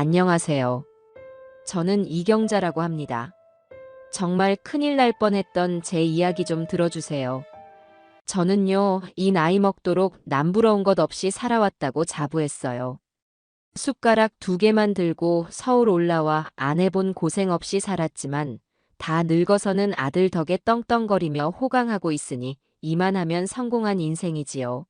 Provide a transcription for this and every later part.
안녕하세요. 저는 이경자라고 합니다. 정말 큰일 날 뻔했던 제 이야기 좀 들어주세요. 저는요, 이 나이 먹도록 남부러운 것 없이 살아왔다고 자부했어요. 숟가락 2개만 들고 서울 올라와 안 해본 고생 없이 살았지만 다 늙어서는 아들 덕에 떵떵거리며 호강하고 있으니 이만하면 성공한 인생이지요.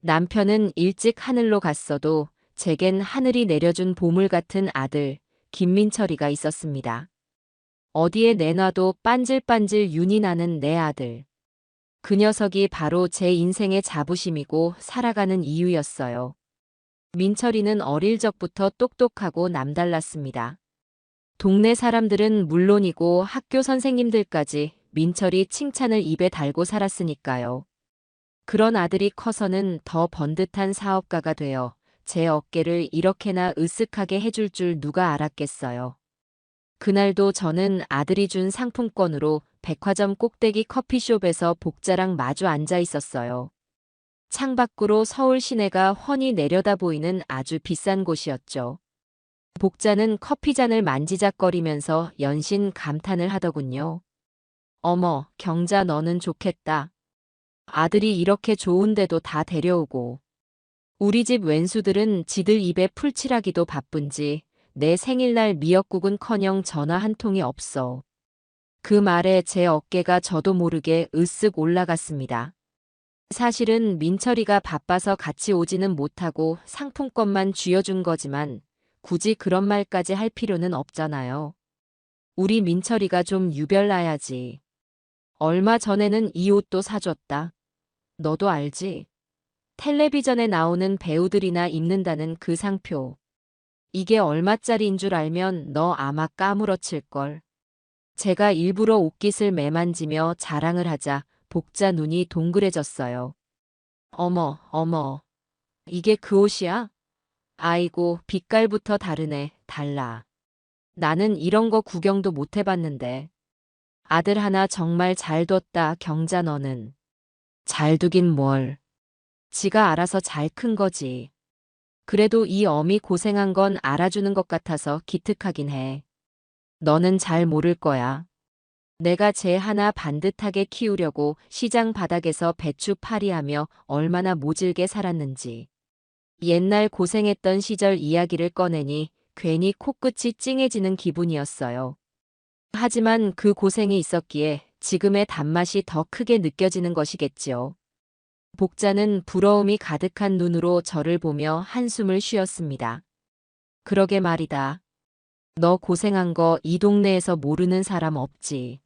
남편은 일찍 하늘로 갔어도 제겐 하늘이 내려준 보물 같은 아들, 김민철이가 있었습니다. 어디에 내놔도 빤질빤질 윤이 나는 내 아들. 그 녀석이 바로 제 인생의 자부심이고 살아가는 이유였어요. 민철이는 어릴 적부터 똑똑하고 남달랐습니다. 동네 사람들은 물론이고 학교 선생님들까지 민철이 칭찬을 입에 달고 살았으니까요. 그런 아들이 커서는 더 번듯한 사업가가 되어 제 어깨를 이렇게나 으쓱하게 해줄 줄 누가 알았겠어요. 그날도 저는 아들이 준 상품권으로 백화점 꼭대기 커피숍에서 복자랑 마주 앉아 있었어요. 창밖으로 서울 시내가 훤히 내려다 보이는 아주 비싼 곳이었죠. 복자는 커피잔을 만지작거리면서 연신 감탄을 하더군요. 어머, 경자 너는 좋겠다. 아들이 이렇게 좋은데도 다 데려오고. 우리 집 왼수들은 지들 입에 풀칠하기도 바쁜지 내 생일날 미역국은커녕 전화 한 통이 없어. 그 말에 제 어깨가 저도 모르게 으쓱 올라갔습니다. 사실은 민철이가 바빠서 같이 오지는 못하고 상품권만 쥐어준 거지만 굳이 그런 말까지 할 필요는 없잖아요. 우리 민철이가 좀 유별나야지. 얼마 전에는 이 옷도 사줬다. 너도 알지? 텔레비전에 나오는 배우들이나 입는다는 그 상표. 이게 얼마짜리인 줄 알면 너 아마 까무러칠걸. 제가 일부러 옷깃을 매만지며 자랑을 하자 복자 눈이 동그래졌어요. 어머, 어머. 이게 그 옷이야? 아이고, 빛깔부터 다르네. 달라. 나는 이런 거 구경도 못 해봤는데. 아들 하나 정말 잘 뒀다, 경자 너는. 잘 두긴 뭘. 지가 알아서 잘 큰 거지. 그래도 이 어미 고생한 건 알아주는 것 같아서 기특하긴 해. 너는 잘 모를 거야. 내가 쟤 하나 반듯하게 키우려고 시장 바닥에서 배추 파리하며 얼마나 모질게 살았는지. 옛날 고생했던 시절 이야기를 꺼내니 괜히 코끝이 찡해지는 기분이었어요. 하지만 그 고생이 있었기에 지금의 단맛이 더 크게 느껴지는 것이겠지요. 복자는 부러움이 가득한 눈으로 저를 보며 한숨을 쉬었습니다. 그러게 말이다. 너 고생한 거 이 동네에서 모르는 사람 없지.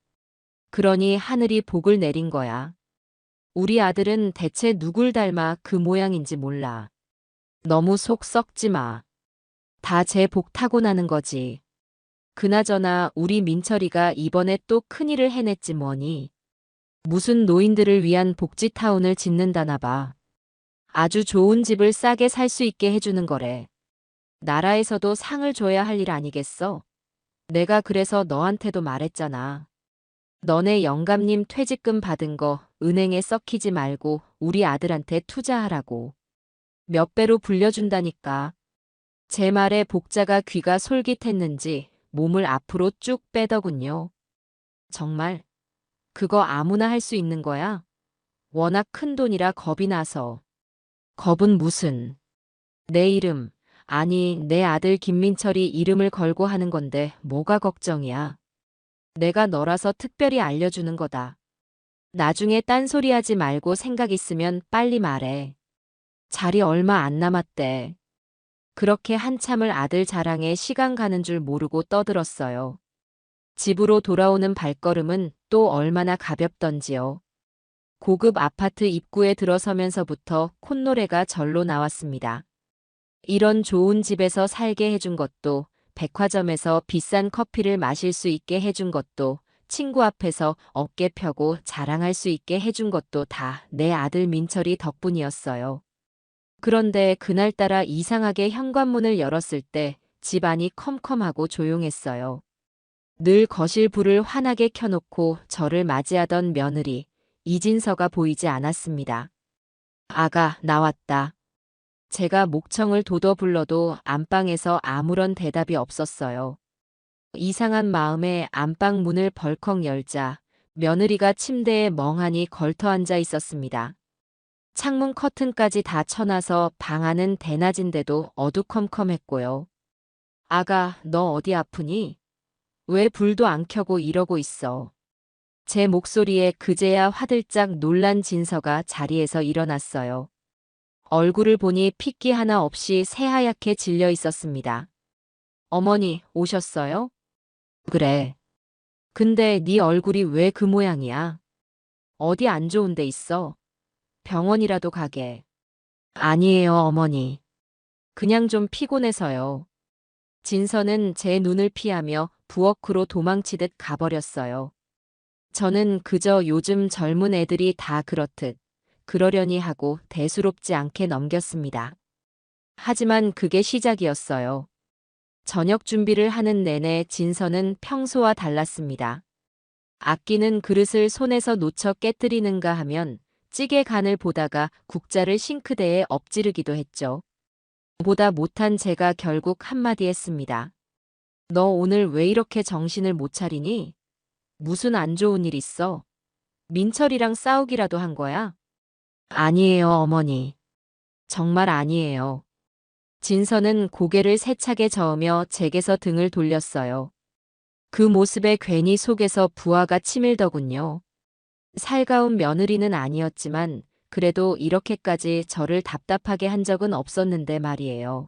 그러니 하늘이 복을 내린 거야. 우리 아들은 대체 누굴 닮아 그 모양인지 몰라. 너무 속 썩지 마. 다 제 복 타고나는 거지. 그나저나 우리 민철이가 이번에 또 큰일을 해냈지 뭐니. 무슨 노인들을 위한 복지타운을 짓는다나 봐. 아주 좋은 집을 싸게 살 수 있게 해주는 거래. 나라에서도 상을 줘야 할 일 아니겠어? 내가 그래서 너한테도 말했잖아. 너네 영감님 퇴직금 받은 거 은행에 썩히지 말고 우리 아들한테 투자하라고. 몇 배로 불려준다니까. 제 말에 복자가 귀가 솔깃했는지 몸을 앞으로 쭉 빼더군요. 정말? 그거 아무나 할 수 있는 거야? 워낙 큰 돈이라 겁이 나서. 겁은 무슨. 내 이름, 아니 내 아들 김민철이 이름을 걸고 하는 건데 뭐가 걱정이야. 내가 너라서 특별히 알려주는 거다. 나중에 딴소리하지 말고 생각 있으면 빨리 말해. 자리 얼마 안 남았대. 그렇게 한참을 아들 자랑에 시간 가는 줄 모르고 떠들었어요. 집으로 돌아오는 발걸음은 또 얼마나 가볍던지요. 고급 아파트 입구에 들어서면서부터 콧노래가 절로 나왔습니다. 이런 좋은 집에서 살게 해준 것도, 백화점에서 비싼 커피를 마실 수 있게 해준 것도, 친구 앞에서 어깨 펴고 자랑할 수 있게 해준 것도 다 내 아들 민철이 덕분이었어요. 그런데 그날따라 이상하게 현관문을 열었을 때 집안이 컴컴하고 조용했어요. 늘 거실 불을 환하게 켜놓고 저를 맞이하던 며느리, 이진서가 보이지 않았습니다. 아가, 나왔다. 제가 목청을 돋워 불러도 안방에서 아무런 대답이 없었어요. 이상한 마음에 안방 문을 벌컥 열자 며느리가 침대에 멍하니 걸터 앉아 있었습니다. 창문 커튼까지 다 쳐놔서 방 안은 대낮인데도 어두컴컴했고요. 아가, 너 어디 아프니? 왜 불도 안 켜고 이러고 있어? 제 목소리에 그제야 화들짝 놀란 진서가 자리에서 일어났어요. 얼굴을 보니 핏기 하나 없이 새하얗게 질려 있었습니다. 어머니, 오셨어요? 그래. 근데 네 얼굴이 왜 그 모양이야? 어디 안 좋은 데 있어? 병원이라도 가게. 아니에요, 어머니. 그냥 좀 피곤해서요. 진서는 제 눈을 피하며 부엌으로 도망치듯 가버렸어요. 저는 그저 요즘 젊은 애들이 다 그렇듯 그러려니 하고 대수롭지 않게 넘겼습니다. 하지만 그게 시작이었어요. 저녁 준비를 하는 내내 진서는 평소와 달랐습니다. 아끼는 그릇을 손에서 놓쳐 깨뜨리는가 하면 찌개 간을 보다가 국자를 싱크대에 엎지르기도 했죠. 보다 못한 제가 결국 한마디 했습니다. 너 오늘 왜 이렇게 정신을 못 차리니? 무슨 안 좋은 일 있어? 민철이랑 싸우기라도 한 거야? 아니에요, 어머니. 정말 아니에요. 진서는 고개를 세차게 저으며 제게서 등을 돌렸어요. 그 모습에 괜히 속에서 부하가 치밀더군요. 살가운 며느리는 아니었지만 그래도 이렇게까지 저를 답답하게 한 적은 없었는데 말이에요.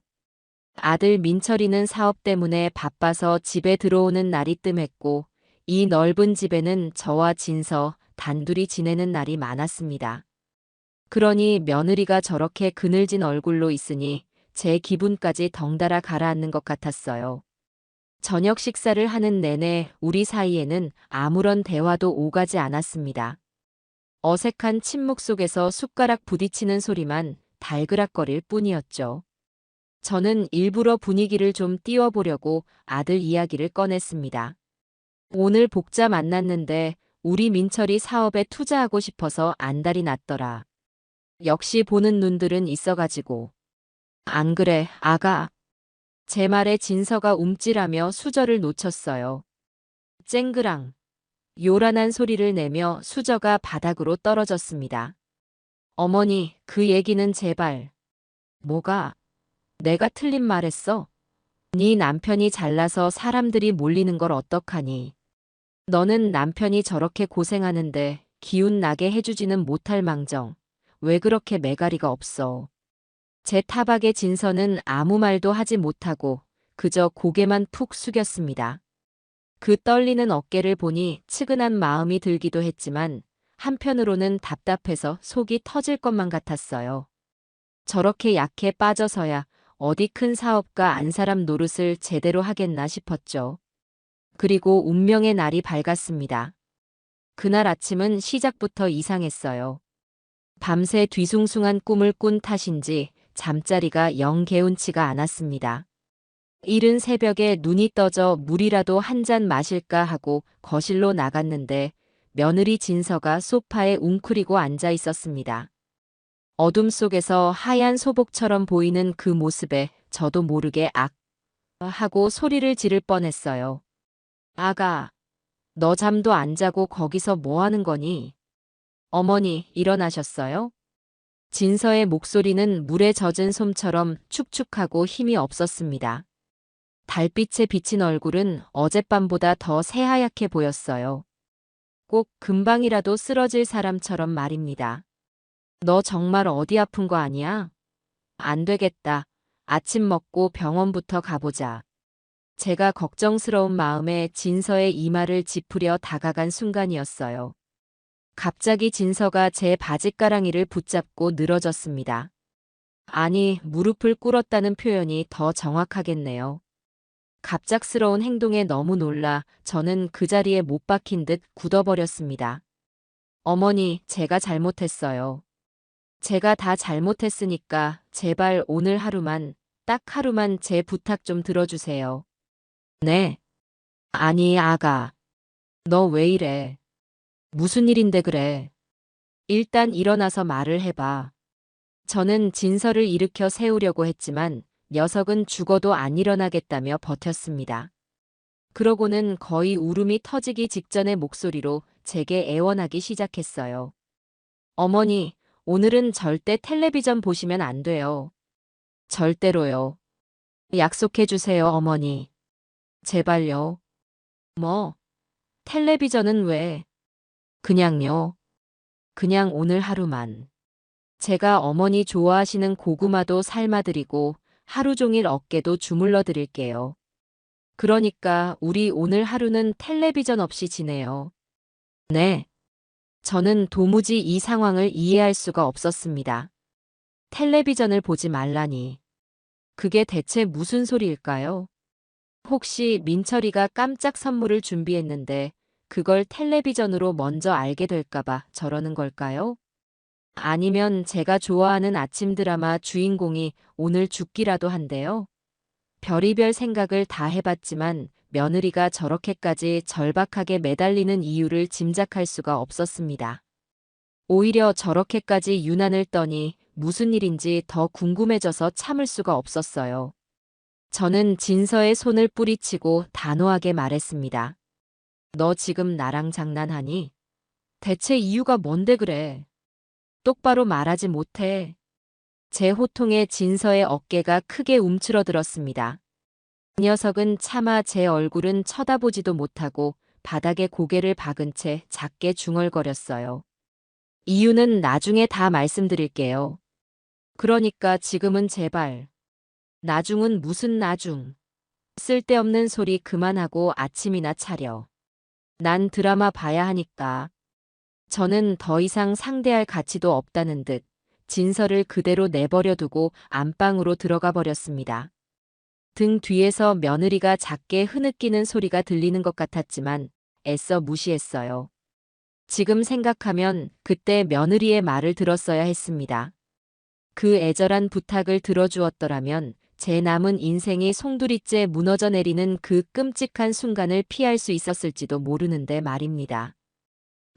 아들 민철이는 사업 때문에 바빠서 집에 들어오는 날이 뜸했고 이 넓은 집에는 저와 진서 단둘이 지내는 날이 많았습니다. 그러니 며느리가 저렇게 그늘진 얼굴로 있으니 제 기분까지 덩달아 가라앉는 것 같았어요. 저녁 식사를 하는 내내 우리 사이에는 아무런 대화도 오가지 않았습니다. 어색한 침묵 속에서 숟가락 부딪히는 소리만 달그락거릴 뿐이었죠. 저는 일부러 분위기를 좀 띄워보려고 아들 이야기를 꺼냈습니다. 오늘 복자 만났는데 우리 민철이 사업에 투자하고 싶어서 안달이 났더라. 역시 보는 눈들은 있어가지고. 안 그래, 아가. 제 말에 진서가 움찔하며 수저를 놓쳤어요. 쨍그랑. 요란한 소리를 내며 수저가 바닥으로 떨어졌습니다. 어머니, 그 얘기는 제발. 뭐가? 내가 틀린 말했어? 네 남편이 잘나서 사람들이 몰리는 걸 어떡하니? 너는 남편이 저렇게 고생하는데 기운 나게 해주지는 못할 망정. 왜 그렇게 매가리가 없어? 제 타박에 진서는 아무 말도 하지 못하고 그저 고개만 푹 숙였습니다. 그 떨리는 어깨를 보니 측은한 마음이 들기도 했지만 한편으로는 답답해서 속이 터질 것만 같았어요. 저렇게 약해 빠져서야 어디 큰 사업가 안 사람 노릇을 제대로 하겠나 싶었죠. 그리고 운명의 날이 밝았습니다. 그날 아침은 시작부터 이상했어요. 밤새 뒤숭숭한 꿈을 꾼 탓인지 잠자리가 영 개운치가 않았습니다. 이른 새벽에 눈이 떠져 물이라도 한 잔 마실까 하고 거실로 나갔는데 며느리 진서가 소파에 웅크리고 앉아 있었습니다. 어둠 속에서 하얀 소복처럼 보이는 그 모습에 저도 모르게 악 하고 소리를 지를 뻔했어요. 아가, 너 잠도 안 자고 거기서 뭐 하는 거니? 어머니, 일어나셨어요? 진서의 목소리는 물에 젖은 솜처럼 축축하고 힘이 없었습니다. 달빛에 비친 얼굴은 어젯밤보다 더 새하얗게 보였어요. 꼭 금방이라도 쓰러질 사람처럼 말입니다. 너 정말 어디 아픈 거 아니야? 안 되겠다. 아침 먹고 병원부터 가보자. 제가 걱정스러운 마음에 진서의 이마를 짚으려 다가간 순간이었어요. 갑자기 진서가 제 바짓가랑이를 붙잡고 늘어졌습니다. 아니, 무릎을 꿇었다는 표현이 더 정확하겠네요. 갑작스러운 행동에 너무 놀라 저는 그 자리에 못 박힌 듯 굳어버렸습니다. 어머니, 제가 잘못했어요. 제가 다 잘못했으니까 제발 오늘 하루만, 딱 하루만 제 부탁 좀 들어주세요. 네. 아니, 아가. 너 왜 이래? 무슨 일인데 그래? 일단 일어나서 말을 해봐. 저는 진서를 일으켜 세우려고 했지만 녀석은 죽어도 안 일어나겠다며 버텼습니다. 그러고는 거의 울음이 터지기 직전의 목소리로 제게 애원하기 시작했어요. 어머니, 오늘은 절대 텔레비전 보시면 안 돼요. 절대로요. 약속해 주세요, 어머니. 제발요. 뭐, 텔레비전은 왜? 그냥요. 그냥 오늘 하루만. 제가 어머니 좋아하시는 고구마도 삶아드리고 하루 종일 어깨도 주물러 드릴게요. 그러니까 우리 오늘 하루는 텔레비전 없이 지내요. 네. 저는 도무지 이 상황을 이해할 수가 없었습니다. 텔레비전을 보지 말라니. 그게 대체 무슨 소리일까요? 혹시 민철이가 깜짝 선물을 준비했는데 그걸 텔레비전으로 먼저 알게 될까봐 저러는 걸까요? 아니면 제가 좋아하는 아침 드라마 주인공이 오늘 죽기라도 한대요. 별의별 생각을 다 해봤지만 며느리가 저렇게까지 절박하게 매달리는 이유를 짐작할 수가 없었습니다. 오히려 저렇게까지 유난을 떠니 무슨 일인지 더 궁금해져서 참을 수가 없었어요. 저는 진서의 손을 뿌리치고 단호하게 말했습니다. 너 지금 나랑 장난하니? 대체 이유가 뭔데 그래? 똑바로 말하지 못해. 제 호통에 진서의 어깨가 크게 움츠러들었습니다. 그 녀석은 차마 제 얼굴은 쳐다보지도 못하고 바닥에 고개를 박은 채 작게 중얼거렸어요. 이유는 나중에 다 말씀드릴게요. 그러니까 지금은 제발. 나중은 무슨 나중. 쓸데없는 소리 그만하고 아침이나 차려. 난 드라마 봐야 하니까. 저는 더 이상 상대할 가치도 없다는 듯 진서를 그대로 내버려 두고 안방으로 들어가 버렸습니다. 등 뒤에서 며느리가 작게 흐느끼는 소리가 들리는 것 같았지만 애써 무시했어요. 지금 생각하면 그때 며느리의 말을 들었어야 했습니다. 그 애절한 부탁을 들어주었더라면 제 남은 인생이 송두리째 무너져 내리는 그 끔찍한 순간을 피할 수 있었을지도 모르는데 말입니다.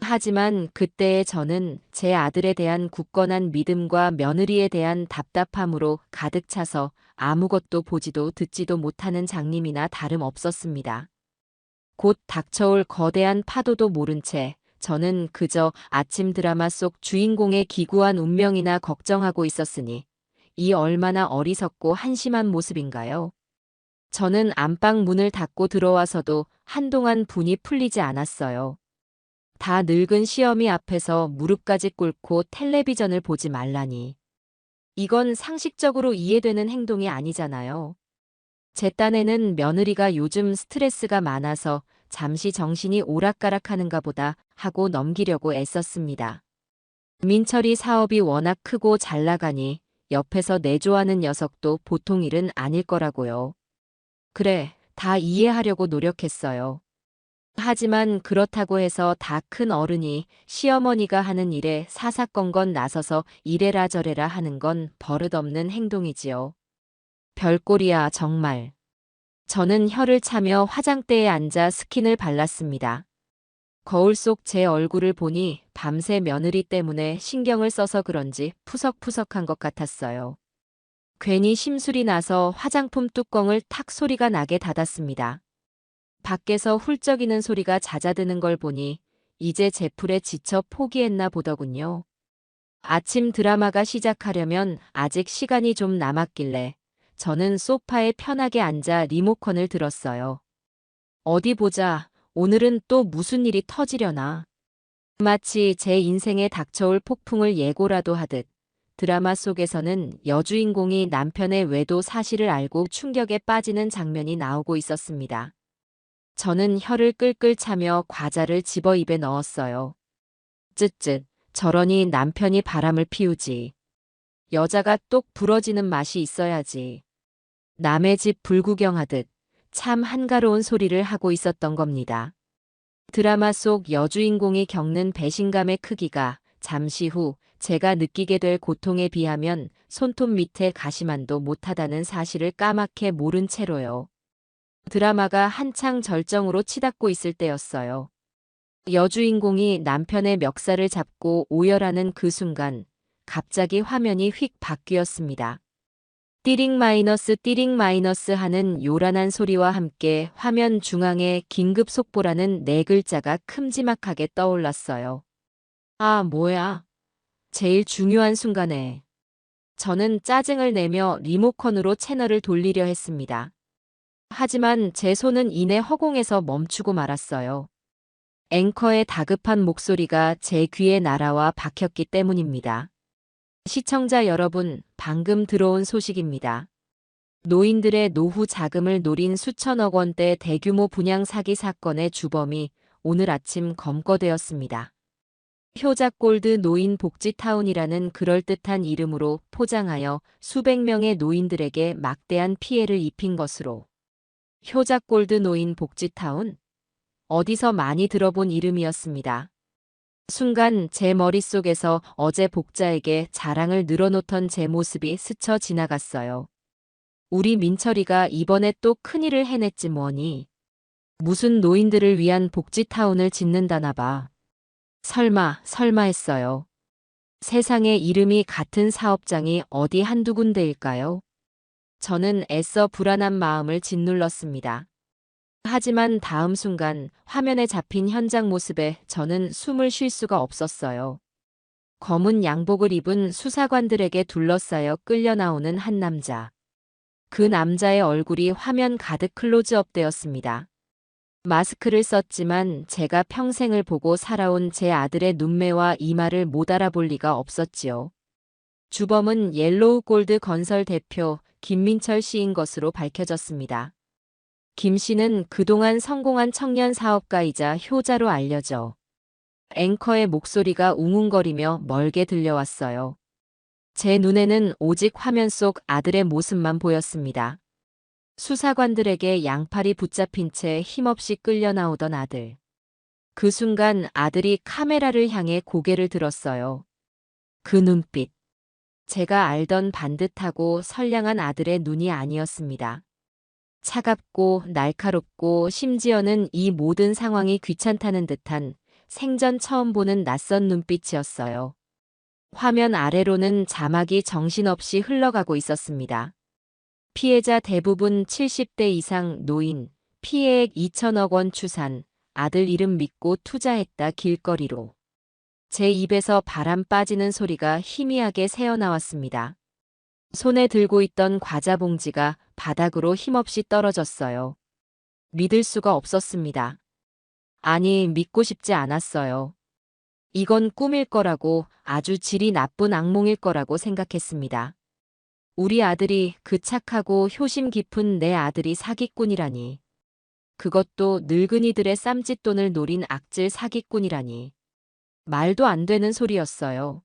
하지만 그때의 저는 제 아들에 대한 굳건한 믿음과 며느리에 대한 답답함으로 가득 차서 아무것도 보지도 듣지도 못하는 장님이나 다름없었습니다. 곧 닥쳐올 거대한 파도도 모른 채 저는 그저 아침 드라마 속 주인공의 기구한 운명이나 걱정하고 있었으니 이 얼마나 어리석고 한심한 모습인가요? 저는 안방 문을 닫고 들어와서도 한동안 분이 풀리지 않았어요. 다 늙은 시어미 앞에서 무릎까지 꿇고 텔레비전을 보지 말라니. 이건 상식적으로 이해되는 행동이 아니잖아요. 제 딴에는 며느리가 요즘 스트레스가 많아서 잠시 정신이 오락가락하는가 보다 하고 넘기려고 애썼습니다. 민철이 사업이 워낙 크고 잘 나가니 옆에서 내조하는 녀석도 보통 일은 아닐 거라고요. 그래, 다 이해하려고 노력했어요. 하지만 그렇다고 해서 다 큰 어른이 시어머니가 하는 일에 사사건건 나서서 이래라 저래라 하는 건 버릇없는 행동이지요. 별꼴이야 정말. 저는 혀를 차며 화장대에 앉아 스킨을 발랐습니다. 거울 속 제 얼굴을 보니 밤새 며느리 때문에 신경을 써서 그런지 푸석푸석한 것 같았어요. 괜히 심술이 나서 화장품 뚜껑을 탁 소리가 나게 닫았습니다. 밖에서 훌쩍이는 소리가 잦아드는 걸 보니 이제 제풀에 지쳐 포기했나 보더군요. 아침 드라마가 시작하려면 아직 시간이 좀 남았길래 저는 소파에 편하게 앉아 리모컨을 들었어요. 어디 보자. 오늘은 또 무슨 일이 터지려나. 마치 제 인생에 닥쳐올 폭풍을 예고라도 하듯 드라마 속에서는 여주인공이 남편의 외도 사실을 알고 충격에 빠지는 장면이 나오고 있었습니다. 저는 혀를 끌끌 차며 과자를 집어 입에 넣었어요. 쯧쯧, 저러니 남편이 바람을 피우지. 여자가 똑 부러지는 맛이 있어야지. 남의 집 불구경하듯 참 한가로운 소리를 하고 있었던 겁니다. 드라마 속 여주인공이 겪는 배신감의 크기가 잠시 후 제가 느끼게 될 고통에 비하면 손톱 밑에 가시만도 못하다는 사실을 까맣게 모른 채로요. 드라마가 한창 절정으로 치닫고 있을 때였어요. 여주인공이 남편의 멱살을 잡고 오열하는 그 순간 갑자기 화면이 휙 바뀌었습니다. 띠링 마이너스 하는 요란한 소리와 함께 화면 중앙에 긴급 속보라는 네 글자가 큼지막하게 떠올랐어요. 아, 뭐야. 제일 중요한 순간에. 저는 짜증을 내며 리모컨으로 채널을 돌리려 했습니다. 하지만 제 손은 이내 허공에서 멈추고 말았어요. 앵커의 다급한 목소리가 제 귀에 날아와 박혔기 때문입니다. 시청자 여러분, 방금 들어온 소식입니다. 노인들의 노후 자금을 노린 수천억 원대 대규모 분양 사기 사건의 주범이 오늘 아침 검거되었습니다. 효자골드 노인 복지타운이라는 그럴듯한 이름으로 포장하여 수백 명의 노인들에게 막대한 피해를 입힌 것으로. 효자골드 노인 복지타운? 어디서 많이 들어본 이름이었습니다. 순간 제 머릿속에서 어제 복자에게 자랑을 늘어놓던 제 모습이 스쳐 지나갔어요. 우리 민철이가 이번에 또 큰일을 해냈지 뭐니. 무슨 노인들을 위한 복지타운을 짓는다나 봐. 설마 했어요. 세상에 이름이 같은 사업장이 어디 한두 군데일까요? 저는 애써 불안한 마음을 짓눌렀습니다. 하지만 다음 순간 화면에 잡힌 현장 모습에 저는 숨을 쉴 수가 없었어요. 검은 양복을 입은 수사관들에게 둘러싸여 끌려 나오는 한 남자. 그 남자의 얼굴이 화면 가득 클로즈업 되었습니다. 마스크를 썼지만 제가 평생을 보고 살아온 제 아들의 눈매와 이마를 못 알아볼 리가 없었지요. 주범은 옐로우 골드 건설 대표 김민철 씨인 것으로 밝혀졌습니다. 김 씨는 그동안 성공한 청년 사업가이자 효자로 알려져 앵커의 목소리가 웅웅거리며 멀게 들려왔어요. 제 눈에는 오직 화면 속 아들의 모습만 보였습니다. 수사관들에게 양팔이 붙잡힌 채 힘없이 끌려 나오던 아들. 그 순간 아들이 카메라를 향해 고개를 들었어요. 그 눈빛. 제가 알던 반듯하고 선량한 아들의 눈이 아니었습니다. 차갑고 날카롭고 심지어는 이 모든 상황이 귀찮다는 듯한 생전 처음 보는 낯선 눈빛이었어요. 화면 아래로는 자막이 정신없이 흘러가고 있었습니다. 피해자 대부분 70대 이상 노인, 피해액 2천억 원 추산, 아들 이름 믿고 투자했다 길거리로. 제 입에서 바람 빠지는 소리가 희미하게 새어나왔습니다. 손에 들고 있던 과자 봉지가 바닥으로 힘없이 떨어졌어요. 믿을 수가 없었습니다. 아니, 믿고 싶지 않았어요. 이건 꿈일 거라고, 아주 질이 나쁜 악몽일 거라고 생각했습니다. 우리 아들이, 그 착하고 효심 깊은 내 아들이 사기꾼이라니. 그것도 늙은이들의 쌈짓돈을 노린 악질 사기꾼이라니. 말도 안 되는 소리였어요.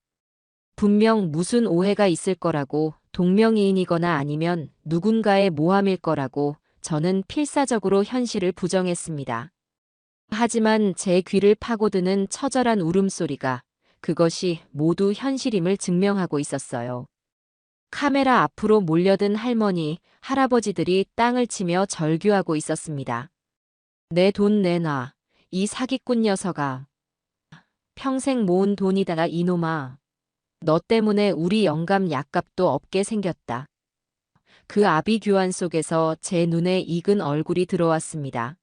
분명 무슨 오해가 있을 거라고, 동명이인이거나 아니면 누군가의 모함일 거라고 저는 필사적으로 현실을 부정했습니다. 하지만 제 귀를 파고드는 처절한 울음소리가 그것이 모두 현실임을 증명하고 있었어요. 카메라 앞으로 몰려든 할머니, 할아버지들이 땅을 치며 절규하고 있었습니다. 내 돈 내놔. 이 사기꾼 녀석아. 평생 모은 돈이다 이놈아. 너 때문에 우리 영감 약값도 없게 생겼다. 그 아비규환 속에서 제 눈에 익은 얼굴이 들어왔습니다.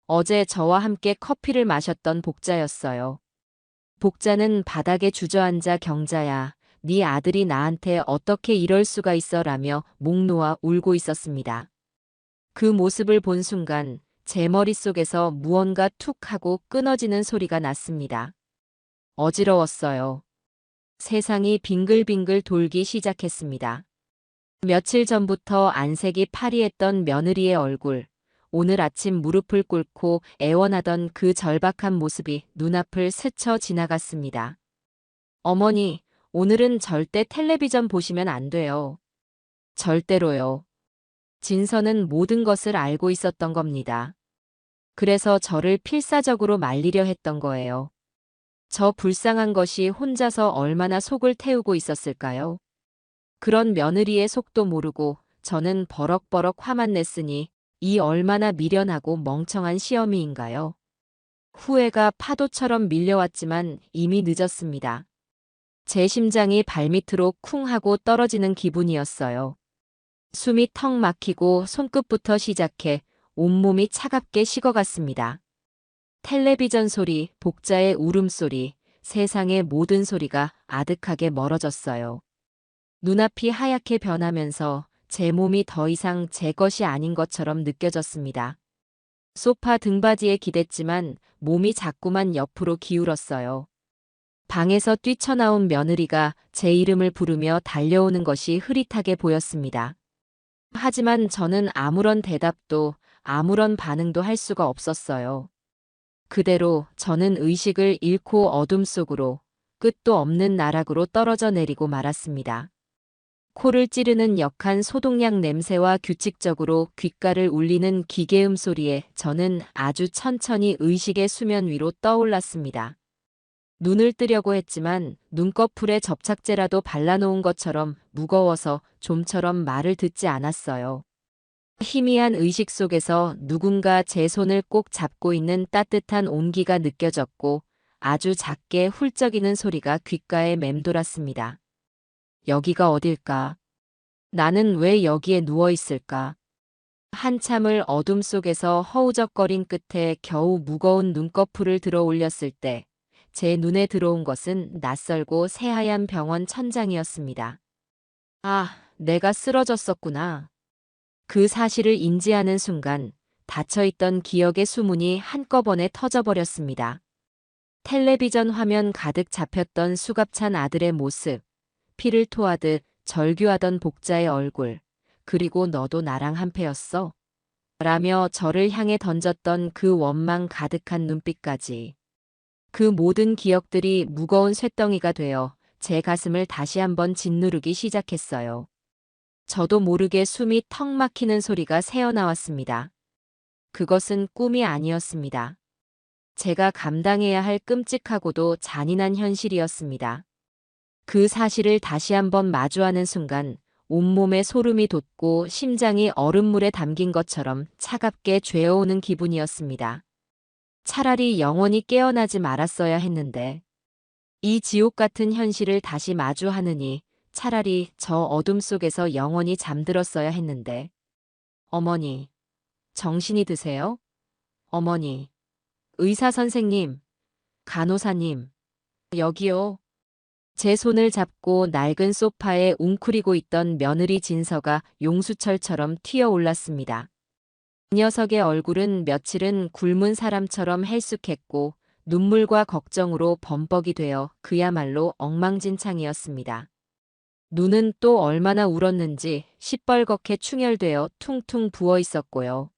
어제 저와 함께 커피를 마셨던 복자였어요. 복자는 바닥에 주저앉아 경자야, 네 아들이 나한테 어떻게 이럴 수가 있어 라며 목 놓아 울고 있었습니다. 그 모습을 본 순간 제 머릿속에서 무언가 툭 하고 끊어지는 소리가 났습니다. 어지러웠어요. 세상이 빙글빙글 돌기 시작했습니다. 며칠 전부터 안색이 파리했던 며느리의 얼굴, 오늘 아침 무릎을 꿇고 애원하던 그 절박한 모습이 눈앞을 스쳐 지나갔습니다. 어머니, 오늘은 절대 텔레비전 보시면 안 돼요. 절대로요. 진서는 모든 것을 알고 있었던 겁니다. 그래서 저를 필사적으로 말리려 했던 거예요. 저 불쌍한 것이 혼자서 얼마나 속을 태우고 있었을까요? 그런 며느리의 속도 모르고 저는 버럭버럭 화만 냈으니 이 얼마나 미련하고 멍청한 시어미인가요? 후회가 파도처럼 밀려왔지만 이미 늦었습니다. 제 심장이 발밑으로 쿵 하고 떨어지는 기분이었어요. 숨이 턱 막히고 손끝부터 시작해 온몸이 차갑게 식어갔습니다. 텔레비전 소리, 복자의 울음소리, 세상의 모든 소리가 아득하게 멀어졌어요. 눈앞이 하얗게 변하면서 제 몸이 더 이상 제 것이 아닌 것처럼 느껴졌습니다. 소파 등받이에 기댔지만 몸이 자꾸만 옆으로 기울었어요. 방에서 뛰쳐나온 며느리가 제 이름을 부르며 달려오는 것이 흐릿하게 보였습니다. 하지만 저는 아무런 대답도 아무런 반응도 할 수가 없었어요. 그대로 저는 의식을 잃고 어둠 속으로 끝도 없는 나락으로 떨어져 내리고 말았습니다. 코를 찌르는 역한 소독약 냄새와 규칙적으로 귓가를 울리는 기계음 소리에 저는 아주 천천히 의식의 수면 위로 떠올랐습니다. 눈을 뜨려고 했지만 눈꺼풀에 접착제라도 발라놓은 것처럼 무거워서 좀처럼 말을 듣지 않았어요. 희미한 의식 속에서 누군가 제 손을 꼭 잡고 있는 따뜻한 온기가 느껴졌고 아주 작게 훌쩍이는 소리가 귓가에 맴돌았습니다. 여기가 어딜까? 나는 왜 여기에 누워 있을까? 한참을 어둠 속에서 허우적거린 끝에 겨우 무거운 눈꺼풀을 들어 올렸을 때 제 눈에 들어온 것은 낯설고 새하얀 병원 천장이었습니다. 아, 내가 쓰러졌었구나. 그 사실을 인지하는 순간 닫혀있던 기억의 수문이 한꺼번에 터져버렸습니다. 텔레비전 화면 가득 잡혔던 수갑찬 아들의 모습, 피를 토하듯 절규하던 복자의 얼굴, 그리고 너도 나랑 한패였어? 라며 저를 향해 던졌던 그 원망 가득한 눈빛까지. 그 모든 기억들이 무거운 쇳덩이가 되어 제 가슴을 다시 한번 짓누르기 시작했어요. 저도 모르게 숨이 턱 막히는 소리가 새어나왔습니다. 그것은 꿈이 아니었습니다. 제가 감당해야 할 끔찍하고도 잔인한 현실이었습니다. 그 사실을 다시 한번 마주하는 순간 온몸에 소름이 돋고 심장이 얼음물에 담긴 것처럼 차갑게 죄어오는 기분이었습니다. 차라리 영원히 깨어나지 말았어야 했는데 이 지옥 같은 현실을 다시 마주하느니 차라리 저 어둠 속에서 영원히 잠들었어야 했는데. 어머니, 정신이 드세요? 어머니, 의사 선생님, 간호사님, 여기요. 제 손을 잡고 낡은 소파에 웅크리고 있던 며느리 진서가 용수철처럼 튀어올랐습니다. 그 녀석의 얼굴은 며칠은 굶은 사람처럼 헬쑥했고 눈물과 걱정으로 범벅이 되어 그야말로 엉망진창이었습니다. 눈은 또 얼마나 울었는지 시뻘겋게 충혈되어 퉁퉁 부어 있었고요.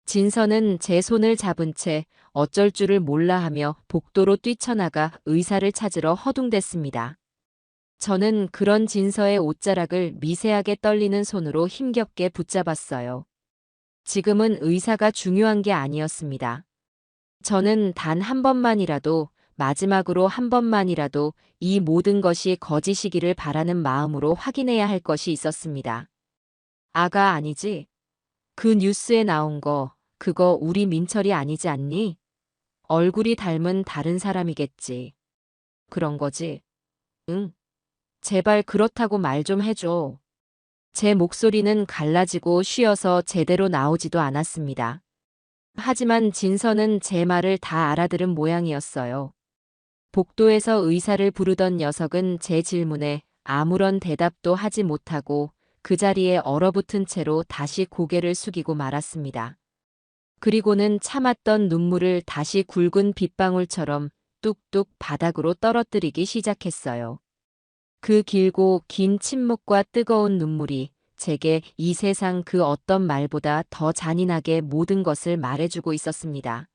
진서는 제 손을 잡은 채 어쩔 줄을 몰라 하며 복도로 뛰쳐나가 의사를 찾으러 허둥댔습니다. 저는 그런 진서의 옷자락을 미세하게 떨리는 손으로 힘겹게 붙잡았어요. 지금은 의사가 중요한 게 아니었습니다. 저는 단 한 번만이라도, 마지막으로 한 번만이라도 이 모든 것이 거짓이기를 바라는 마음으로 확인해야 할 것이 있었습니다. 아가 아니지? 그 뉴스에 나온 거, 그거 우리 민철이 아니지 않니? 얼굴이 닮은 다른 사람이겠지. 그런 거지? 응. 제발 그렇다고 말 좀 해줘. 제 목소리는 갈라지고 쉬어서 제대로 나오지도 않았습니다. 하지만 진서는 제 말을 다 알아들은 모양이었어요. 복도에서 의사를 부르던 녀석은 제 질문에 아무런 대답도 하지 못하고 그 자리에 얼어붙은 채로 다시 고개를 숙이고 말았습니다. 그리고는 참았던 눈물을 다시 굵은 빗방울처럼 뚝뚝 바닥으로 떨어뜨리기 시작했어요. 그 길고 긴 침묵과 뜨거운 눈물이 제게 이 세상 그 어떤 말보다 더 잔인하게 모든 것을 말해주고 있었습니다.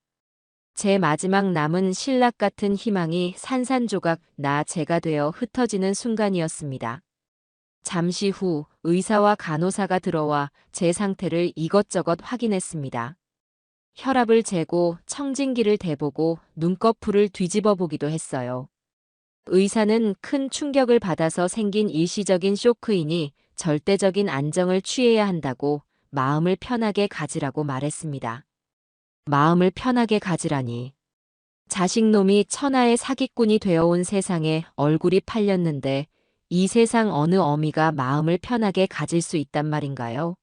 제 마지막 남은 신락 같은 희망이 산산조각 나 제가 되어 흩어지는 순간이었습니다. 잠시 후 의사와 간호사가 들어와 제 상태를 이것저것 확인했습니다. 혈압을 재고 청진기를 대보고 눈꺼풀을 뒤집어 보기도 했어요. 의사는 큰 충격을 받아서 생긴 일시적인 쇼크이니 절대적인 안정을 취해야 한다고 마음을 편하게 가지라고 말했습니다. 마음을 편하게 가지라니. 자식놈이 천하의 사기꾼이 되어온 세상에 얼굴이 팔렸는데 이 세상 어느 어미가 마음을 편하게 가질 수 있단 말인가요?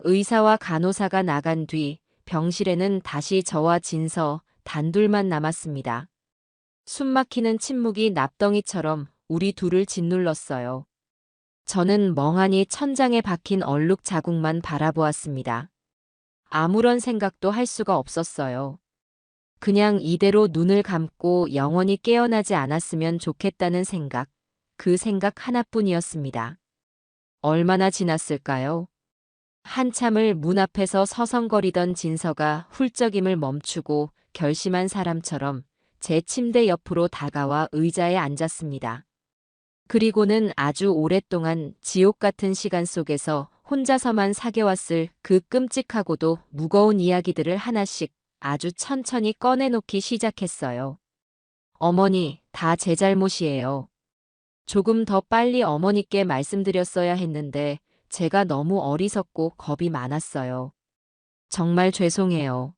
의사와 간호사가 나간 뒤 병실에는 다시 저와 진서 단둘만 남았습니다. 숨막히는 침묵이 납덩이처럼 우리 둘을 짓눌렀어요. 저는 멍하니 천장에 박힌 얼룩 자국만 바라보았습니다. 아무런 생각도 할 수가 없었어요. 그냥 이대로 눈을 감고 영원히 깨어나지 않았으면 좋겠다는 생각, 그 생각 하나뿐이었습니다. 얼마나 지났을까요? 한참을 문 앞에서 서성거리던 진서가 훌쩍임을 멈추고 결심한 사람처럼 제 침대 옆으로 다가와 의자에 앉았습니다. 그리고는 아주 오랫동안 지옥 같은 시간 속에서 혼자서만 사겨왔을 그 끔찍하고도 무거운 이야기들을 하나씩 아주 천천히 꺼내놓기 시작했어요. 어머니, 다 제 잘못이에요. 조금 더 빨리 어머니께 말씀드렸어야 했는데 제가 너무 어리석고 겁이 많았어요. 정말 죄송해요.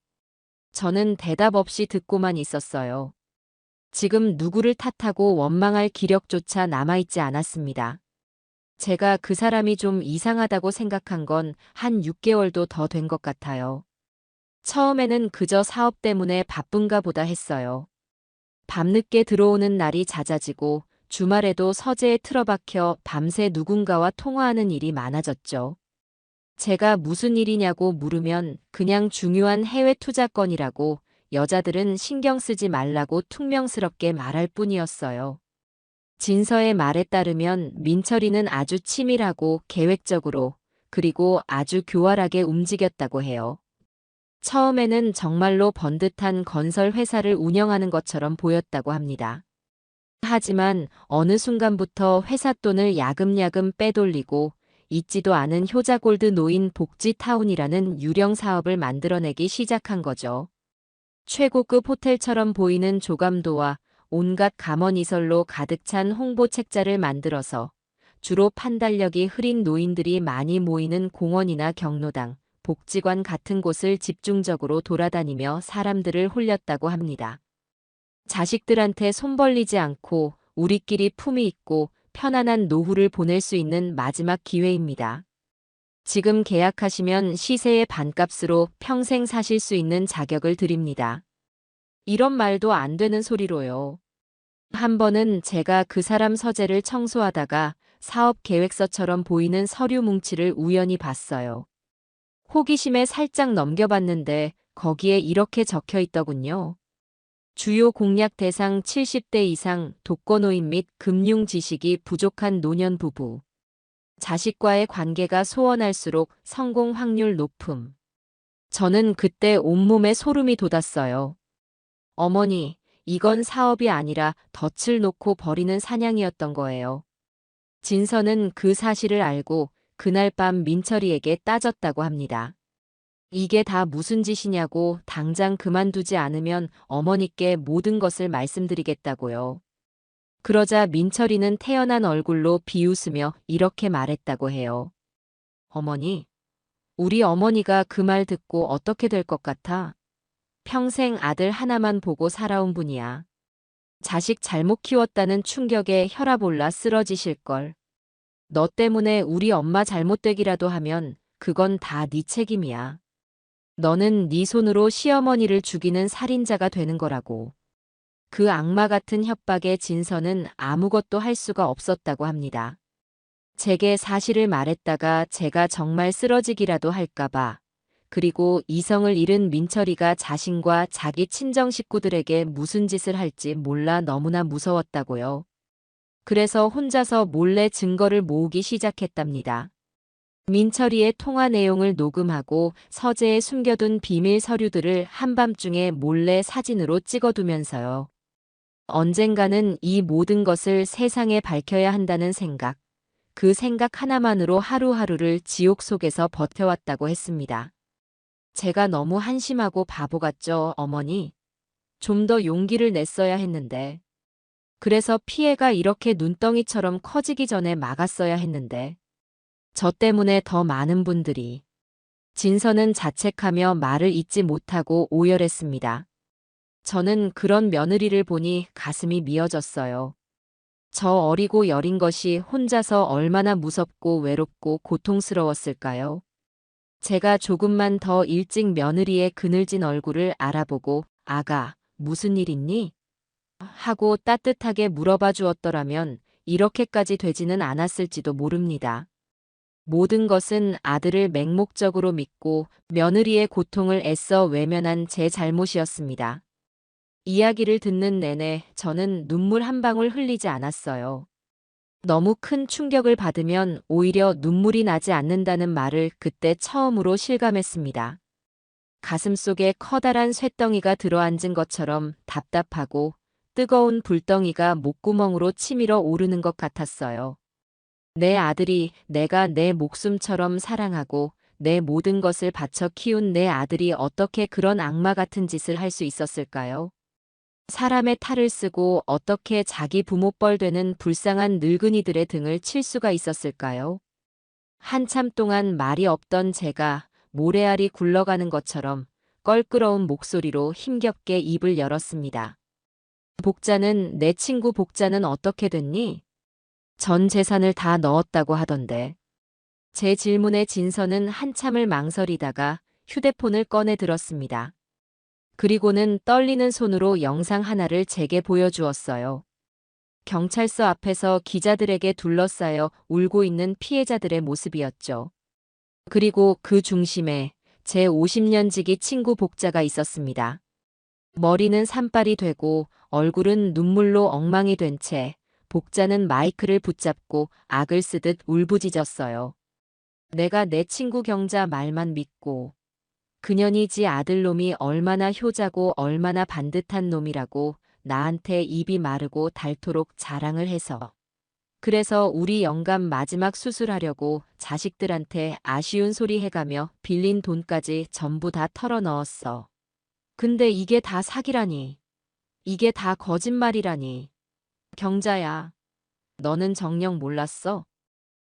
저는 대답 없이 듣고만 있었어요. 지금 누구를 탓하고 원망할 기력조차 남아있지 않았습니다. 제가 그 사람이 좀 이상하다고 생각한 건 한 6개월도 더 된 것 같아요. 처음에는 그저 사업 때문에 바쁜가 보다 했어요. 밤늦게 들어오는 날이 잦아지고 주말에도 서재에 틀어박혀 밤새 누군가와 통화하는 일이 많아졌죠. 제가 무슨 일이냐고 물으면 그냥 중요한 해외 투자 건이라고 여자들은 신경 쓰지 말라고 퉁명스럽게 말할 뿐이었어요. 진서의 말에 따르면 민철이는 아주 치밀하고 계획적으로 그리고 아주 교활하게 움직였다고 해요. 처음에는 정말로 번듯한 건설 회사를 운영하는 것처럼 보였다고 합니다. 하지만 어느 순간부터 회사 돈을 야금야금 빼돌리고 있지도 않은 효자골드 노인 복지타운이라는 유령 사업을 만들어내기 시작한 거죠. 최고급 호텔처럼 보이는 조감도와 온갖 감언이설로 가득 찬 홍보 책자를 만들어서 주로 판단력이 흐린 노인들이 많이 모이는 공원이나 경로당, 복지관 같은 곳을 집중적으로 돌아다니며 사람들을 홀렸다고 합니다. 자식들한테 손 벌리지 않고 우리끼리 품위 있고 편안한 노후를 보낼 수 있는 마지막 기회입니다. 지금 계약하시면 시세의 반값으로 평생 사실 수 있는 자격을 드립니다. 이런 말도 안 되는 소리로요. 한 번은 제가 그 사람 서재를 청소하다가 사업 계획서처럼 보이는 서류 뭉치를 우연히 봤어요. 호기심에 살짝 넘겨봤는데 거기에 이렇게 적혀 있더군요. 주요 공약 대상 70대 이상 독거노인 및 금융 지식이 부족한 노년 부부. 자식과의 관계가 소원할수록 성공 확률 높음. 저는 그때 온몸에 소름이 돋았어요. 어머니, 이건 사업이 아니라 덫을 놓고 버리는 사냥이었던 거예요. 진서는 그 사실을 알고 그날 밤 민철이에게 따졌다고 합니다. 이게 다 무슨 짓이냐고 당장 그만두지 않으면 어머니께 모든 것을 말씀드리겠다고요. 그러자 민철이는 태연한 얼굴로 비웃으며 이렇게 말했다고 해요. 어머니, 우리 어머니가 그 말 듣고 어떻게 될 것 같아? 평생 아들 하나만 보고 살아온 분이야. 자식 잘못 키웠다는 충격에 혈압 올라 쓰러지실걸. 너 때문에 우리 엄마 잘못되기라도 하면 그건 다 네 책임이야. 너는 네 손으로 시어머니를 죽이는 살인자가 되는 거라고. 그 악마 같은 협박에 진서는 아무것도 할 수가 없었다고 합니다. 제게 사실을 말했다가 제가 정말 쓰러지기라도 할까봐. 그리고 이성을 잃은 민철이가 자신과 자기 친정 식구들에게 무슨 짓을 할지 몰라 너무나 무서웠다고요. 그래서 혼자서 몰래 증거를 모으기 시작했답니다. 민철이의 통화 내용을 녹음하고 서재에 숨겨둔 비밀 서류들을 한밤중에 몰래 사진으로 찍어두면서요. 언젠가는 이 모든 것을 세상에 밝혀야 한다는 생각, 그 생각 하나만으로 하루하루를 지옥 속에서 버텨왔다고 했습니다. 제가 너무 한심하고 바보 같죠, 어머니? 좀 더 용기를 냈어야 했는데. 그래서 피해가 이렇게 눈덩이처럼 커지기 전에 막았어야 했는데. 저 때문에 더 많은 분들이. 진서는 자책하며 말을 잇지 못하고 오열했습니다. 저는 그런 며느리를 보니 가슴이 미어졌어요. 저 어리고 여린 것이 혼자서 얼마나 무섭고 외롭고 고통스러웠을까요? 제가 조금만 더 일찍 며느리의 그늘진 얼굴을 알아보고 아가, 무슨 일 있니? 하고 따뜻하게 물어봐 주었더라면 이렇게까지 되지는 않았을지도 모릅니다. 모든 것은 아들을 맹목적으로 믿고 며느리의 고통을 애써 외면한 제 잘못이었습니다. 이야기를 듣는 내내 저는 눈물 한 방울 흘리지 않았어요. 너무 큰 충격을 받으면 오히려 눈물이 나지 않는다는 말을 그때 처음으로 실감했습니다. 가슴속에 커다란 쇳덩이가 들어앉은 것처럼 답답하고 뜨거운 불덩이가 목구멍으로 치밀어 오르는 것 같았어요. 내 아들이 내가 내 목숨처럼 사랑하고 내 모든 것을 바쳐 키운 내 아들이 어떻게 그런 악마 같은 짓을 할 수 있었을까요? 사람의 탈을 쓰고 어떻게 자기 부모뻘 되는 불쌍한 늙은이들의 등을 칠 수가 있었을까요? 한참 동안 말이 없던 제가 모래알이 굴러가는 것처럼 껄끄러운 목소리로 힘겹게 입을 열었습니다. 복자는 내 친구 복자는 어떻게 됐니? 전 재산을 다 넣었다고 하던데. 제 질문에 진서는 한참을 망설이다가 휴대폰을 꺼내 들었습니다. 그리고는 떨리는 손으로 영상 하나를 제게 보여주었어요. 경찰서 앞에서 기자들에게 둘러싸여 울고 있는 피해자들의 모습이었죠. 그리고 그 중심에 제 50년 지기 친구 복자가 있었습니다. 머리는 산발이 되고 얼굴은 눈물로 엉망이 된 채 복자는 마이크를 붙잡고 악을 쓰듯 울부짖었어요. 내가 내 친구 경자 말만 믿고 그년이 지 아들놈이 얼마나 효자고 얼마나 반듯한 놈이라고 나한테 입이 마르고 닳도록 자랑을 해서. 그래서 우리 영감 마지막 수술하려고 자식들한테 아쉬운 소리 해가며 빌린 돈까지 전부 다 털어 넣었어. 근데 이게 다 사기라니. 이게 다 거짓말이라니. 경자야, 너는 정녕 몰랐어?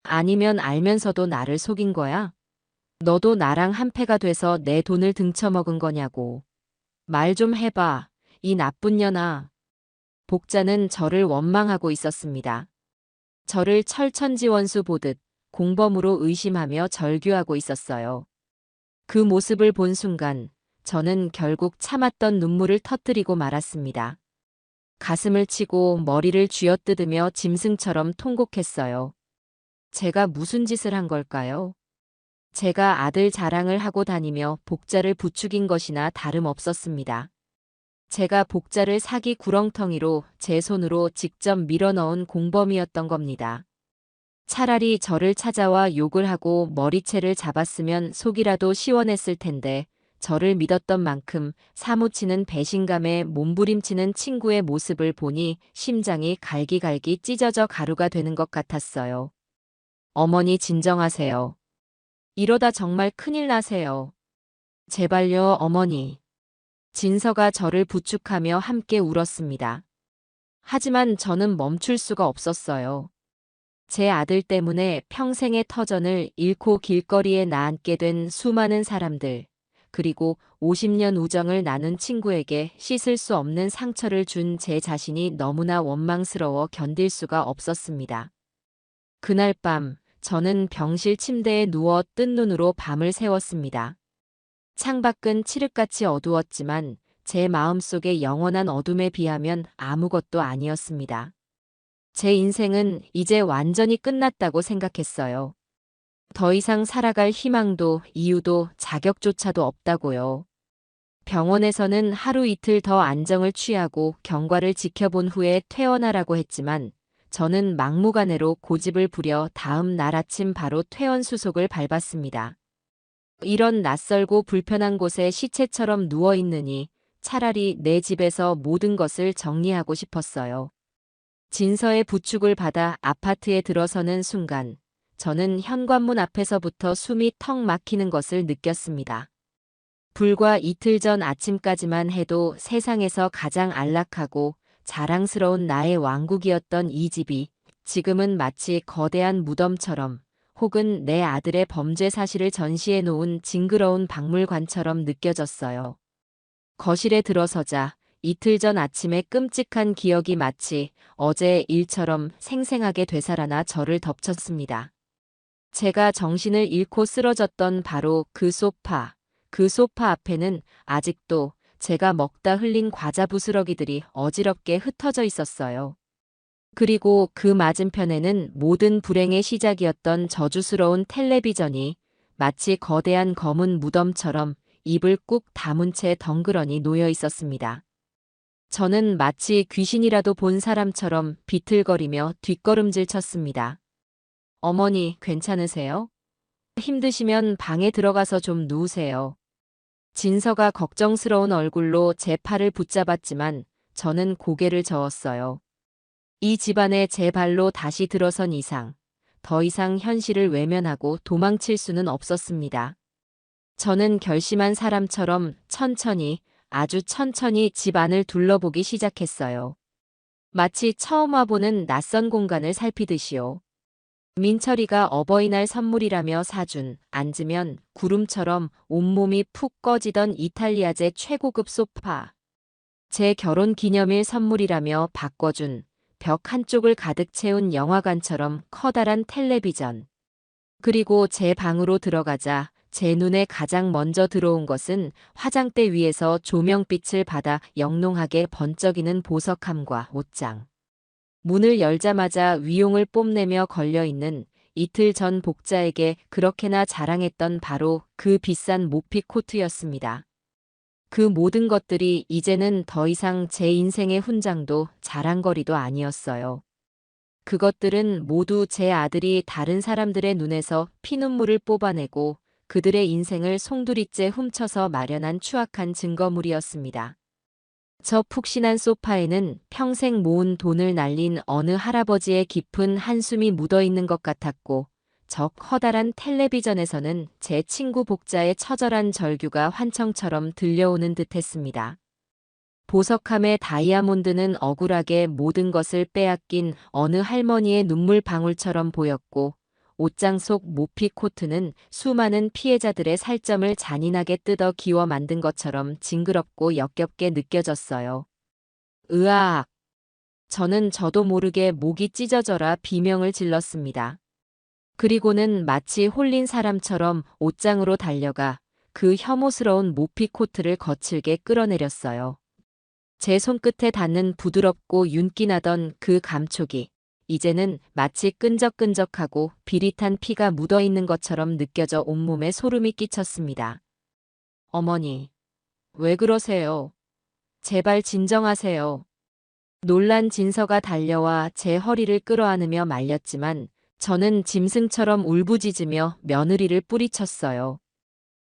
아니면 알면서도 나를 속인 거야? 너도 나랑 한패가 돼서 내 돈을 등쳐먹은 거냐고. 말 좀 해봐, 이 나쁜 년아. 복자는 저를 원망하고 있었습니다. 저를 철천지원수 보듯 공범으로 의심하며 절규하고 있었어요. 그 모습을 본 순간 저는 결국 참았던 눈물을 터뜨리고 말았습니다. 가슴을 치고 머리를 쥐어뜯으며 짐승처럼 통곡했어요. 제가 무슨 짓을 한 걸까요? 제가 아들 자랑을 하고 다니며 복자를 부추긴 것이나 다름없었습니다. 제가 복자를 사기 구렁텅이로 제 손으로 직접 밀어넣은 공범이었던 겁니다. 차라리 저를 찾아와 욕을 하고 머리채를 잡았으면 속이라도 시원했을 텐데 저를 믿었던 만큼 사무치는 배신감에 몸부림치는 친구의 모습을 보니 심장이 갈기갈기 찢어져 가루가 되는 것 같았어요. 어머니 진정하세요. 이러다 정말 큰일 나세요. 제발요, 어머니. 진서가 저를 부축하며 함께 울었습니다. 하지만 저는 멈출 수가 없었어요. 제 아들 때문에 평생의 터전을 잃고 길거리에 나앉게 된 수많은 사람들, 그리고 50년 우정을 나눈 친구에게 씻을 수 없는 상처를 준 제 자신이 너무나 원망스러워 견딜 수가 없었습니다. 그날 밤, 저는 병실 침대에 누워 뜬 눈으로 밤을 새웠습니다. 창밖은 칠흑같이 어두웠지만 제 마음속의 영원한 어둠에 비하면 아무것도 아니었습니다. 제 인생은 이제 완전히 끝났다고 생각했어요. 더 이상 살아갈 희망도 이유도 자격조차도 없다고요. 병원에서는 하루 이틀 더 안정을 취하고 경과를 지켜본 후에 퇴원하라고 했지만 저는 막무가내로 고집을 부려 다음 날 아침 바로 퇴원 수속을 밟았습니다. 이런 낯설고 불편한 곳에 시체처럼 누워있느니 차라리 내 집에서 모든 것을 정리하고 싶었어요. 진서의 부축을 받아 아파트에 들어서는 순간 저는 현관문 앞에서부터 숨이 턱 막히는 것을 느꼈습니다. 불과 이틀 전 아침까지만 해도 세상에서 가장 안락하고 자랑스러운 나의 왕국이었던 이 집이 지금은 마치 거대한 무덤처럼 혹은 내 아들의 범죄 사실을 전시해 놓은 징그러운 박물관처럼 느껴졌어요. 거실에 들어서자 이틀 전 아침에 끔찍한 기억이 마치 어제의 일처럼 생생하게 되살아나 저를 덮쳤습니다. 제가 정신을 잃고 쓰러졌던 바로 그 소파. 그 소파 앞에는 아직도 제가 먹다 흘린 과자 부스러기들이 어지럽게 흩어져 있었어요. 그리고 그 맞은편에는 모든 불행의 시작이었던 저주스러운 텔레비전이 마치 거대한 검은 무덤처럼 입을 꾹 다문 채 덩그러니 놓여 있었습니다. 저는 마치 귀신이라도 본 사람처럼 비틀거리며 뒷걸음질 쳤습니다. 어머니, 괜찮으세요? 힘드시면 방에 들어가서 좀 누우세요. 진서가 걱정스러운 얼굴로 제 팔을 붙잡았지만 저는 고개를 저었어요. 이 집안에 제 발로 다시 들어선 이상, 더 이상 현실을 외면하고 도망칠 수는 없었습니다. 저는 결심한 사람처럼 천천히, 아주 천천히 집 안을 둘러보기 시작했어요. 마치 처음 와보는 낯선 공간을 살피듯이요. 민철이가 어버이날 선물이라며 사준 앉으면 구름처럼 온몸이 푹 꺼지던 이탈리아제 최고급 소파. 제 결혼 기념일 선물이라며 바꿔준 벽 한쪽을 가득 채운 영화관처럼 커다란 텔레비전. 그리고 제 방으로 들어가자 제 눈에 가장 먼저 들어온 것은 화장대 위에서 조명빛을 받아 영롱하게 번쩍이는 보석함과 옷장. 문을 열자마자 위용을 뽐내며 걸려있는 이틀 전 복자에게 그렇게나 자랑했던 바로 그 비싼 모피 코트였습니다. 그 모든 것들이 이제는 더 이상 제 인생의 훈장도 자랑거리도 아니었어요. 그것들은 모두 제 아들이 다른 사람들의 눈에서 피눈물을 뽑아내고 그들의 인생을 송두리째 훔쳐서 마련한 추악한 증거물이었습니다. 저 푹신한 소파에는 평생 모은 돈을 날린 어느 할아버지의 깊은 한숨이 묻어있는 것 같았고, 저 커다란 텔레비전에서는 제 친구 복자의 처절한 절규가 환청처럼 들려오는 듯했습니다. 보석함의 다이아몬드는 억울하게 모든 것을 빼앗긴 어느 할머니의 눈물 방울처럼 보였고, 옷장 속 모피 코트는 수많은 피해자들의 살점을 잔인하게 뜯어 기워 만든 것처럼 징그럽고 역겹게 느껴졌어요. 으악! 저는 저도 모르게 목이 찢어져라 비명을 질렀습니다. 그리고는 마치 홀린 사람처럼 옷장으로 달려가 그 혐오스러운 모피 코트를 거칠게 끌어내렸어요. 제 손끝에 닿는 부드럽고 윤기나던 그 감촉이 이제는 마치 끈적끈적하고 비릿한 피가 묻어있는 것처럼 느껴져 온몸에 소름이 끼쳤습니다. 어머니, 왜 그러세요? 제발 진정하세요. 놀란 진서가 달려와 제 허리를 끌어안으며 말렸지만 저는 짐승처럼 울부짖으며 며느리를 뿌리쳤어요.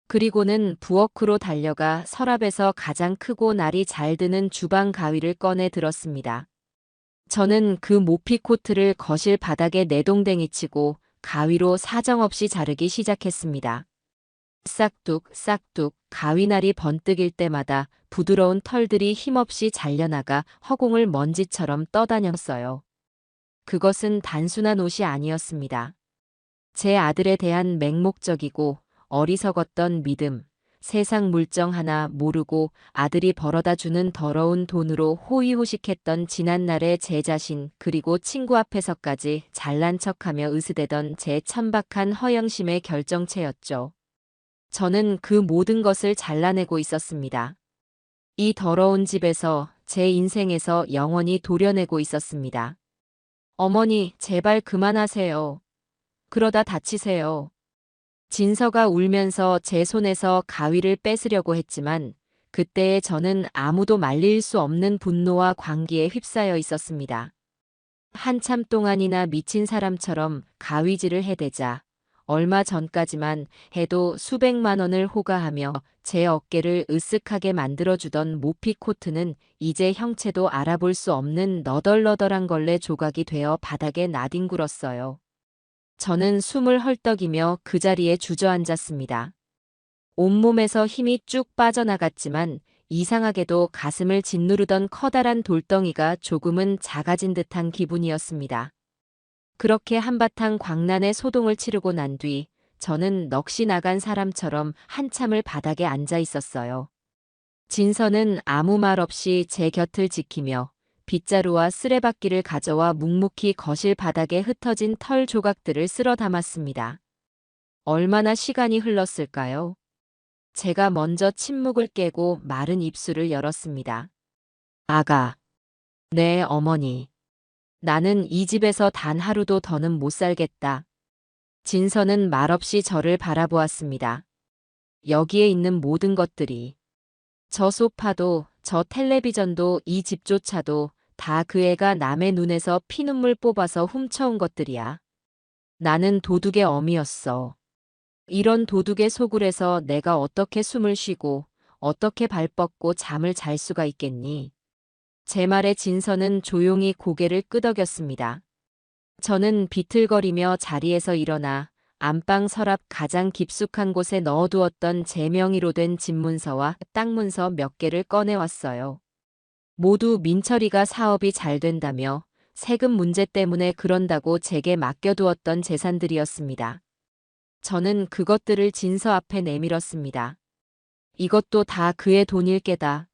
그리고는 부엌으로 달려가 서랍에서 가장 크고 날이 잘 드는 주방 가위를 꺼내 들었습니다. 저는 그 모피 코트를 거실 바닥에 내동댕이 치고 가위로 사정없이 자르기 시작했습니다. 싹둑 싹둑 가위날이 번뜩일 때마다 부드러운 털들이 힘없이 잘려나가 허공을 먼지처럼 떠다녔어요. 그것은 단순한 옷이 아니었습니다. 제 아들에 대한 맹목적이고 어리석었던 믿음, 세상 물정 하나 모르고 아들이 벌어다 주는 더러운 돈으로 호의호식했던 지난날의 제 자신 그리고 친구 앞에서까지 잘난 척하며 으스대던 제 천박한 허영심의 결정체였죠. 저는 그 모든 것을 잘라내고 있었습니다. 이 더러운 집에서 제 인생에서 영원히 도려내고 있었습니다. 어머니, 제발 그만하세요. 그러다 다치세요. 진서가 울면서 제 손에서 가위를 뺏으려고 했지만 그때의 저는 아무도 말릴 수 없는 분노와 광기에 휩싸여 있었습니다. 한참 동안이나 미친 사람처럼 가위질을 해대자 얼마 전까지만 해도 수백만 원을 호가하며 제 어깨를 으쓱하게 만들어주던 모피 코트는 이제 형체도 알아볼 수 없는 너덜너덜한 걸레 조각이 되어 바닥에 나뒹굴었어요. 저는 숨을 헐떡이며 그 자리에 주저앉았습니다. 온몸에서 힘이 쭉 빠져나갔지만 이상하게도 가슴을 짓누르던 커다란 돌덩이가 조금은 작아진 듯한 기분이었습니다. 그렇게 한바탕 광란의 소동을 치르고 난 뒤 저는 넋이 나간 사람처럼 한참을 바닥에 앉아 있었어요. 진서는 아무 말 없이 제 곁을 지키며 빗자루와 쓰레받기를 가져와 묵묵히 거실 바닥에 흩어진 털 조각들을 쓸어 담았습니다. 얼마나 시간이 흘렀을까요? 제가 먼저 침묵을 깨고 마른 입술을 열었습니다. 아가. 네, 어머니. 나는 이 집에서 단 하루도 더는 못 살겠다. 진서는 말없이 저를 바라보았습니다. 여기에 있는 모든 것들이, 저 소파도, 저 텔레비전도, 이 집조차도 다 그 애가 남의 눈에서 피눈물 뽑아서 훔쳐온 것들이야. 나는 도둑의 어미였어. 이런 도둑의 소굴에서 내가 어떻게 숨을 쉬고 어떻게 발 뻗고 잠을 잘 수가 있겠니? 제 말에 진서는 조용히 고개를 끄덕였습니다. 저는 비틀거리며 자리에서 일어나 안방 서랍 가장 깊숙한 곳에 넣어두었던 제 명의로 된 집문서와 땅문서 몇 개를 꺼내왔어요. 모두 민철이가 사업이 잘 된다며 세금 문제 때문에 그런다고 제게 맡겨두었던 재산들이었습니다. 저는 그것들을 진서 앞에 내밀었습니다. 이것도 다 그의 돈일 게다.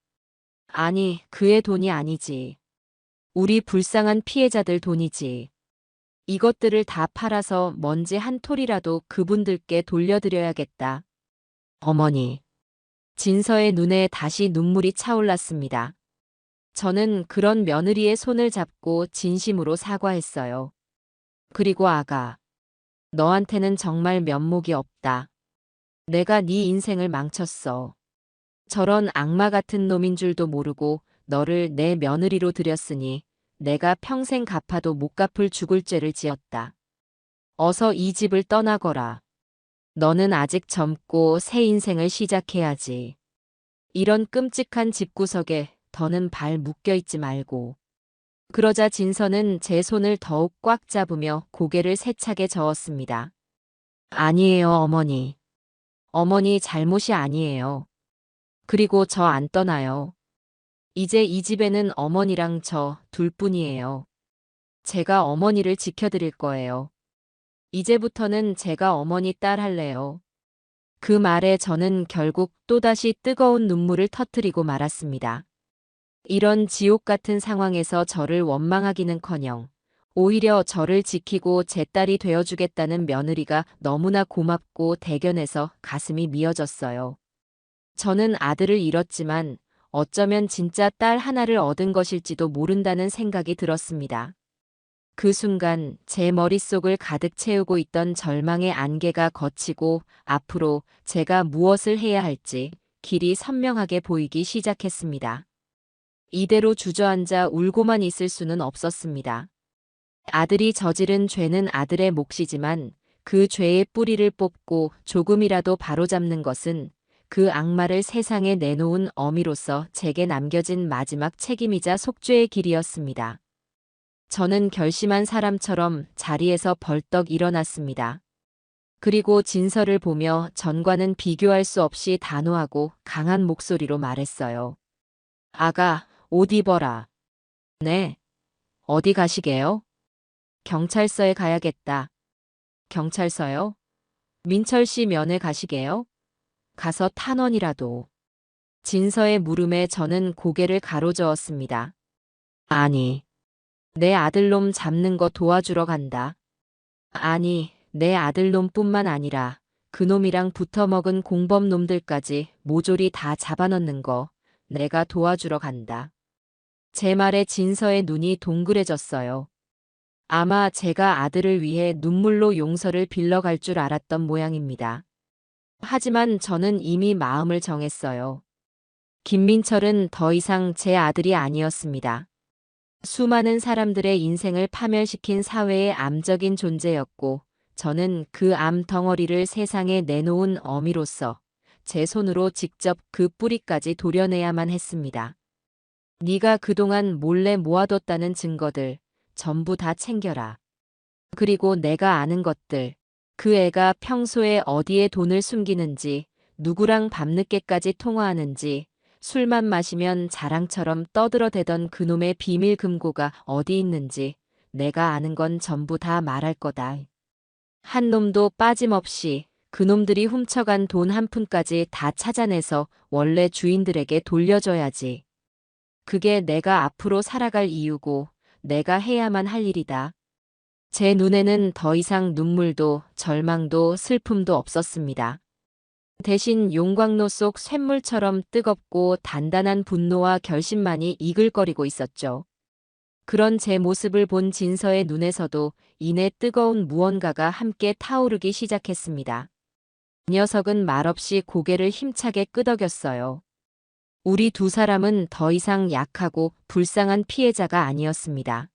아니, 그의 돈이 아니지. 우리 불쌍한 피해자들 돈이지. 이것들을 다 팔아서 먼지 한 톨이라도 그분들께 돌려드려야겠다. 어머니. 진서의 눈에 다시 눈물이 차올랐습니다. 저는 그런 며느리의 손을 잡고 진심으로 사과했어요. 그리고 아가. 너한테는 정말 면목이 없다. 내가 네 인생을 망쳤어. 저런 악마 같은 놈인 줄도 모르고 너를 내 며느리로 들였으니 내가 평생 갚아도 못 갚을 죽을 죄를 지었다. 어서 이 집을 떠나거라. 너는 아직 젊고 새 인생을 시작해야지. 이런 끔찍한 집구석에 더는 발 묶여있지 말고. 그러자 진서는 제 손을 더욱 꽉 잡으며 고개를 세차게 저었습니다. 아니에요, 어머니. 어머니 잘못이 아니에요. 그리고 저 안 떠나요. 이제 이 집에는 어머니랑 저 둘뿐이에요. 제가 어머니를 지켜드릴 거예요. 이제부터는 제가 어머니 딸 할래요. 그 말에 저는 결국 또다시 뜨거운 눈물을 터뜨리고 말았습니다. 이런 지옥 같은 상황에서 저를 원망하기는커녕 오히려 저를 지키고 제 딸이 되어주겠다는 며느리가 너무나 고맙고 대견해서 가슴이 미어졌어요. 저는 아들을 잃었지만 어쩌면 진짜 딸 하나를 얻은 것일지도 모른다는 생각이 들었습니다. 그 순간 제 머릿속을 가득 채우고 있던 절망의 안개가 걷히고 앞으로 제가 무엇을 해야 할지 길이 선명하게 보이기 시작했습니다. 이대로 주저앉아 울고만 있을 수는 없었습니다. 아들이 저지른 죄는 아들의 몫이지만 그 죄의 뿌리를 뽑고 조금이라도 바로잡는 것은 그 악마를 세상에 내놓은 어미로서 제게 남겨진 마지막 책임이자 속죄의 길이었습니다. 저는 결심한 사람처럼 자리에서 벌떡 일어났습니다. 그리고 진서를 보며 전과는 비교할 수 없이 단호하고 강한 목소리로 말했어요. 아가, 옷 입어라. 네. 어디 가시게요? 경찰서에 가야겠다. 경찰서요? 민철 씨 면회 가시게요? 가서 탄원이라도. 진서의 물음에 저는 고개를 가로저었습니다. 아니, 내 아들놈 잡는 거 도와주러 간다. 아니, 내 아들놈뿐만 아니라 그놈이랑 붙어먹은 공범놈들까지 모조리 다 잡아넣는 거 내가 도와주러 간다. 제 말에 진서의 눈이 동그래졌어요. 아마 제가 아들을 위해 눈물로 용서를 빌러갈 줄 알았던 모양입니다. 하지만 저는 이미 마음을 정했어요. 김민철은 더 이상 제 아들이 아니었습니다. 수많은 사람들의 인생을 파멸시킨 사회의 암적인 존재였고 저는 그 암 덩어리를 세상에 내놓은 어미로서 제 손으로 직접 그 뿌리까지 도려내야만 했습니다. 네가 그동안 몰래 모아뒀다는 증거들 전부 다 챙겨라. 그리고 내가 아는 것들, 그 애가 평소에 어디에 돈을 숨기는지, 누구랑 밤늦게까지 통화하는지, 술만 마시면 자랑처럼 떠들어대던 그놈의 비밀 금고가 어디 있는지 내가 아는 건 전부 다 말할 거다. 한 놈도 빠짐없이 그놈들이 훔쳐간 돈 한 푼까지 다 찾아내서 원래 주인들에게 돌려줘야지. 그게 내가 앞으로 살아갈 이유고 내가 해야만 할 일이다. 제 눈에는 더 이상 눈물도 절망도 슬픔도 없었습니다. 대신 용광로 속 쇳물처럼 뜨겁고 단단한 분노와 결심만이 이글거리고 있었죠. 그런 제 모습을 본 진서의 눈에서도 이내 뜨거운 무언가가 함께 타오르기 시작했습니다. 녀석은 말없이 고개를 힘차게 끄덕였어요. 우리 두 사람은 더 이상 약하고 불쌍한 피해자가 아니었습니다.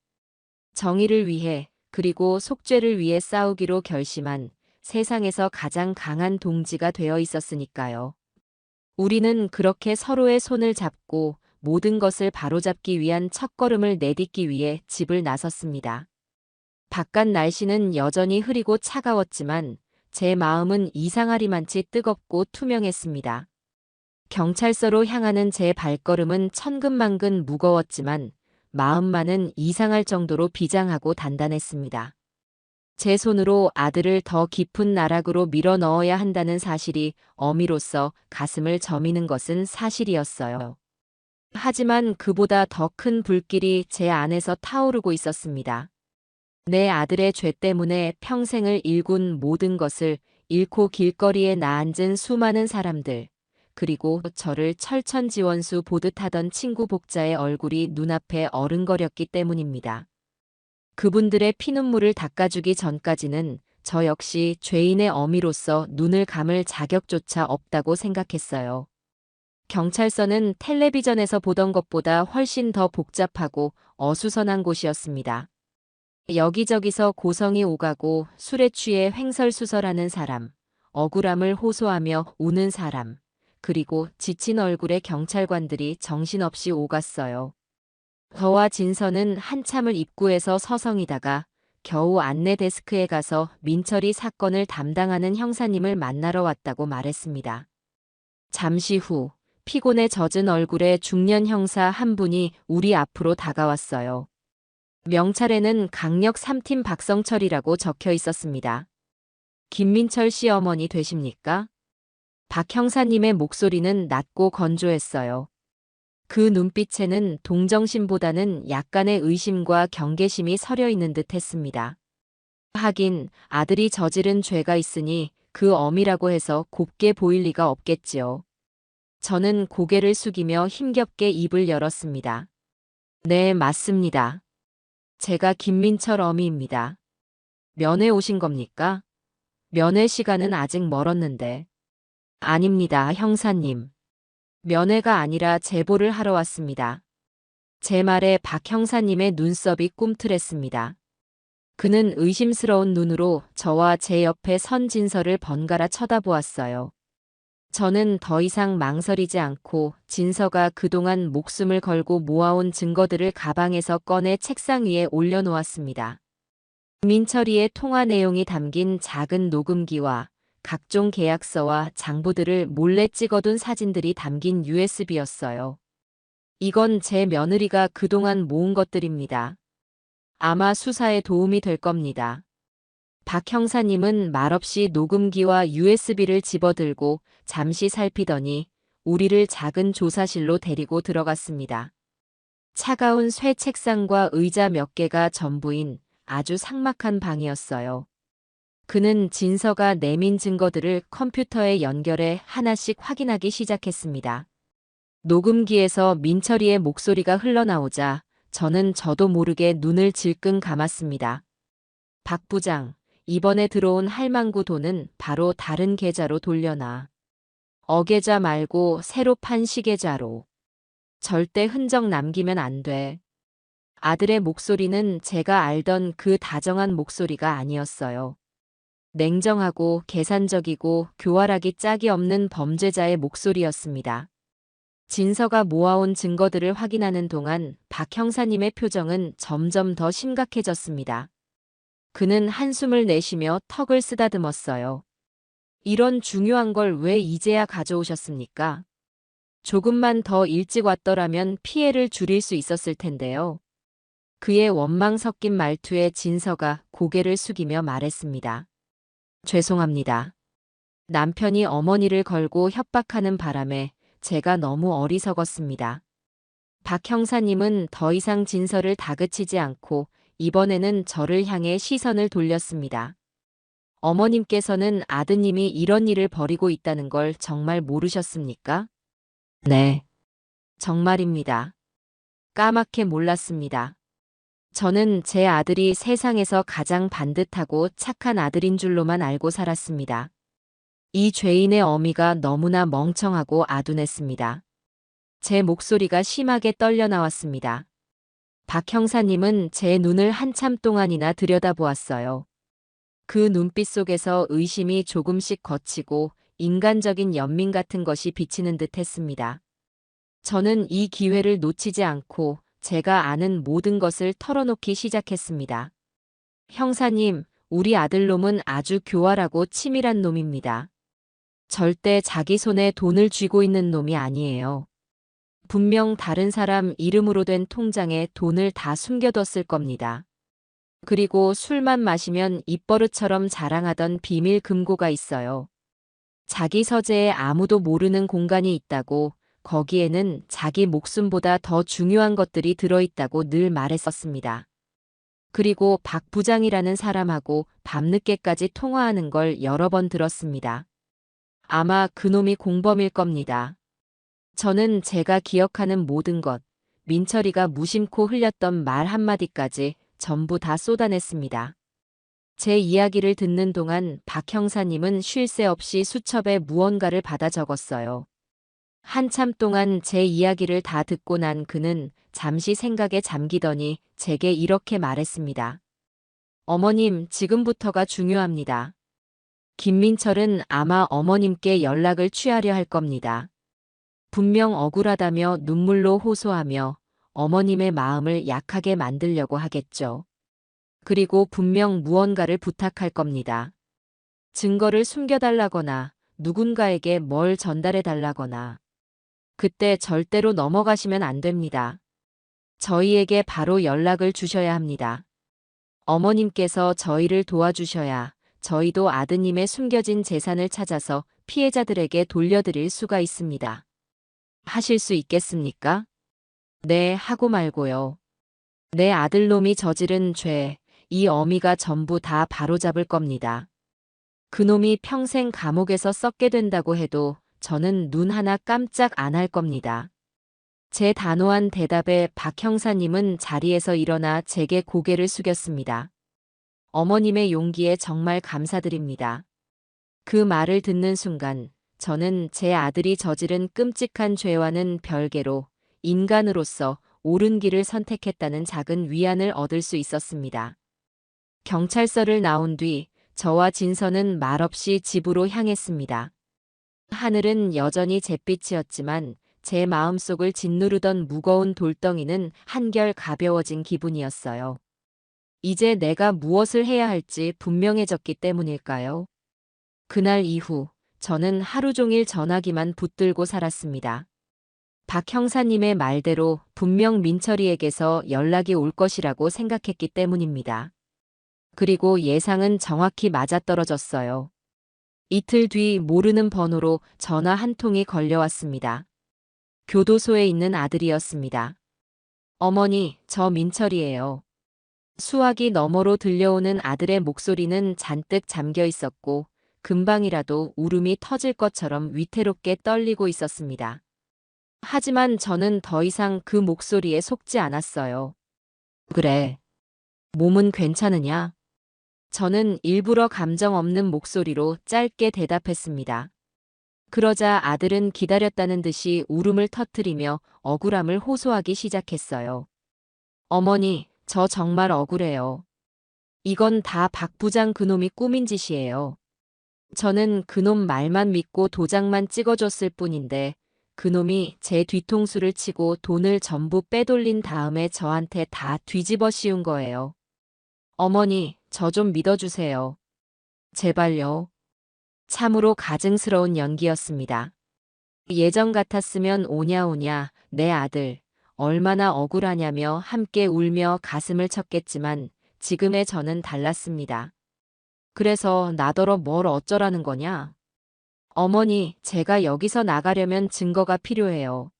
정의를 위해 그리고 속죄를 위해 싸우기로 결심한 세상에서 가장 강한 동지가 되어 있었으니까요. 우리는 그렇게 서로의 손을 잡고 모든 것을 바로잡기 위한 첫걸음을 내딛기 위해 집을 나섰습니다. 바깥 날씨는 여전히 흐리고 차가웠지만 제 마음은 이상하리만치 뜨겁고 투명했습니다. 경찰서로 향하는 제 발걸음은 천근만근 무거웠지만 마음만은 이상할 정도로 비장하고 단단했습니다. 제 손으로 아들을 더 깊은 나락으로 밀어 넣어야 한다는 사실이 어미로서 가슴을 저미는 것은 사실이었어요. 하지만 그보다 더 큰 불길이 제 안에서 타오르고 있었습니다. 내 아들의 죄 때문에 평생을 일군 모든 것을 잃고 길거리에 나앉은 수많은 사람들, 그리고 저를 철천지원수 보듯 하던 친구 복자의 얼굴이 눈앞에 어른거렸기 때문입니다. 그분들의 피눈물을 닦아주기 전까지는 저 역시 죄인의 어미로서 눈을 감을 자격조차 없다고 생각했어요. 경찰서는 텔레비전에서 보던 것보다 훨씬 더 복잡하고 어수선한 곳이었습니다. 여기저기서 고성이 오가고 술에 취해 횡설수설하는 사람, 억울함을 호소하며 우는 사람, 그리고 지친 얼굴의 경찰관들이 정신없이 오갔어요. 저와 진서는 한참을 입구에서 서성이다가 겨우 안내 데스크에 가서 민철이 사건을 담당하는 형사님을 만나러 왔다고 말했습니다. 잠시 후 피곤에 젖은 얼굴의 중년 형사 한 분이 우리 앞으로 다가왔어요. 명찰에는 강력 3팀 박성철이라고 적혀 있었습니다. 김민철 씨 어머니 되십니까? 박 형사님의 목소리는 낮고 건조했어요. 그 눈빛에는 동정심보다는 약간의 의심과 경계심이 서려 있는 듯 했습니다. 하긴 아들이 저지른 죄가 있으니 그 어미라고 해서 곱게 보일 리가 없겠지요. 저는 고개를 숙이며 힘겹게 입을 열었습니다. 네, 맞습니다. 제가 김민철 어미입니다. 면회 오신 겁니까? 면회 시간은 아직 멀었는데. 아닙니다, 형사님. 면회가 아니라 제보를 하러 왔습니다. 제 말에 박 형사님의 눈썹이 꿈틀했습니다. 그는 의심스러운 눈으로 저와 제 옆에 선 진서를 번갈아 쳐다보았어요. 저는 더 이상 망설이지 않고 진서가 그동안 목숨을 걸고 모아온 증거들을 가방에서 꺼내 책상 위에 올려놓았습니다. 민철이의 통화 내용이 담긴 작은 녹음기와 각종 계약서와 장부들을 몰래 찍어둔 사진들이 담긴 USB였어요. 이건 제 며느리가 그동안 모은 것들입니다. 아마 수사에 도움이 될 겁니다. 박 형사님은 말없이 녹음기와 USB를 집어들고 잠시 살피더니 우리를 작은 조사실로 데리고 들어갔습니다. 차가운 쇠 책상과 의자 몇 개가 전부인 아주 삭막한 방이었어요. 그는 진서가 내민 증거들을 컴퓨터에 연결해 하나씩 확인하기 시작했습니다. 녹음기에서 민철이의 목소리가 흘러나오자 저도 모르게 눈을 질끈 감았습니다. 박 부장, 이번에 들어온 할망구 돈은 바로 다른 계좌로 돌려놔. 어계좌 말고 새로 판 시계좌로. 절대 흔적 남기면 안 돼. 아들의 목소리는 제가 알던 그 다정한 목소리가 아니었어요. 냉정하고 계산적이고 교활하기 짝이 없는 범죄자의 목소리였습니다. 진서가 모아온 증거들을 확인하는 동안 박 형사님의 표정은 점점 더 심각해졌습니다. 그는 한숨을 내쉬며 턱을 쓰다듬었어요. 이런 중요한 걸 왜 이제야 가져오셨습니까? 조금만 더 일찍 왔더라면 피해를 줄일 수 있었을 텐데요. 그의 원망 섞인 말투에 진서가 고개를 숙이며 말했습니다. 죄송합니다. 남편이 어머니를 걸고 협박하는 바람에 제가 너무 어리석었습니다. 박 형사님은 더 이상 진설을 다그치지 않고 이번에는 저를 향해 시선을 돌렸습니다. 어머님께서는 아드님이 이런 일을 벌이고 있다는 걸 정말 모르셨습니까? 네. 정말입니다. 까맣게 몰랐습니다. 저는 제 아들이 세상에서 가장 반듯하고 착한 아들인 줄로만 알고 살았습니다. 이 죄인의 어미가 너무나 멍청하고 아둔했습니다. 제 목소리가 심하게 떨려 나왔습니다. 박 형사님은 제 눈을 한참 동안이나 들여다보았어요. 그 눈빛 속에서 의심이 조금씩 걷히고 인간적인 연민 같은 것이 비치는 듯 했습니다. 저는 이 기회를 놓치지 않고 제가 아는 모든 것을 털어놓기 시작했습니다. 형사님, 우리 아들놈은 아주 교활하고 치밀한 놈입니다. 절대 자기 손에 돈을 쥐고 있는 놈이 아니에요. 분명 다른 사람 이름으로 된 통장에 돈을 다 숨겨뒀을 겁니다. 그리고 술만 마시면 입버릇처럼 자랑하던 비밀 금고가 있어요. 자기 서재에 아무도 모르는 공간이 있다고, 거기에는 자기 목숨보다 더 중요한 것들이 들어있다고 늘 말했었습니다. 그리고 박 부장이라는 사람하고 밤늦게까지 통화하는 걸 여러 번 들었습니다. 아마 그놈이 공범일 겁니다. 저는 제가 기억하는 모든 것, 민철이가 무심코 흘렸던 말 한마디까지 전부 다 쏟아냈습니다. 제 이야기를 듣는 동안 박 형사님은 쉴 새 없이 수첩에 무언가를 받아 적었어요. 한참 동안 제 이야기를 다 듣고 난 그는 잠시 생각에 잠기더니 제게 이렇게 말했습니다. 어머님, 지금부터가 중요합니다. 김민철은 아마 어머님께 연락을 취하려 할 겁니다. 분명 억울하다며 눈물로 호소하며 어머님의 마음을 약하게 만들려고 하겠죠. 그리고 분명 무언가를 부탁할 겁니다. 증거를 숨겨달라거나 누군가에게 뭘 전달해달라거나. 그때 절대로 넘어가시면 안 됩니다. 저희에게 바로 연락을 주셔야 합니다. 어머님께서 저희를 도와주셔야 저희도 아드님의 숨겨진 재산을 찾아서 피해자들에게 돌려드릴 수가 있습니다. 하실 수 있겠습니까? 네, 하고 말고요. 내 아들놈이 저지른 죄, 이 어미가 전부 다 바로잡을 겁니다. 그놈이 평생 감옥에서 썩게 된다고 해도 저는 눈 하나 깜짝 안 할 겁니다. 제 단호한 대답에 박 형사님은 자리에서 일어나 제게 고개를 숙였습니다. 어머님의 용기에 정말 감사드립니다. 그 말을 듣는 순간 저는 제 아들이 저지른 끔찍한 죄와는 별개로 인간으로서 옳은 길을 선택했다는 작은 위안을 얻을 수 있었습니다. 경찰서를 나온 뒤 저와 진서는 말없이 집으로 향했습니다. 하늘은 여전히 잿빛이었지만 제 마음속을 짓누르던 무거운 돌덩이는 한결 가벼워진 기분이었어요. 이제 내가 무엇을 해야 할지 분명해졌기 때문일까요? 그날 이후 저는 하루 종일 전화기만 붙들고 살았습니다. 박 형사님의 말대로 분명 민철이에게서 연락이 올 것이라고 생각했기 때문입니다. 그리고 예상은 정확히 맞아떨어졌어요. 이틀 뒤 모르는 번호로 전화 한 통이 걸려왔습니다. 교도소에 있는 아들이었습니다. 어머니, 저 민철이에요. 수화기 너머로 들려오는 아들의 목소리는 잔뜩 잠겨 있었고 금방이라도 울음이 터질 것처럼 위태롭게 떨리고 있었습니다. 하지만 저는 더 이상 그 목소리에 속지 않았어요. 그래. 몸은 괜찮으냐? 저는 일부러 감정 없는 목소리로 짧게 대답했습니다. 그러자 아들은 기다렸다는 듯이 울음을 터뜨리며 억울함을 호소하기 시작했어요. 어머니, 저 정말 억울해요. 이건 다 박 부장 그놈이 꾸민 짓이에요. 저는 그놈 말만 믿고 도장만 찍어줬을 뿐인데 그놈이 제 뒤통수를 치고 돈을 전부 빼돌린 다음에 저한테 다 뒤집어 씌운 거예요. 어머니, 저 좀 믿어주세요. 제발요. 참으로 가증스러운 연기였습니다. 예전 같았으면 오냐오냐 내 아들 얼마나 억울하냐며 함께 울며 가슴을 쳤겠지만 지금의 저는 달랐습니다. 그래서 나더러 뭘 어쩌라는 거냐? 어머니, 제가 여기서 나가려면 증거가 필요해요.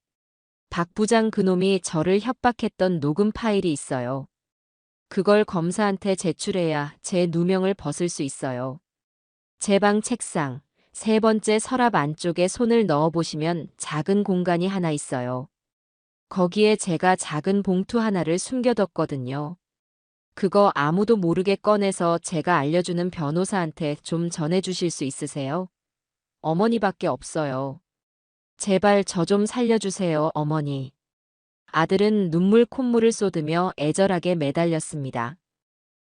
박 부장 그놈이 저를 협박했던 녹음 파일이 있어요. 그걸 검사한테 제출해야 제 누명을 벗을 수 있어요. 제 방 책상, 세 번째 서랍 안쪽에 손을 넣어보시면 작은 공간이 하나 있어요. 거기에 제가 작은 봉투 하나를 숨겨뒀거든요. 그거 아무도 모르게 꺼내서 제가 알려주는 변호사한테 좀 전해주실 수 있으세요? 어머니밖에 없어요. 제발 저 좀 살려주세요, 어머니. 아들은 눈물 콧물을 쏟으며 애절하게 매달렸습니다.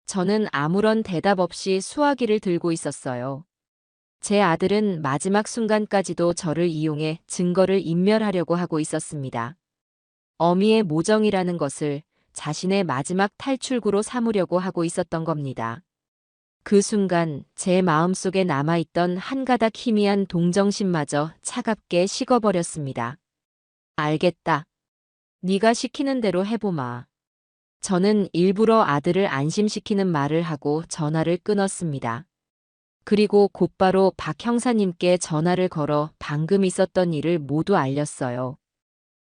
저는 아무런 대답 없이 수화기를 들고 있었어요. 제 아들은 마지막 순간까지도 저를 이용해 증거를 인멸하려고 하고 있었습니다. 어미의 모정이라는 것을 자신의 마지막 탈출구로 삼으려고 하고 있었던 겁니다. 그 순간 제 마음속에 남아있던 한 가닥 희미한 동정심마저 차갑게 식어버렸습니다. 알겠다. 네가 시키는 대로 해보마. 저는 일부러 아들을 안심시키는 말을 하고 전화를 끊었습니다. 그리고 곧바로 박 형사님께 전화를 걸어 방금 있었던 일을 모두 알렸어요.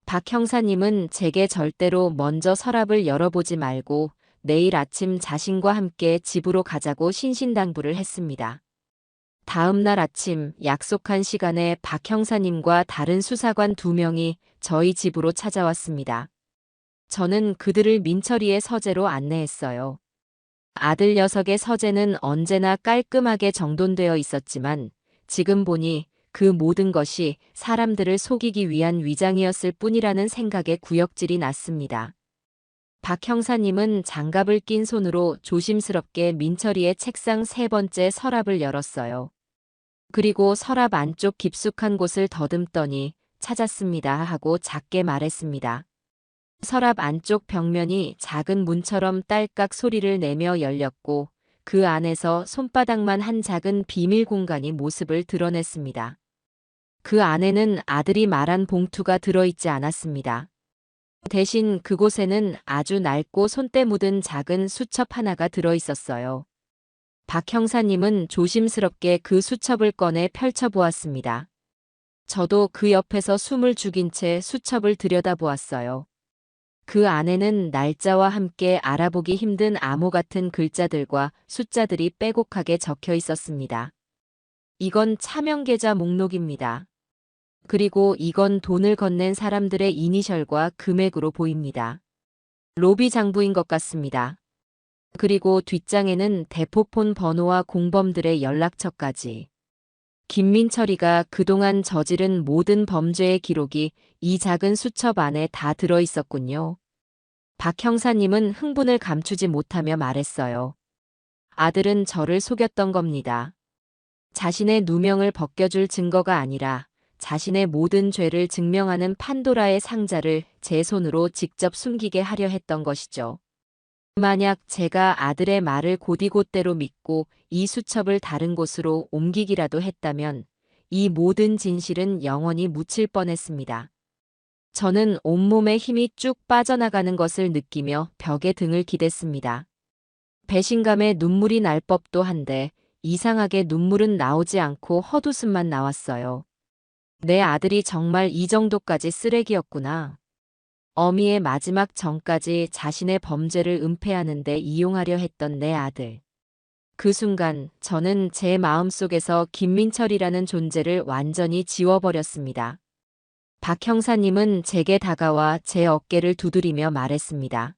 박 형사님은 제게 절대로 먼저 서랍을 열어보지 말고 내일 아침 자신과 함께 집으로 가자고 신신당부를 했습니다. 다음 날 아침 약속한 시간에 박 형사님과 다른 수사관 2명이 저희 집으로 찾아왔습니다. 저는 그들을 민철이의 서재로 안내했어요. 아들 녀석의 서재는 언제나 깔끔하게 정돈되어 있었지만 지금 보니 그 모든 것이 사람들을 속이기 위한 위장이었을 뿐이라는 생각에 구역질이 났습니다. 박 형사님은 장갑을 낀 손으로 조심스럽게 민철이의 책상 세 번째 서랍을 열었어요. 그리고 서랍 안쪽 깊숙한 곳을 더듬더니 찾았습니다 하고 작게 말했습니다. 서랍 안쪽 벽면이 작은 문처럼 딸깍 소리를 내며 열렸고 그 안에서 손바닥만 한 작은 비밀 공간이 모습을 드러냈습니다. 그 안에는 아들이 말한 봉투가 들어있지 않았습니다. 대신 그곳에는 아주 낡고 손때 묻은 작은 수첩 하나가 들어있었어요. 박 형사님은 조심스럽게 그 수첩을 꺼내 펼쳐보았습니다. 저도 그 옆에서 숨을 죽인 채 수첩을 들여다보았어요. 그 안에는 날짜와 함께 알아보기 힘든 암호 같은 글자들과 숫자들이 빼곡하게 적혀 있었습니다. 이건 차명계좌 목록입니다. 그리고 이건 돈을 건넨 사람들의 이니셜과 금액으로 보입니다. 로비 장부인 것 같습니다. 그리고 뒷장에는 대포폰 번호와 공범들의 연락처까지. 김민철이가 그동안 저지른 모든 범죄의 기록이 이 작은 수첩 안에 다 들어 있었군요. 박 형사님은 흥분을 감추지 못하며 말했어요. 아들은 저를 속였던 겁니다. 자신의 누명을 벗겨줄 증거가 아니라 자신의 모든 죄를 증명하는 판도라의 상자를 제 손으로 직접 숨기게 하려 했던 것이죠. 만약 제가 아들의 말을 곧이곧대로 믿고 이 수첩을 다른 곳으로 옮기기라도 했다면 이 모든 진실은 영원히 묻힐 뻔했습니다. 저는 온몸에 힘이 쭉 빠져나가는 것을 느끼며 벽에 등을 기댔습니다. 배신감에 눈물이 날 법도 한데 이상하게 눈물은 나오지 않고 헛웃음만 나왔어요. 내 아들이 정말 이 정도까지 쓰레기였구나. 어미의 마지막 전까지 자신의 범죄를 은폐하는 데 이용하려 했던 내 아들. 그 순간 저는 제 마음속에서 김민철이라는 존재를 완전히 지워버렸습니다. 박 형사님은 제게 다가와 제 어깨를 두드리며 말했습니다.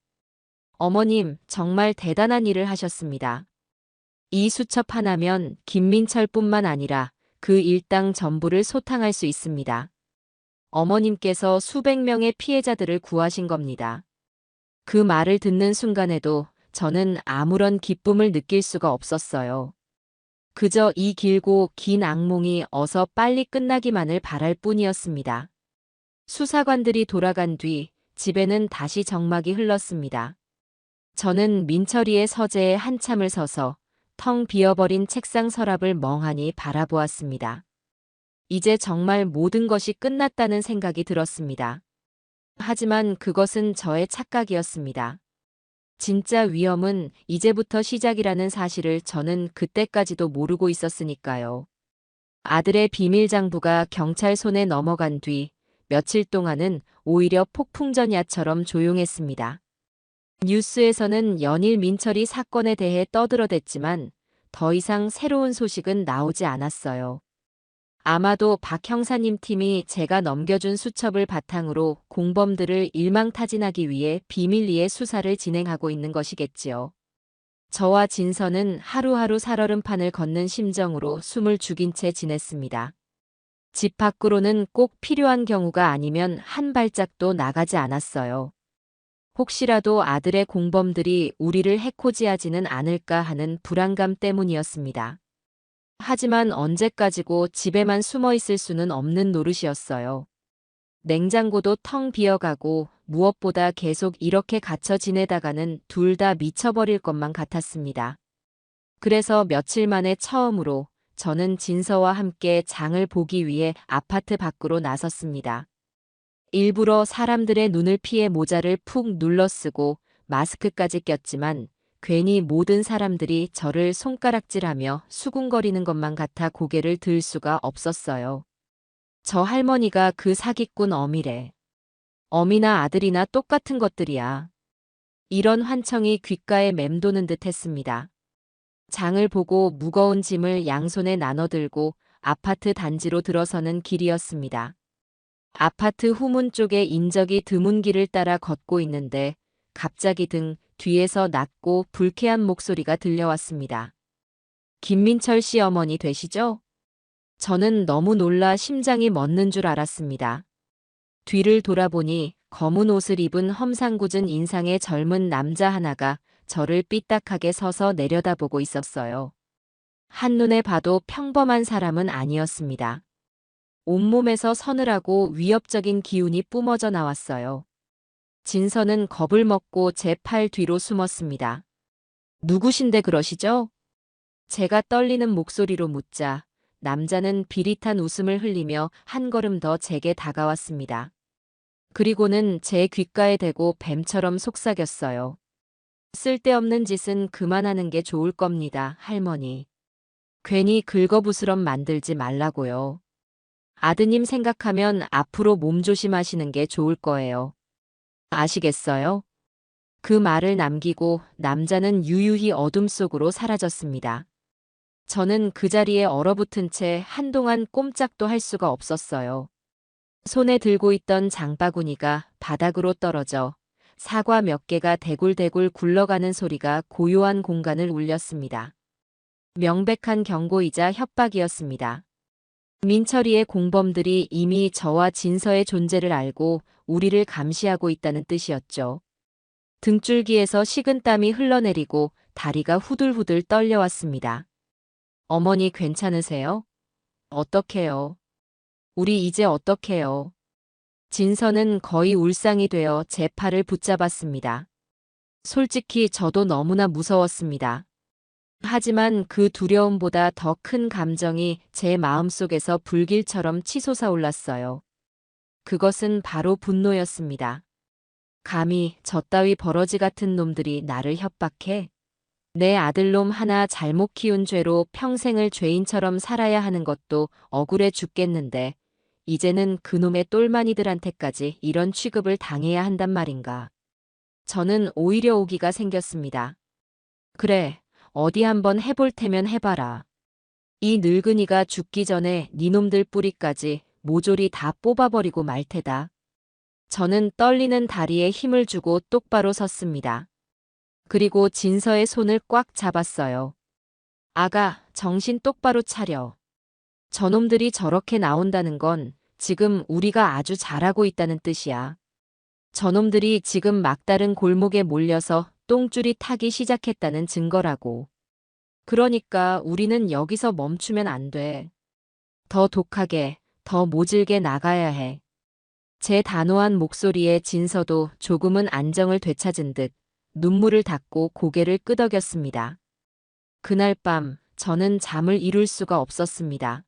어머님, 정말 대단한 일을 하셨습니다. 이 수첩 하나면 김민철뿐만 아니라 그 일당 전부를 소탕할 수 있습니다. 어머님께서 수백 명의 피해자들을 구하신 겁니다. 그 말을 듣는 순간에도 저는 아무런 기쁨을 느낄 수가 없었어요. 그저 이 길고 긴 악몽이 어서 빨리 끝나기만을 바랄 뿐이었습니다. 수사관들이 돌아간 뒤 집에는 다시 정막이 흘렀습니다. 저는 민철이의 서재에 한참을 서서 텅 비어버린 책상 서랍을 멍하니 바라보았습니다. 이제 정말 모든 것이 끝났다는 생각이 들었습니다. 하지만 그것은 저의 착각이었습니다. 진짜 위험은 이제부터 시작이라는 사실을 저는 그때까지도 모르고 있었으니까요. 아들의 비밀 장부가 경찰 손에 넘어간 뒤 며칠 동안은 오히려 폭풍전야처럼 조용했습니다. 뉴스에서는 연일 민철이 사건에 대해 떠들어댔지만 더 이상 새로운 소식은 나오지 않았어요. 아마도 박 형사님 팀이 제가 넘겨준 수첩을 바탕으로 공범들을 일망타진하기 위해 비밀리에 수사를 진행하고 있는 것이겠지요. 저와 진서는 하루하루 살얼음판을 걷는 심정으로 숨을 죽인 채 지냈습니다. 집 밖으로는 꼭 필요한 경우가 아니면 한 발짝도 나가지 않았어요. 혹시라도 아들의 공범들이 우리를 해코지하지는 않을까 하는 불안감 때문이었습니다. 하지만 언제까지고 집에만 숨어 있을 수는 없는 노릇이었어요. 냉장고도 텅 비어가고 무엇보다 계속 이렇게 갇혀 지내다가는 둘 다 미쳐버릴 것만 같았습니다. 그래서 며칠 만에 처음으로 저는 진서와 함께 장을 보기 위해 아파트 밖으로 나섰습니다. 일부러 사람들의 눈을 피해 모자를 푹 눌러 쓰고 마스크까지 꼈지만 괜히 모든 사람들이 저를 손가락질하며 수군거리는 것만 같아 고개를 들 수가 없었어요. 저 할머니가 그 사기꾼 어미래. 어미나 아들이나 똑같은 것들이야. 이런 환청이 귓가에 맴도는 듯 했습니다. 장을 보고 무거운 짐을 양손에 나눠들고 아파트 단지로 들어서는 길이었습니다. 아파트 후문 쪽에 인적이 드문 길을 따라 걷고 있는데 갑자기 등 뒤에서 낮고 불쾌한 목소리가 들려왔습니다. 김민철 씨 어머니 되시죠? 저는 너무 놀라 심장이 멎는 줄 알았습니다. 뒤를 돌아보니 검은 옷을 입은 험상궂은 인상의 젊은 남자 하나가 저를 삐딱하게 서서 내려다보고 있었어요. 한눈에 봐도 평범한 사람은 아니었습니다. 온몸에서 서늘하고 위협적인 기운이 뿜어져 나왔어요. 진서는 겁을 먹고 제 팔 뒤로 숨었습니다. 누구신데 그러시죠? 제가 떨리는 목소리로 묻자 남자는 비릿한 웃음을 흘리며 한 걸음 더 제게 다가왔습니다. 그리고는 제 귓가에 대고 뱀처럼 속삭였어요. 쓸데없는 짓은 그만하는 게 좋을 겁니다, 할머니. 괜히 긁어부스럼 만들지 말라고요. 아드님 생각하면 앞으로 몸조심하시는 게 좋을 거예요. 아시겠어요? 그 말을 남기고 남자는 유유히 어둠 속으로 사라졌습니다. 저는 그 자리에 얼어붙은 채 한동안 꼼짝도 할 수가 없었어요. 손에 들고 있던 장바구니가 바닥으로 떨어져 사과 몇 개가 대굴대굴 굴러가는 소리가 고요한 공간을 울렸습니다. 명백한 경고이자 협박이었습니다. 민철이의 공범들이 이미 저와 진서의 존재를 알고 우리를 감시하고 있다는 뜻이었죠. 등줄기에서 식은땀이 흘러내리고 다리가 후들후들 떨려왔습니다. 어머니 괜찮으세요? 어떡해요? 우리 이제 어떡해요? 진서는 거의 울상이 되어 제 팔을 붙잡았습니다. 솔직히 저도 너무나 무서웠습니다. 하지만 그 두려움보다 더 큰 감정이 제 마음속에서 불길처럼 치솟아 올랐어요. 그것은 바로 분노였습니다. 감히 저 따위 버러지 같은 놈들이 나를 협박해? 내 아들놈 하나 잘못 키운 죄로 평생을 죄인처럼 살아야 하는 것도 억울해 죽겠는데 이제는 그놈의 똘마니들한테까지 이런 취급을 당해야 한단 말인가. 저는 오히려 오기가 생겼습니다. 그래, 어디 한번 해볼 테면 해봐라. 이 늙은이가 죽기 전에 니놈들 뿌리까지 모조리 다 뽑아버리고 말 테다. 저는 떨리는 다리에 힘을 주고 똑바로 섰습니다. 그리고 진서의 손을 꽉 잡았어요. 아가, 정신 똑바로 차려. 저놈들이 저렇게 나온다는 건 지금 우리가 아주 잘하고 있다는 뜻이야. 저놈들이 지금 막다른 골목에 몰려서 똥줄이 타기 시작했다는 증거라고. 그러니까 우리는 여기서 멈추면 안 돼. 더 독하게, 더 모질게 나가야 해. 제 단호한 목소리에 진서도 조금은 안정을 되찾은 듯 눈물을 닦고 고개를 끄덕였습니다. 그날 밤 저는 잠을 이룰 수가 없었습니다.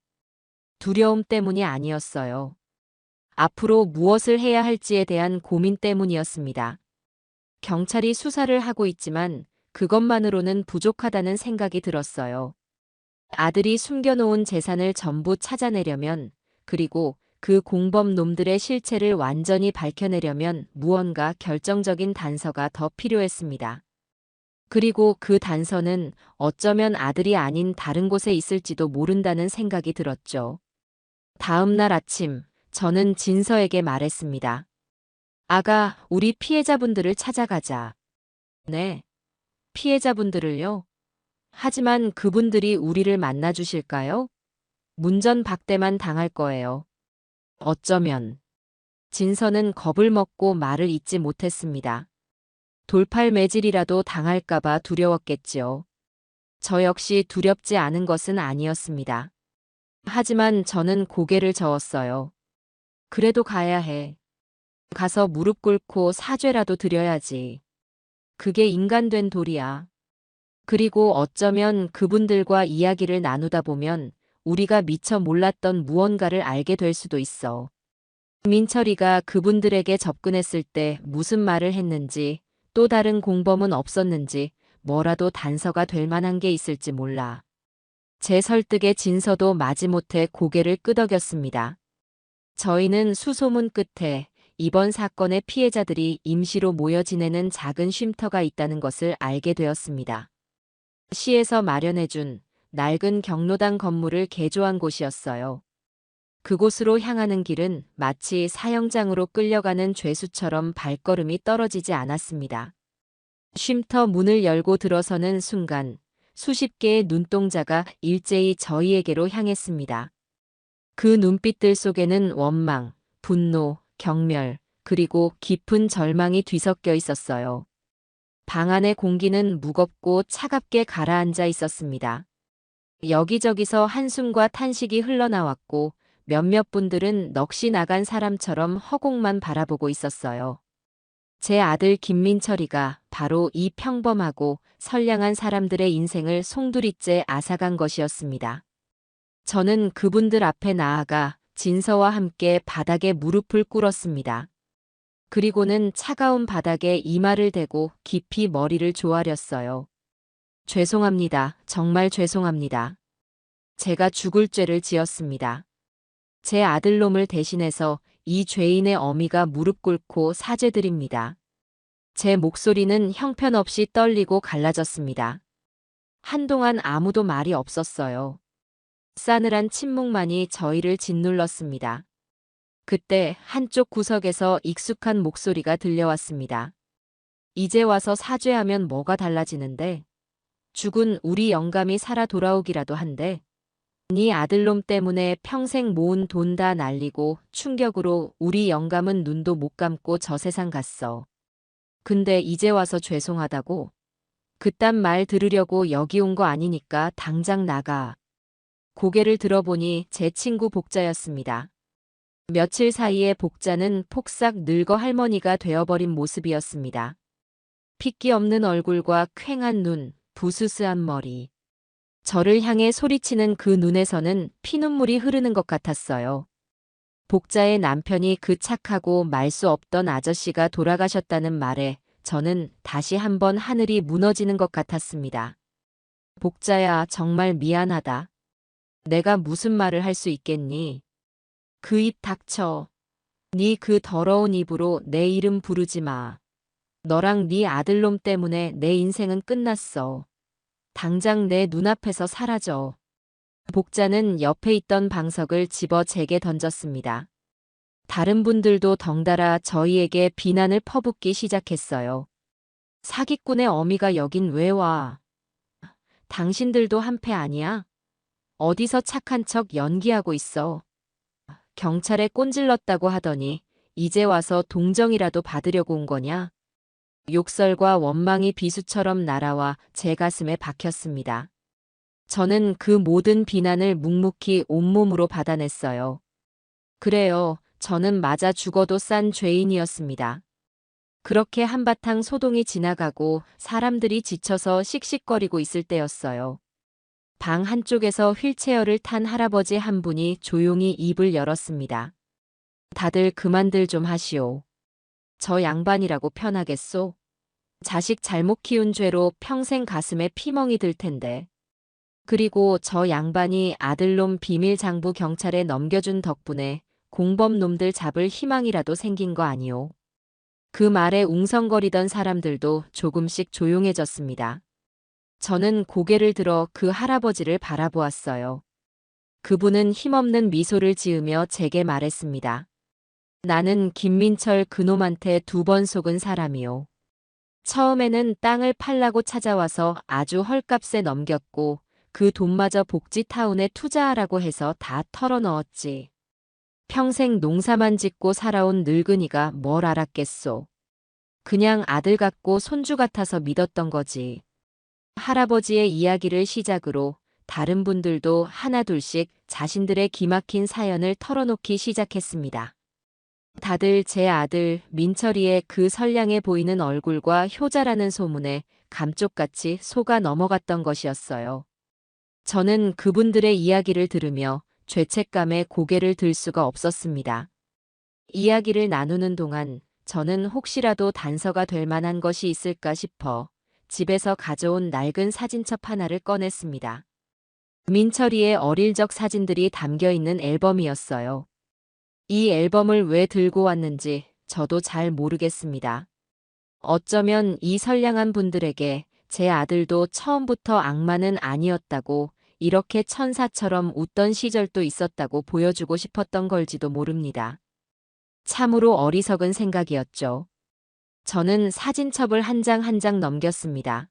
두려움 때문이 아니었어요. 앞으로 무엇을 해야 할지에 대한 고민 때문이었습니다. 경찰이 수사를 하고 있지만 그것만으로는 부족하다는 생각이 들었어요. 아들이 숨겨놓은 재산을 전부 찾아내려면, 그리고 그 공범 놈들의 실체를 완전히 밝혀내려면 무언가 결정적인 단서가 더 필요했습니다. 그리고 그 단서는 어쩌면 아들이 아닌 다른 곳에 있을지도 모른다는 생각이 들었죠. 다음 날 아침, 저는 진서에게 말했습니다. 아가, 우리 피해자분들을 찾아가자. 네, 피해자분들을요? 하지만 그분들이 우리를 만나주실까요? 문전박대만 당할 거예요. 어쩌면. 진서는 겁을 먹고 말을 잇지 못했습니다. 돌팔매질이라도 당할까봐 두려웠겠지요. 저 역시 두렵지 않은 것은 아니었습니다. 하지만 저는 고개를 저었어요. 그래도 가야 해. 가서 무릎 꿇고 사죄라도 드려야지. 그게 인간된 도리야. 그리고 어쩌면 그분들과 이야기를 나누다 보면 우리가 미처 몰랐던 무언가를 알게 될 수도 있어. 민철이가 그분들에게 접근했을 때 무슨 말을 했는지, 또 다른 공범은 없었는지, 뭐라도 단서가 될 만한 게 있을지 몰라. 제 설득에 진서도 마지못해 고개를 끄덕였습니다. 저희는 수소문 끝에 이번 사건의 피해자들이 임시로 모여 지내는 작은 쉼터가 있다는 것을 알게 되었습니다. 시에서 마련해준 낡은 경로당 건물을 개조한 곳이었어요. 그곳으로 향하는 길은 마치 사형장으로 끌려가는 죄수처럼 발걸음이 떨어지지 않았습니다. 쉼터 문을 열고 들어서는 순간 수십 개의 눈동자가 일제히 저희에게로 향했습니다. 그 눈빛들 속에는 원망, 분노, 경멸, 그리고 깊은 절망이 뒤섞여 있었어요. 방 안의 공기는 무겁고 차갑게 가라앉아 있었습니다. 여기저기서 한숨과 탄식이 흘러나왔고 몇몇 분들은 넋이 나간 사람처럼 허공만 바라보고 있었어요. 제 아들 김민철이가 바로 이 평범하고 선량한 사람들의 인생을 송두리째 앗아간 것이었습니다. 저는 그분들 앞에 나아가 진서와 함께 바닥에 무릎을 꿇었습니다. 그리고는 차가운 바닥에 이마를 대고 깊이 머리를 조아렸어요. 죄송합니다. 정말 죄송합니다. 제가 죽을 죄를 지었습니다. 제 아들놈을 대신해서 이 죄인의 어미가 무릎 꿇고 사죄드립니다. 제 목소리는 형편없이 떨리고 갈라졌습니다. 한동안 아무도 말이 없었어요. 싸늘한 침묵만이 저희를 짓눌렀습니다. 그때 한쪽 구석에서 익숙한 목소리가 들려왔습니다. 이제 와서 사죄하면 뭐가 달라지는데? 죽은 우리 영감이 살아 돌아오기라도 한데? 네 아들놈 때문에 평생 모은 돈 다 날리고 충격으로 우리 영감은 눈도 못 감고 저 세상 갔어. 근데 이제 와서 죄송하다고? 그딴 말 들으려고 여기 온 거 아니니까 당장 나가. 고개를 들어보니 제 친구 복자였습니다. 며칠 사이에 복자는 폭삭 늙어 할머니가 되어버린 모습이었습니다. 핏기 없는 얼굴과 퀭한 눈, 부스스한 머리. 저를 향해 소리치는 그 눈에서는 피눈물이 흐르는 것 같았어요. 복자의 남편이 그 착하고 말 수 없던 아저씨가 돌아가셨다는 말에 저는 다시 한번 하늘이 무너지는 것 같았습니다. 복자야, 정말 미안하다. 내가 무슨 말을 할 수 있겠니? 그 입 닥쳐. 네 그 더러운 입으로 내 이름 부르지 마. 너랑 네 아들놈 때문에 내 인생은 끝났어. 당장 내 눈앞에서 사라져. 복자는 옆에 있던 방석을 집어 제게 던졌습니다. 다른 분들도 덩달아 저희에게 비난을 퍼붓기 시작했어요. 사기꾼의 어미가 여긴 왜 와? 당신들도 한패 아니야? 어디서 착한 척 연기하고 있어? 경찰에 꼰질렀다고 하더니 이제 와서 동정이라도 받으려고 온 거냐? 욕설과 원망이 비수처럼 날아와 제 가슴에 박혔습니다. 저는 그 모든 비난을 묵묵히 온몸으로 받아냈어요. 그래요, 저는 맞아 죽어도 싼 죄인이었습니다. 그렇게 한바탕 소동이 지나가고 사람들이 지쳐서 씩씩거리고 있을 때였어요. 방 한쪽에서 휠체어를 탄 할아버지 한 분이 조용히 입을 열었습니다. 다들 그만들 좀 하시오. 저 양반이라고 편하겠소? 자식 잘못 키운 죄로 평생 가슴에 피멍이 들 텐데. 그리고 저 양반이 아들놈 비밀장부 경찰에 넘겨준 덕분에 공범놈들 잡을 희망이라도 생긴 거 아니오. 그 말에 웅성거리던 사람들도 조금씩 조용해졌습니다. 저는 고개를 들어 그 할아버지를 바라보았어요. 그분은 힘없는 미소를 지으며 제게 말했습니다. 나는 김민철 그놈한테 2번 속은 사람이오. 처음에는 땅을 팔라고 찾아와서 아주 헐값에 넘겼고 그 돈마저 복지타운에 투자하라고 해서 다 털어넣었지. 평생 농사만 짓고 살아온 늙은이가 뭘 알았겠소. 그냥 아들 같고 손주 같아서 믿었던 거지. 할아버지의 이야기를 시작으로 다른 분들도 하나둘씩 자신들의 기막힌 사연을 털어놓기 시작했습니다. 다들 제 아들 민철이의 그 선량해 보이는 얼굴과 효자라는 소문에 감쪽같이 속아 넘어갔던 것이었어요. 저는 그분들의 이야기를 들으며 죄책감에 고개를 들 수가 없었습니다. 이야기를 나누는 동안 저는 혹시라도 단서가 될 만한 것이 있을까 싶어 집에서 가져온 낡은 사진첩 하나를 꺼냈습니다. 민철이의 어릴 적 사진들이 담겨 있는 앨범이었어요. 이 앨범을 왜 들고 왔는지 저도 잘 모르겠습니다. 어쩌면 이 선량한 분들에게 제 아들도 처음부터 악마는 아니었다고 이렇게 천사처럼 웃던 시절도 있었다고 보여주고 싶었던 걸지도 모릅니다. 참으로 어리석은 생각이었죠. 저는 사진첩을 한 장 한 장 넘겼습니다.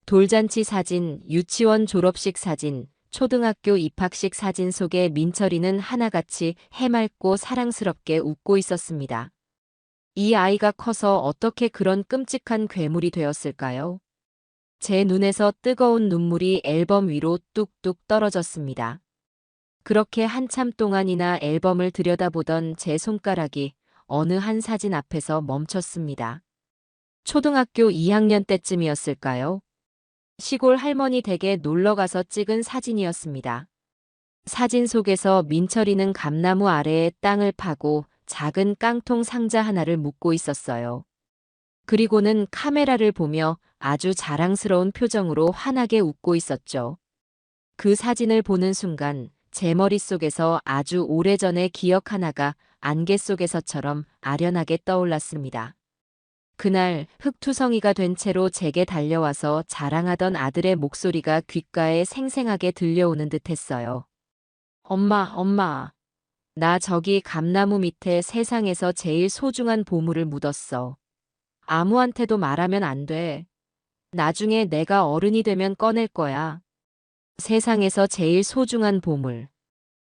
돌잔치 사진, 유치원 졸업식 사진, 초등학교 입학식 사진 속에 민철이는 하나같이 해맑고 사랑스럽게 웃고 있었습니다. 이 아이가 커서 어떻게 그런 끔찍한 괴물이 되었을까요? 제 눈에서 뜨거운 눈물이 앨범 위로 뚝뚝 떨어졌습니다. 그렇게 한참 동안이나 앨범을 들여다보던 제 손가락이 어느 한 사진 앞에서 멈췄습니다. 초등학교 2학년 때쯤이었을까요? 시골 할머니 댁에 놀러가서 찍은 사진이었습니다. 사진 속에서 민철이는 감나무 아래에 땅을 파고 작은 깡통 상자 하나를 묶고 있었어요. 그리고는 카메라를 보며 아주 자랑스러운 표정으로 환하게 웃고 있었죠. 그 사진을 보는 순간 제 머릿속에서 아주 오래전의 기억 하나가 안개 속에서처럼 아련하게 떠올랐습니다. 그날 흙투성이가 된 채로 제게 달려와서 자랑하던 아들의 목소리가 귓가에 생생하게 들려오는 듯했어요. 엄마, 엄마. 나 저기 감나무 밑에 세상에서 제일 소중한 보물을 묻었어. 아무한테도 말하면 안 돼. 나중에 내가 어른이 되면 꺼낼 거야. 세상에서 제일 소중한 보물.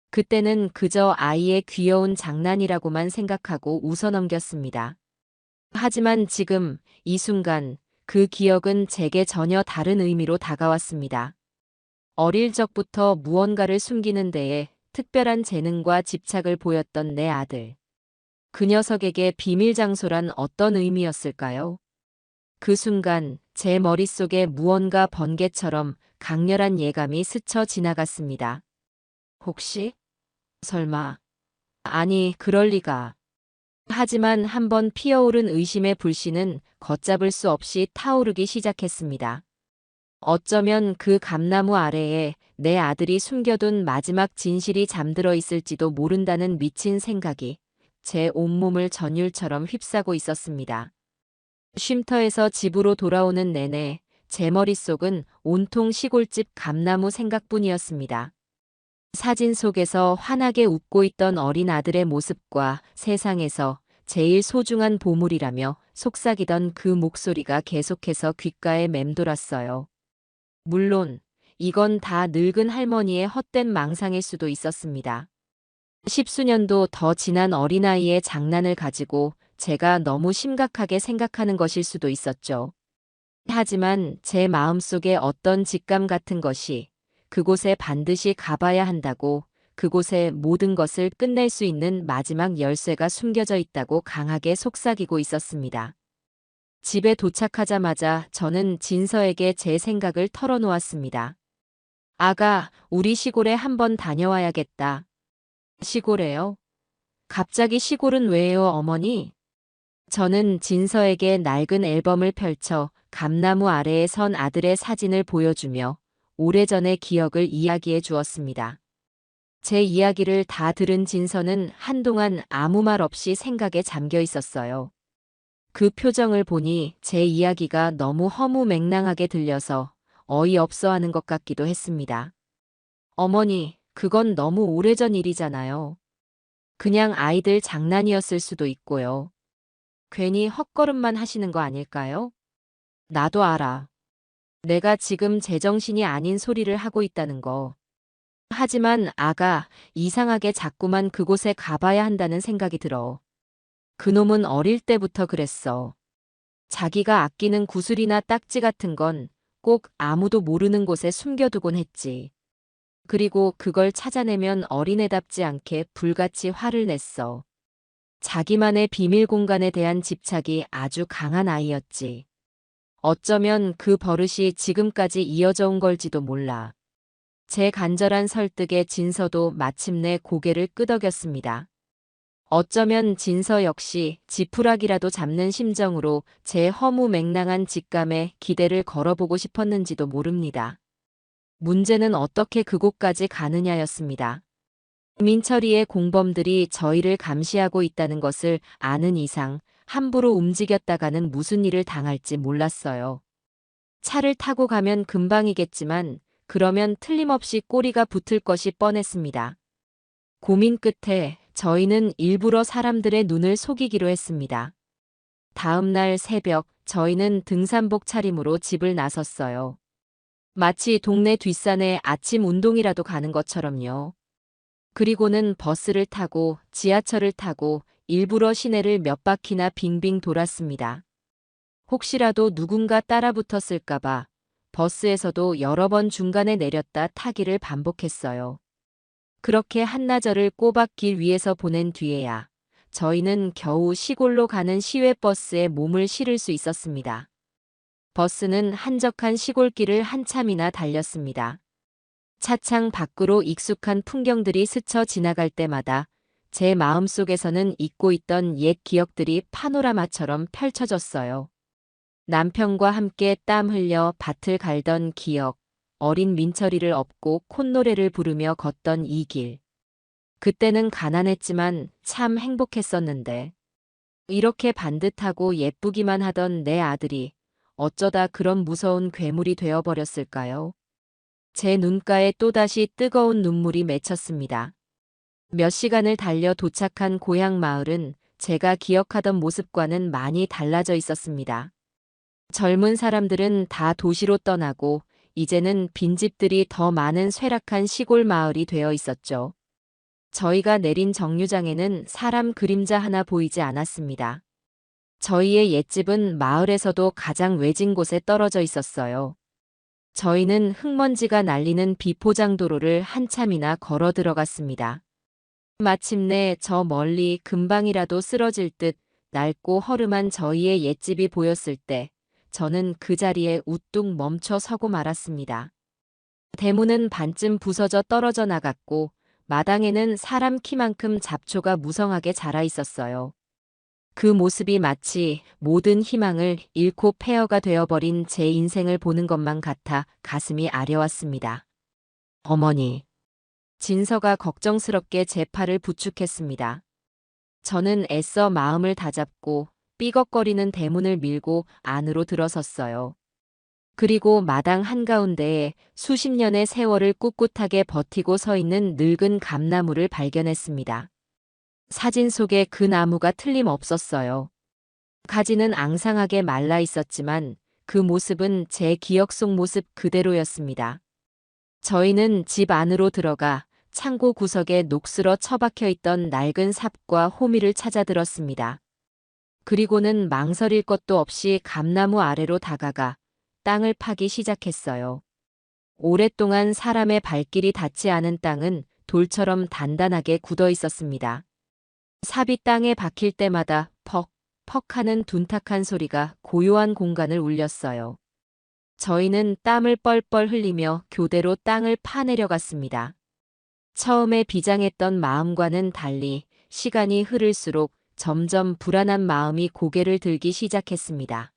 그때는 그저 아이의 귀여운 장난이라고만 생각하고 웃어넘겼습니다. 하지만 지금 이 순간 그 기억은 제게 전혀 다른 의미로 다가왔습니다. 어릴 적부터 무언가를 숨기는 데에 특별한 재능과 집착을 보였던 내 아들. 그 녀석에게 비밀 장소란 어떤 의미였을까요? 그 순간 제 머릿속에 무언가 번개처럼 강렬한 예감이 스쳐 지나갔습니다. 혹시? 설마. 아니, 그럴 리가. 하지만 한번 피어오른 의심의 불씨는 걷잡을 수 없이 타오르기 시작했습니다. 어쩌면 그 감나무 아래에 내 아들이 숨겨둔 마지막 진실이 잠들어 있을지도 모른다는 미친 생각이 제 온몸을 전율처럼 휩싸고 있었습니다. 쉼터에서 집으로 돌아오는 내내 제 머릿속은 온통 시골집 감나무 생각뿐이었습니다. 사진 속에서 환하게 웃고 있던 어린 아들의 모습과 세상에서 제일 소중한 보물이라며 속삭이던 그 목소리가 계속해서 귓가에 맴돌았어요. 물론 이건 다 늙은 할머니의 헛된 망상일 수도 있었습니다. 십수년도 더 지난 어린아이의 장난을 가지고 제가 너무 심각하게 생각하는 것일 수도 있었죠. 하지만 제 마음속에 어떤 직감 같은 것이 그곳에 반드시 가봐야 한다고, 그곳에 모든 것을 끝낼 수 있는 마지막 열쇠가 숨겨져 있다고 강하게 속삭이고 있었습니다. 집에 도착하자마자 저는 진서에게 제 생각을 털어놓았습니다. 아가, 우리 시골에 한번 다녀와야겠다. 시골에요? 갑자기 시골은 왜요, 어머니? 저는 진서에게 낡은 앨범을 펼쳐 감나무 아래에 선 아들의 사진을 보여주며 오래전의 기억을 이야기해 주었습니다. 제 이야기를 다 들은 진서는 한동안 아무 말 없이 생각에 잠겨 있었어요. 그 표정을 보니 제 이야기가 너무 허무맹랑하게 들려서 어이없어 하는 것 같기도 했습니다. 어머니, 그건 너무 오래전 일이잖아요. 그냥 아이들 장난이었을 수도 있고요. 괜히 헛걸음만 하시는 거 아닐까요? 나도 알아. 내가 지금 제정신이 아닌 소리를 하고 있다는 거. 하지만 아가, 이상하게 자꾸만 그곳에 가봐야 한다는 생각이 들어. 그놈은 어릴 때부터 그랬어. 자기가 아끼는 구슬이나 딱지 같은 건 꼭 아무도 모르는 곳에 숨겨두곤 했지. 그리고 그걸 찾아내면 어린애답지 않게 불같이 화를 냈어. 자기만의 비밀 공간에 대한 집착이 아주 강한 아이였지. 어쩌면 그 버릇이 지금까지 이어져 온 걸지도 몰라. 제 간절한 설득에 진서도 마침내 고개를 끄덕였습니다. 어쩌면 진서 역시 지푸라기라도 잡는 심정으로 제 허무맹랑한 직감에 기대를 걸어보고 싶었는지도 모릅니다. 문제는 어떻게 그곳까지 가느냐였습니다. 민철이의 공범들이 저희를 감시하고 있다는 것을 아는 이상 함부로 움직였다가는 무슨 일을 당할지 몰랐어요. 차를 타고 가면 금방이겠지만 그러면 틀림없이 꼬리가 붙을 것이 뻔했습니다. 고민 끝에 저희는 일부러 사람들의 눈을 속이기로 했습니다. 다음 날 새벽 저희는 등산복 차림으로 집을 나섰어요. 마치 동네 뒷산에 아침 운동이라도 가는 것처럼요. 그리고는 버스를 타고 지하철을 타고 일부러 시내를 몇 바퀴나 빙빙 돌았습니다. 혹시라도 누군가 따라붙었을까봐 버스에서도 여러 번 중간에 내렸다 타기를 반복했어요. 그렇게 한나절을 꼬박 길 위에서 보낸 뒤에야 저희는 겨우 시골로 가는 시외버스에 몸을 실을 수 있었습니다. 버스는 한적한 시골길을 한참이나 달렸습니다. 차창 밖으로 익숙한 풍경들이 스쳐 지나갈 때마다 제 마음속에서는 잊고 있던 옛 기억들이 파노라마처럼 펼쳐졌어요. 남편과 함께 땀 흘려 밭을 갈던 기억, 어린 민철이를 업고 콧노래를 부르며 걷던 이 길. 그때는 가난했지만 참 행복했었는데 이렇게 반듯하고 예쁘기만 하던 내 아들이 어쩌다 그런 무서운 괴물이 되어버렸을까요? 제 눈가에 또다시 뜨거운 눈물이 맺혔습니다. 몇 시간을 달려 도착한 고향 마을은 제가 기억하던 모습과는 많이 달라져 있었습니다. 젊은 사람들은 다 도시로 떠나고 이제는 빈집들이 더 많은 쇠락한 시골 마을이 되어 있었죠. 저희가 내린 정류장에는 사람 그림자 하나 보이지 않았습니다. 저희의 옛집은 마을에서도 가장 외진 곳에 떨어져 있었어요. 저희는 흙먼지가 날리는 비포장도로를 한참이나 걸어 들어갔습니다. 마침내 저 멀리 금방이라도 쓰러질 듯 낡고 허름한 저희의 옛집이 보였을 때 저는 그 자리에 우뚝 멈춰 서고 말았습니다. 대문은 반쯤 부서져 떨어져 나갔고 마당에는 사람 키만큼 잡초가 무성하게 자라 있었어요. 그 모습이 마치 모든 희망을 잃고 폐허가 되어버린 제 인생을 보는 것만 같아 가슴이 아려왔습니다. 어머니. 진서가 걱정스럽게 제 팔을 부축했습니다. 저는 애써 마음을 다잡고 삐걱거리는 대문을 밀고 안으로 들어섰어요. 그리고 마당 한가운데에 수십 년의 세월을 꿋꿋하게 버티고 서 있는 늙은 감나무를 발견했습니다. 사진 속의 그 나무가 틀림없었어요. 가지는 앙상하게 말라 있었지만 그 모습은 제 기억 속 모습 그대로였습니다. 저희는 집 안으로 들어가 창고 구석에 녹슬어 처박혀 있던 낡은 삽과 호미를 찾아들었습니다. 그리고는 망설일 것도 없이 감나무 아래로 다가가 땅을 파기 시작했어요. 오랫동안 사람의 발길이 닿지 않은 땅은 돌처럼 단단하게 굳어 있었습니다. 삽이 땅에 박힐 때마다 퍽, 퍽 하는 둔탁한 소리가 고요한 공간을 울렸어요. 저희는 땀을 뻘뻘 흘리며 교대로 땅을 파내려갔습니다. 처음에 비장했던 마음과는 달리 시간이 흐를수록 점점 불안한 마음이 고개를 들기 시작했습니다.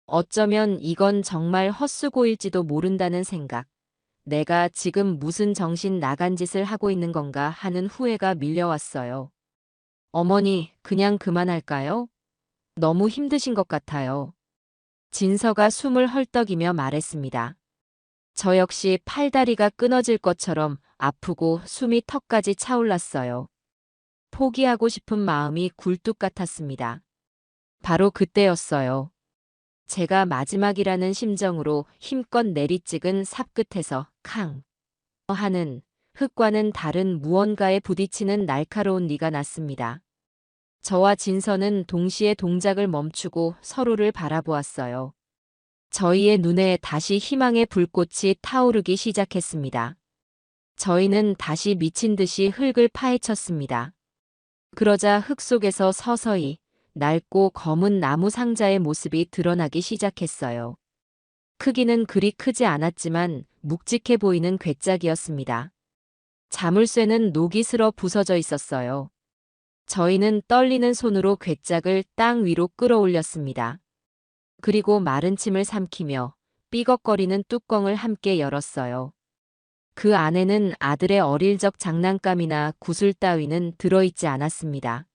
어쩌면 이건 정말 헛수고일지도 모른다는 생각, 내가 지금 무슨 정신 나간 짓을 하고 있는 건가 하는 후회가 밀려왔어요. 어머니, 그냥 그만할까요? 너무 힘드신 것 같아요. 진서가 숨을 헐떡이며 말했습니다. 저 역시 팔다리가 끊어질 것처럼 아프고 숨이 턱까지 차올랐어요. 포기하고 싶은 마음이 굴뚝 같았습니다. 바로 그때였어요. 제가 마지막이라는 심정으로 힘껏 내리찍은 삽 끝에서 캉 하는 흙과는 다른 무언가에 부딪히는 날카로운 리가 났습니다. 저와 진서는 동시에 동작을 멈추고 서로를 바라보았어요. 저희의 눈에 다시 희망의 불꽃이 타오르기 시작했습니다. 저희는 다시 미친 듯이 흙을 파헤쳤습니다. 그러자 흙 속에서 서서히 낡고 검은 나무 상자의 모습이 드러나기 시작했어요. 크기는 그리 크지 않았지만 묵직해 보이는 괴짝이었습니다. 자물쇠는 녹이 슬어 부서져 있었어요. 저희는 떨리는 손으로 괴짝을 땅 위로 끌어올렸습니다. 그리고 마른 침을 삼키며 삐걱거리는 뚜껑을 함께 열었어요. 그 안에는 아들의 어릴 적 장난감이나 구슬 따위는 들어있지 않았습니다.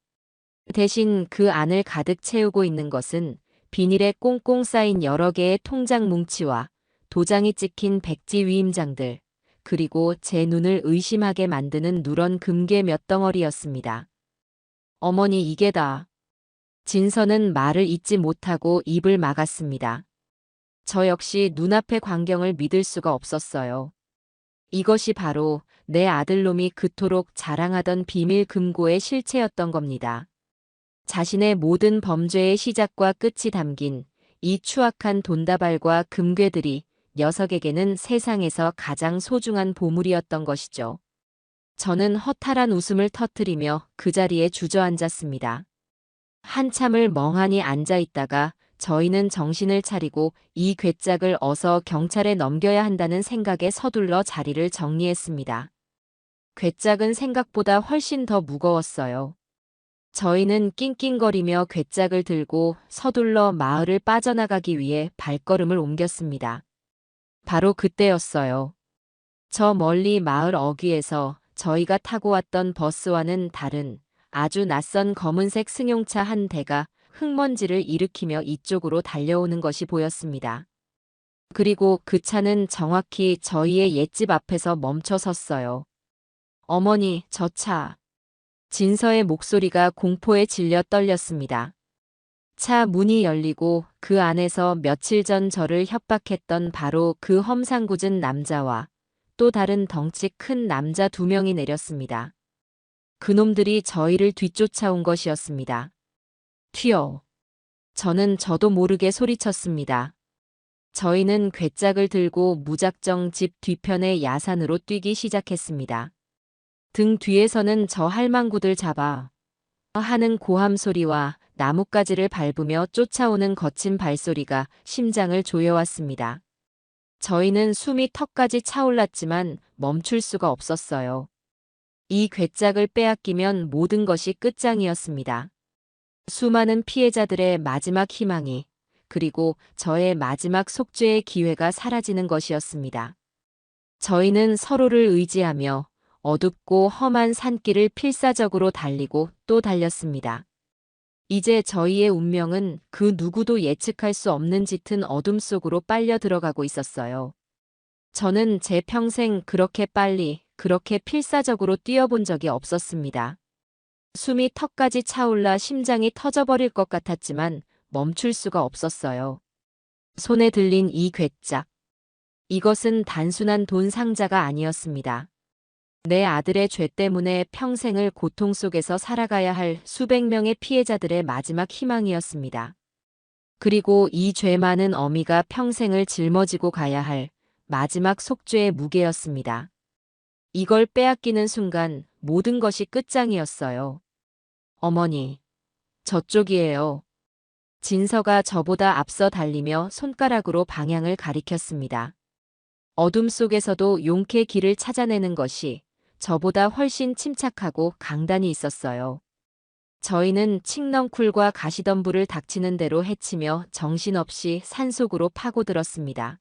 대신 그 안을 가득 채우고 있는 것은 비닐에 꽁꽁 쌓인 여러 개의 통장 뭉치와 도장이 찍힌 백지 위임장들, 그리고 제 눈을 의심하게 만드는 누런 금괴 몇 덩어리였습니다. 어머니, 이게 다. 진서는 말을 잇지 못하고 입을 막았습니다. 저 역시 눈앞의 광경을 믿을 수가 없었어요. 이것이 바로 내 아들놈이 그토록 자랑하던 비밀 금고의 실체였던 겁니다. 자신의 모든 범죄의 시작과 끝이 담긴 이 추악한 돈다발과 금괴들이 녀석에게는 세상에서 가장 소중한 보물이었던 것이죠. 저는 허탈한 웃음을 터뜨리며 그 자리에 주저앉았습니다. 한참을 멍하니 앉아 있다가 저희는 정신을 차리고 이 괴짝을 어서 경찰에 넘겨야 한다는 생각에 서둘러 자리를 정리했습니다. 괴짝은 생각보다 훨씬 더 무거웠어요. 저희는 낑낑거리며 괴짝을 들고 서둘러 마을을 빠져나가기 위해 발걸음을 옮겼습니다. 바로 그때였어요. 저 멀리 마을 어귀에서 저희가 타고 왔던 버스와는 다른 아주 낯선 검은색 승용차 한 대가 흙먼지를 일으키며 이쪽으로 달려오는 것이 보였습니다. 그리고 그 차는 정확히 저희의 옛집 앞에서 멈춰 섰어요. 어머니, 저 차. 진서의 목소리가 공포에 질려 떨렸습니다. 차 문이 열리고 그 안에서 며칠 전 저를 협박했던 바로 그 험상궂은 남자와 또 다른 덩치 큰 남자 2명이 내렸습니다. 그놈들이 저희를 뒤쫓아온 것이었습니다. 튀어. 저는 저도 모르게 소리쳤습니다. 저희는 괴짝을 들고 무작정 집 뒤편의 야산으로 뛰기 시작했습니다. 등 뒤에서는 저 할망구들 잡아 하는 고함 소리와 나뭇가지를 밟으며 쫓아오는 거친 발소리가 심장을 조여왔습니다. 저희는 숨이 턱까지 차올랐지만 멈출 수가 없었어요. 이 괴짝을 빼앗기면 모든 것이 끝장이었습니다. 수많은 피해자들의 마지막 희망이, 그리고 저의 마지막 속죄의 기회가 사라지는 것이었습니다. 저희는 서로를 의지하며 어둡고 험한 산길을 필사적으로 달리고 또 달렸습니다. 이제 저희의 운명은 그 누구도 예측할 수 없는 짙은 어둠 속으로 빨려 들어가고 있었어요. 저는 제 평생 그렇게 빨리, 그렇게 필사적으로 뛰어본 적이 없었습니다. 숨이 턱까지 차올라 심장이 터져버릴 것 같았지만 멈출 수가 없었어요. 손에 들린 이 괴짝. 이것은 단순한 돈 상자가 아니었습니다. 내 아들의 죄 때문에 평생을 고통 속에서 살아가야 할 수백 명의 피해자들의 마지막 희망이었습니다. 그리고 이 죄 많은 어미가 평생을 짊어지고 가야 할 마지막 속죄의 무게였습니다. 이걸 빼앗기는 순간 모든 것이 끝장이었어요. 어머니, 저쪽이에요. 진서가 저보다 앞서 달리며 손가락으로 방향을 가리켰습니다. 어둠 속에서도 용케 길을 찾아내는 것이 저보다 훨씬 침착하고 강단이 있었어요. 저희는 칡넝쿨과 가시덤불을 닥치는 대로 헤치며 정신없이 산속으로 파고들었습니다.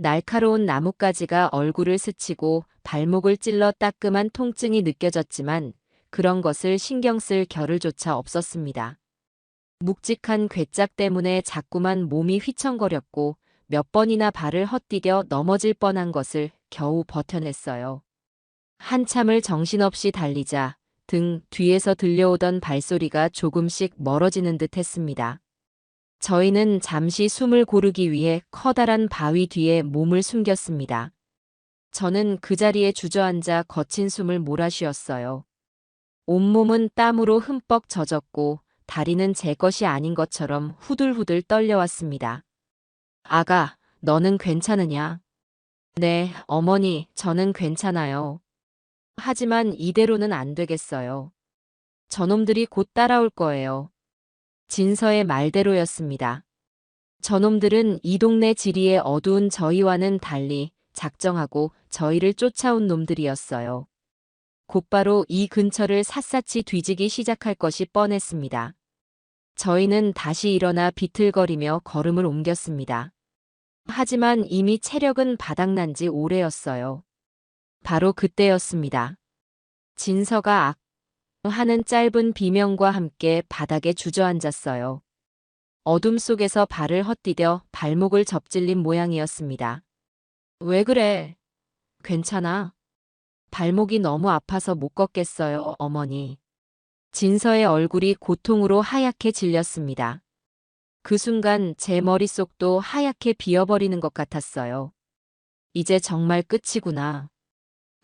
날카로운 나뭇가지가 얼굴을 스치고 발목을 찔러 따끔한 통증이 느껴졌지만 그런 것을 신경 쓸 겨를조차 없었습니다. 묵직한 괴짝 때문에 자꾸만 몸이 휘청거렸고 몇 번이나 발을 헛디뎌 넘어질 뻔한 것을 겨우 버텨냈어요. 한참을 정신없이 달리자 등 뒤에서 들려오던 발소리가 조금씩 멀어지는 듯 했습니다. 저희는 잠시 숨을 고르기 위해 커다란 바위 뒤에 몸을 숨겼습니다. 저는 그 자리에 주저앉아 거친 숨을 몰아쉬었어요. 온몸은 땀으로 흠뻑 젖었고 다리는 제 것이 아닌 것처럼 후들후들 떨려왔습니다. 아가, 너는 괜찮으냐? 네, 어머니, 저는 괜찮아요. 하지만 이대로는 안 되겠어요. 저놈들이 곧 따라올 거예요. 진서의 말대로였습니다. 저놈들은 이 동네 지리의 어두운 저희와는 달리 작정하고 저희를 쫓아온 놈들이었어요. 곧바로 이 근처를 샅샅이 뒤지기 시작할 것이 뻔했습니다. 저희는 다시 일어나 비틀거리며 걸음을 옮겼습니다. 하지만 이미 체력은 바닥난 지 오래였어요. 바로 그때였습니다. 진서가 악 하는 짧은 비명과 함께 바닥에 주저앉았어요. 어둠 속에서 발을 헛디뎌 발목을 접질린 모양이었습니다. 왜 그래? 괜찮아? 발목이 너무 아파서 못 걷겠어요, 어머니. 진서의 얼굴이 고통으로 하얗게 질렸습니다. 그 순간 제 머릿속도 하얗게 비어버리는 것 같았어요. 이제 정말 끝이구나.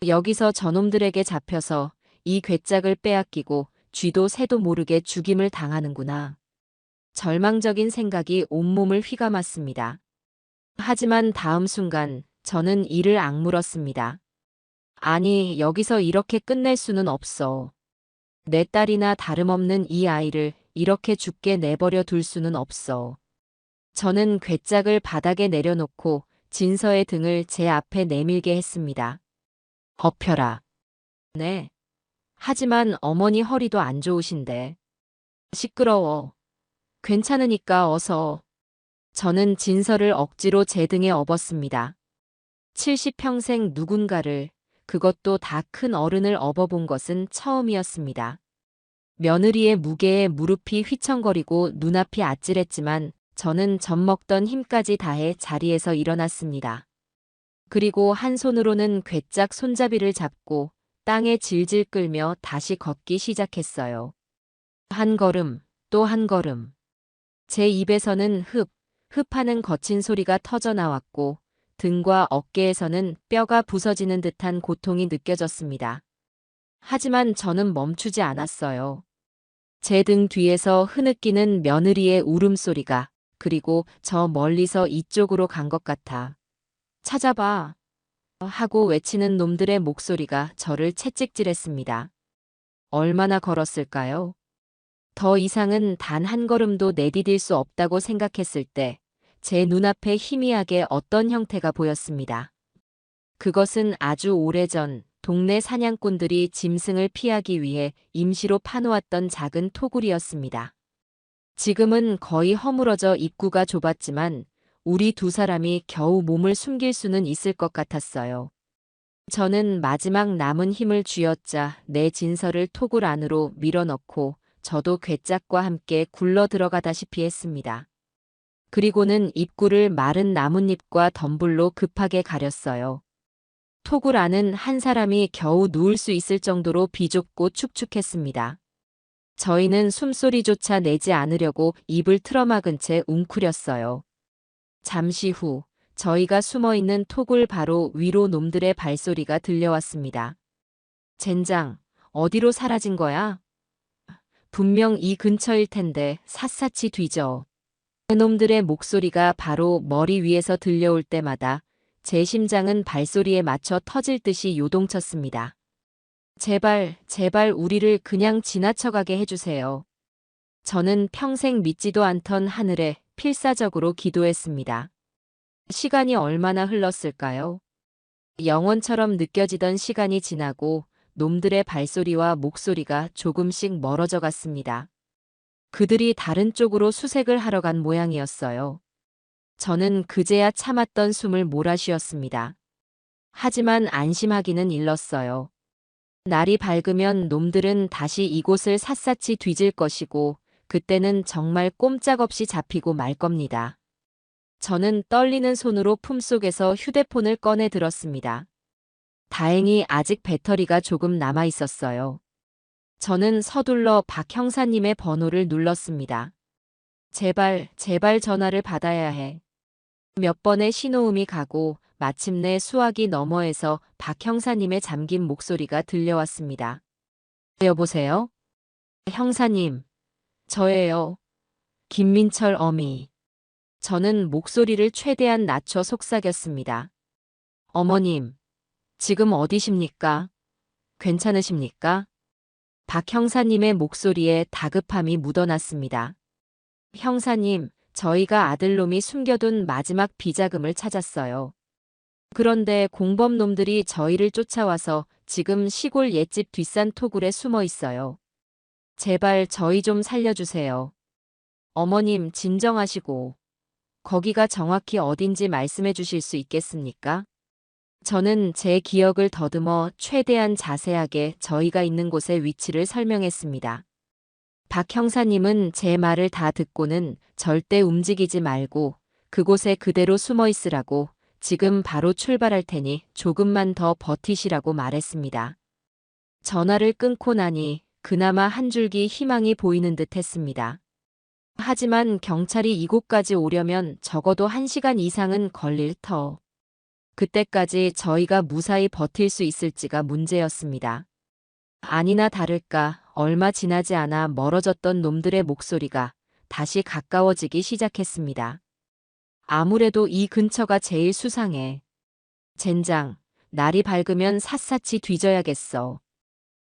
여기서 저놈들에게 잡혀서 이 괴짝을 빼앗기고 쥐도 새도 모르게 죽임을 당하는구나. 절망적인 생각이 온몸을 휘감았습니다. 하지만 다음 순간 저는 이를 악물었습니다. 아니, 여기서 이렇게 끝낼 수는 없어. 내 딸이나 다름없는 이 아이를 이렇게 죽게 내버려 둘 수는 없어. 저는 괴짝을 바닥에 내려놓고 진서의 등을 제 앞에 내밀게 했습니다. 엎혀라. 네. 하지만 어머니 허리도 안 좋으신데. 시끄러워. 괜찮으니까 어서. 저는 진서를 억지로 제 등에 업었습니다. 70평생 누군가를, 그것도 다 큰 어른을 업어본 것은 처음이었습니다. 며느리의 무게에 무릎이 휘청거리고 눈앞이 아찔했지만 저는 젖먹던 힘까지 다해 자리에서 일어났습니다. 그리고 한 손으로는 괴짝 손잡이를 잡고 땅에 질질 끌며 다시 걷기 시작했어요. 한 걸음, 또 한 걸음. 제 입에서는 흡하는 거친 소리가 터져 나왔고 등과 어깨에서는 뼈가 부서지는 듯한 고통이 느껴졌습니다. 하지만 저는 멈추지 않았어요. 제 등 뒤에서 흐느끼는 며느리의 울음소리가, 그리고 저 멀리서 이쪽으로 간 것 같아. 찾아봐. 하고 외치는 놈들의 목소리가 저를 채찍질했습니다. 얼마나 걸었을까요? 더 이상은 단 한 걸음도 내디딜 수 없다고 생각했을 때 제 눈앞에 희미하게 어떤 형태가 보였습니다. 그것은 아주 오래전 동네 사냥꾼들이 짐승을 피하기 위해 임시로 파놓았던 작은 토굴이었습니다. 지금은 거의 허물어져 입구가 좁았지만 우리 두 사람이 겨우 몸을 숨길 수는 있을 것 같았어요. 저는 마지막 남은 힘을 쥐어짜 내 진서를 토굴 안으로 밀어넣고 저도 괴짝과 함께 굴러 들어가다시피 했습니다. 그리고는 입구를 마른 나뭇잎과 덤불로 급하게 가렸어요. 토굴 안은 한 사람이 겨우 누울 수 있을 정도로 비좁고 축축했습니다. 저희는 숨소리조차 내지 않으려고 입을 틀어막은 채 웅크렸어요. 잠시 후 저희가 숨어있는 토굴 바로 위로 놈들의 발소리가 들려왔습니다. 젠장, 어디로 사라진 거야? 분명 이 근처일 텐데 샅샅이 뒤져. 그놈들의 목소리가 바로 머리 위에서 들려올 때마다 제 심장은 발소리에 맞춰 터질 듯이 요동쳤습니다. 제발, 제발 우리를 그냥 지나쳐가게 해주세요. 저는 평생 믿지도 않던 하늘에 필사적으로 기도했습니다. 시간이 얼마나 흘렀을까요? 영원처럼 느껴지던 시간이 지나고 놈들의 발소리와 목소리가 조금씩 멀어져 갔습니다. 그들이 다른 쪽으로 수색을 하러 간 모양이었어요. 저는 그제야 참았던 숨을 몰아쉬었습니다. 하지만 안심하기는 일렀어요. 날이 밝으면 놈들은 다시 이곳을 샅샅이 뒤질 것이고 그때는 정말 꼼짝없이 잡히고 말 겁니다. 저는 떨리는 손으로 품속에서 휴대폰을 꺼내 들었습니다. 다행히 아직 배터리가 조금 남아 있었어요. 저는 서둘러 박 형사님의 번호를 눌렀습니다. 제발, 제발 전화를 받아야 해. 몇 번의 신호음이 가고 마침내 수화기 너머에서 박 형사님의 잠긴 목소리가 들려왔습니다. 여보세요? 형사님, 저예요. 김민철 어미. 저는 목소리를 최대한 낮춰 속삭였습니다. 어머님, 지금 어디십니까? 괜찮으십니까? 박 형사님의 목소리에 다급함이 묻어났습니다. 형사님, 저희가 아들놈이 숨겨둔 마지막 비자금을 찾았어요. 그런데 공범놈들이 저희를 쫓아와서 지금 시골 옛집 뒷산 토굴에 숨어 있어요. 제발 저희 좀 살려주세요. 어머님 진정하시고 거기가 정확히 어딘지 말씀해 주실 수 있겠습니까? 저는 제 기억을 더듬어 최대한 자세하게 저희가 있는 곳의 위치를 설명했습니다. 박 형사님은 제 말을 다 듣고는 절대 움직이지 말고 그곳에 그대로 숨어 있으라고 지금 바로 출발할 테니 조금만 더 버티시라고 말했습니다. 전화를 끊고 나니 그나마 한 줄기 희망이 보이는 듯 했습니다. 하지만 경찰이 이곳까지 오려면 적어도 1시간 이상은 걸릴 터. 그때까지 저희가 무사히 버틸 수 있을지가 문제였습니다. 아니나 다를까 얼마 지나지 않아 멀어졌던 놈들의 목소리가 다시 가까워지기 시작했습니다. 아무래도 이 근처가 제일 수상해. 젠장, 날이 밝으면 샅샅이 뒤져야겠어.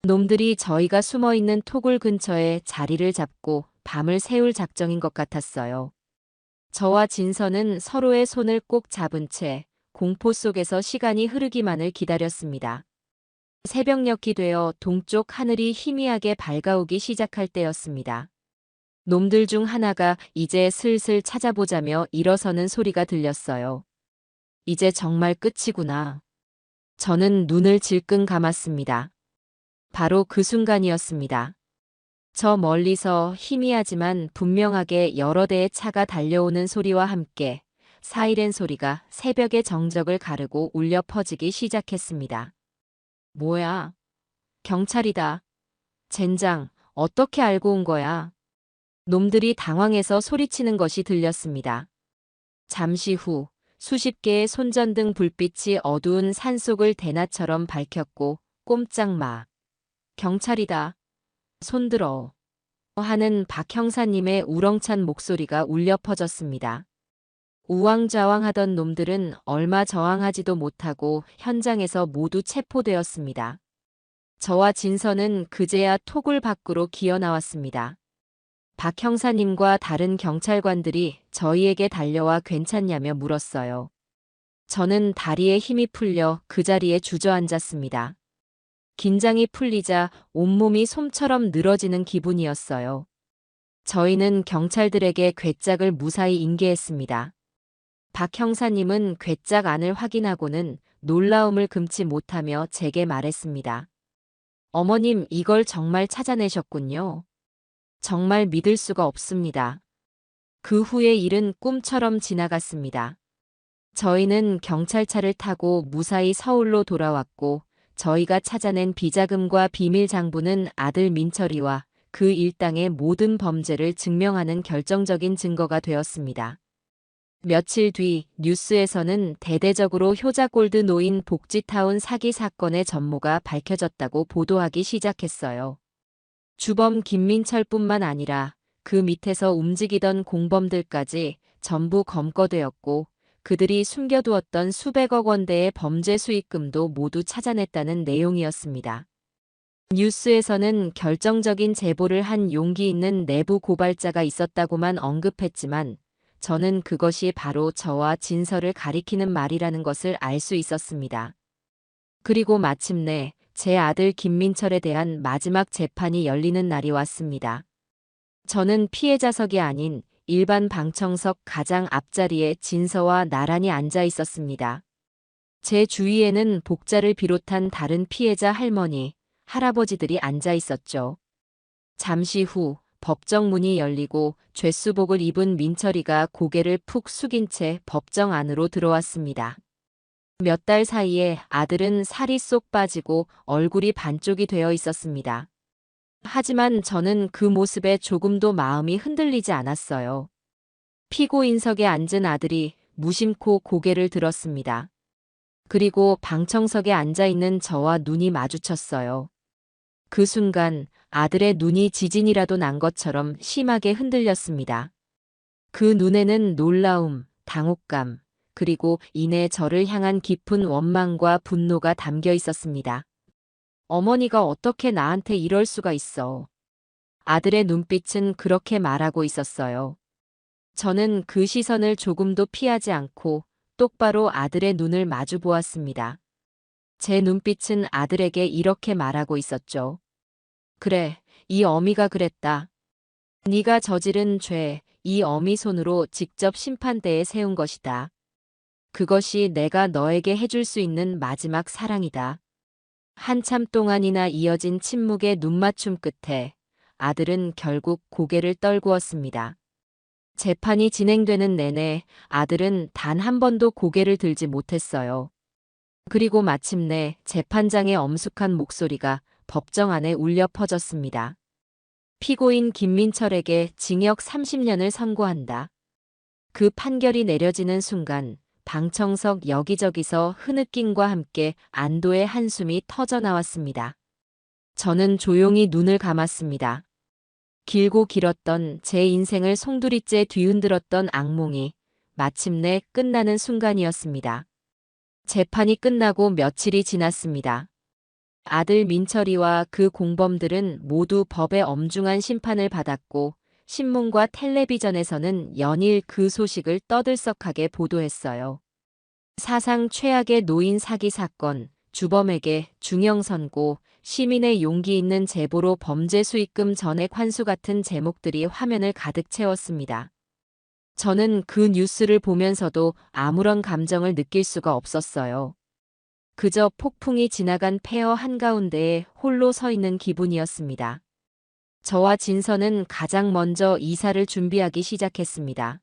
놈들이 저희가 숨어있는 토굴 근처에 자리를 잡고 밤을 새울 작정인 것 같았어요. 저와 진서는 서로의 손을 꼭 잡은 채 공포 속에서 시간이 흐르기만을 기다렸습니다. 새벽녘이 되어 동쪽 하늘이 희미하게 밝아오기 시작할 때였습니다. 놈들 중 하나가 이제 슬슬 찾아보자며 일어서는 소리가 들렸어요. 이제 정말 끝이구나. 저는 눈을 질끈 감았습니다. 바로 그 순간이었습니다. 저 멀리서 희미하지만 분명하게 여러 대의 차가 달려오는 소리와 함께 사이렌 소리가 새벽의 정적을 가르고 울려 퍼지기 시작했습니다. 뭐야? 경찰이다. 젠장, 어떻게 알고 온 거야? 놈들이 당황해서 소리치는 것이 들렸습니다. 잠시 후 수십 개의 손전등 불빛이 어두운 산속을 대낮처럼 밝혔고 꼼짝 마. 경찰이다. 손들어. 하는 박 형사님의 우렁찬 목소리가 울려 퍼졌습니다. 우왕좌왕하던 놈들은 얼마 저항하지도 못하고 현장에서 모두 체포되었습니다. 저와 진서는 그제야 토굴 밖으로 기어 나왔습니다. 박 형사님과 다른 경찰관들이 저희에게 달려와 괜찮냐며 물었어요. 저는 다리에 힘이 풀려 그 자리에 주저앉았습니다. 긴장이 풀리자 온몸이 솜처럼 늘어지는 기분이었어요. 저희는 경찰들에게 괴짝을 무사히 인계했습니다. 박 형사님은 괴짝 안을 확인하고는 놀라움을 금치 못하며 제게 말했습니다. 어머님, 이걸 정말 찾아내셨군요. 정말 믿을 수가 없습니다. 그 후의 일은 꿈처럼 지나갔습니다. 저희는 경찰차를 타고 무사히 서울로 돌아왔고 저희가 찾아낸 비자금과 비밀 장부는 아들 민철이와 그 일당의 모든 범죄를 증명하는 결정적인 증거가 되었습니다. 며칠 뒤 뉴스에서는 대대적으로 효자골드 노인 복지타운 사기 사건의 전모가 밝혀졌다고 보도하기 시작했어요. 주범 김민철뿐만 아니라 그 밑에서 움직이던 공범들까지 전부 검거되었고 그들이 숨겨두었던 수백억 원대의 범죄 수익금도 모두 찾아냈다는 내용이었습니다. 뉴스에서는 결정적인 제보를 한 용기 있는 내부 고발자가 있었다고만 언급했지만 저는 그것이 바로 저와 진서를 가리키는 말이라는 것을 알 수 있었습니다. 그리고 마침내 제 아들 김민철에 대한 마지막 재판이 열리는 날이 왔습니다. 저는 피해자석이 아닌 일반 방청석 가장 앞자리에 진서와 나란히 앉아 있었습니다. 제 주위에는 복자를 비롯한 다른 피해자 할머니, 할아버지들이 앉아 있었죠. 잠시 후 법정 문이 열리고 죄수복을 입은 민철이가 고개를 푹 숙인 채 법정 안으로 들어왔습니다. 몇 달 사이에 아들은 살이 쏙 빠지고 얼굴이 반쪽이 되어 있었습니다. 하지만 저는 그 모습에 조금도 마음이 흔들리지 않았어요. 피고인석에 앉은 아들이 무심코 고개를 들었습니다. 그리고 방청석에 앉아 있는 저와 눈이 마주쳤어요. 그 순간 아들의 눈이 지진이라도 난 것처럼 심하게 흔들렸습니다. 그 눈에는 놀라움, 당혹감, 그리고 이내 저를 향한 깊은 원망과 분노가 담겨 있었습니다. 어머니가 어떻게 나한테 이럴 수가 있어. 아들의 눈빛은 그렇게 말하고 있었어요. 저는 그 시선을 조금도 피하지 않고 똑바로 아들의 눈을 마주 보았습니다. 제 눈빛은 아들에게 이렇게 말하고 있었죠. 그래, 이 어미가 그랬다. 네가 저지른 죄, 이 어미 손으로 직접 심판대에 세운 것이다. 그것이 내가 너에게 해줄 수 있는 마지막 사랑이다. 한참 동안이나 이어진 침묵의 눈맞춤 끝에 아들은 결국 고개를 떨구었습니다. 재판이 진행되는 내내 아들은 단 한 번도 고개를 들지 못했어요. 그리고 마침내 재판장의 엄숙한 목소리가 법정 안에 울려 퍼졌습니다. 피고인 김민철에게 징역 30년을 선고한다. 그 판결이 내려지는 순간 방청석 여기저기서 흐느낌과 함께 안도의 한숨이 터져 나왔습니다. 저는 조용히 눈을 감았습니다. 길고 길었던 제 인생을 송두리째 뒤흔들었던 악몽이 마침내 끝나는 순간이었습니다. 재판이 끝나고 며칠이 지났습니다. 아들 민철이와 그 공범들은 모두 법의 엄중한 심판을 받았고 신문과 텔레비전에서는 연일 그 소식을 떠들썩하게 보도했어요. 사상 최악의 노인 사기 사건, 주범에게 중형 선고, 시민의 용기 있는 제보로 범죄 수익금 전액 환수 같은 제목들이 화면을 가득 채웠습니다. 저는 그 뉴스를 보면서도 아무런 감정을 느낄 수가 없었어요. 그저 폭풍이 지나간 폐허 한가운데에 홀로 서 있는 기분이었습니다. 저와 진서는 가장 먼저 이사를 준비하기 시작했습니다.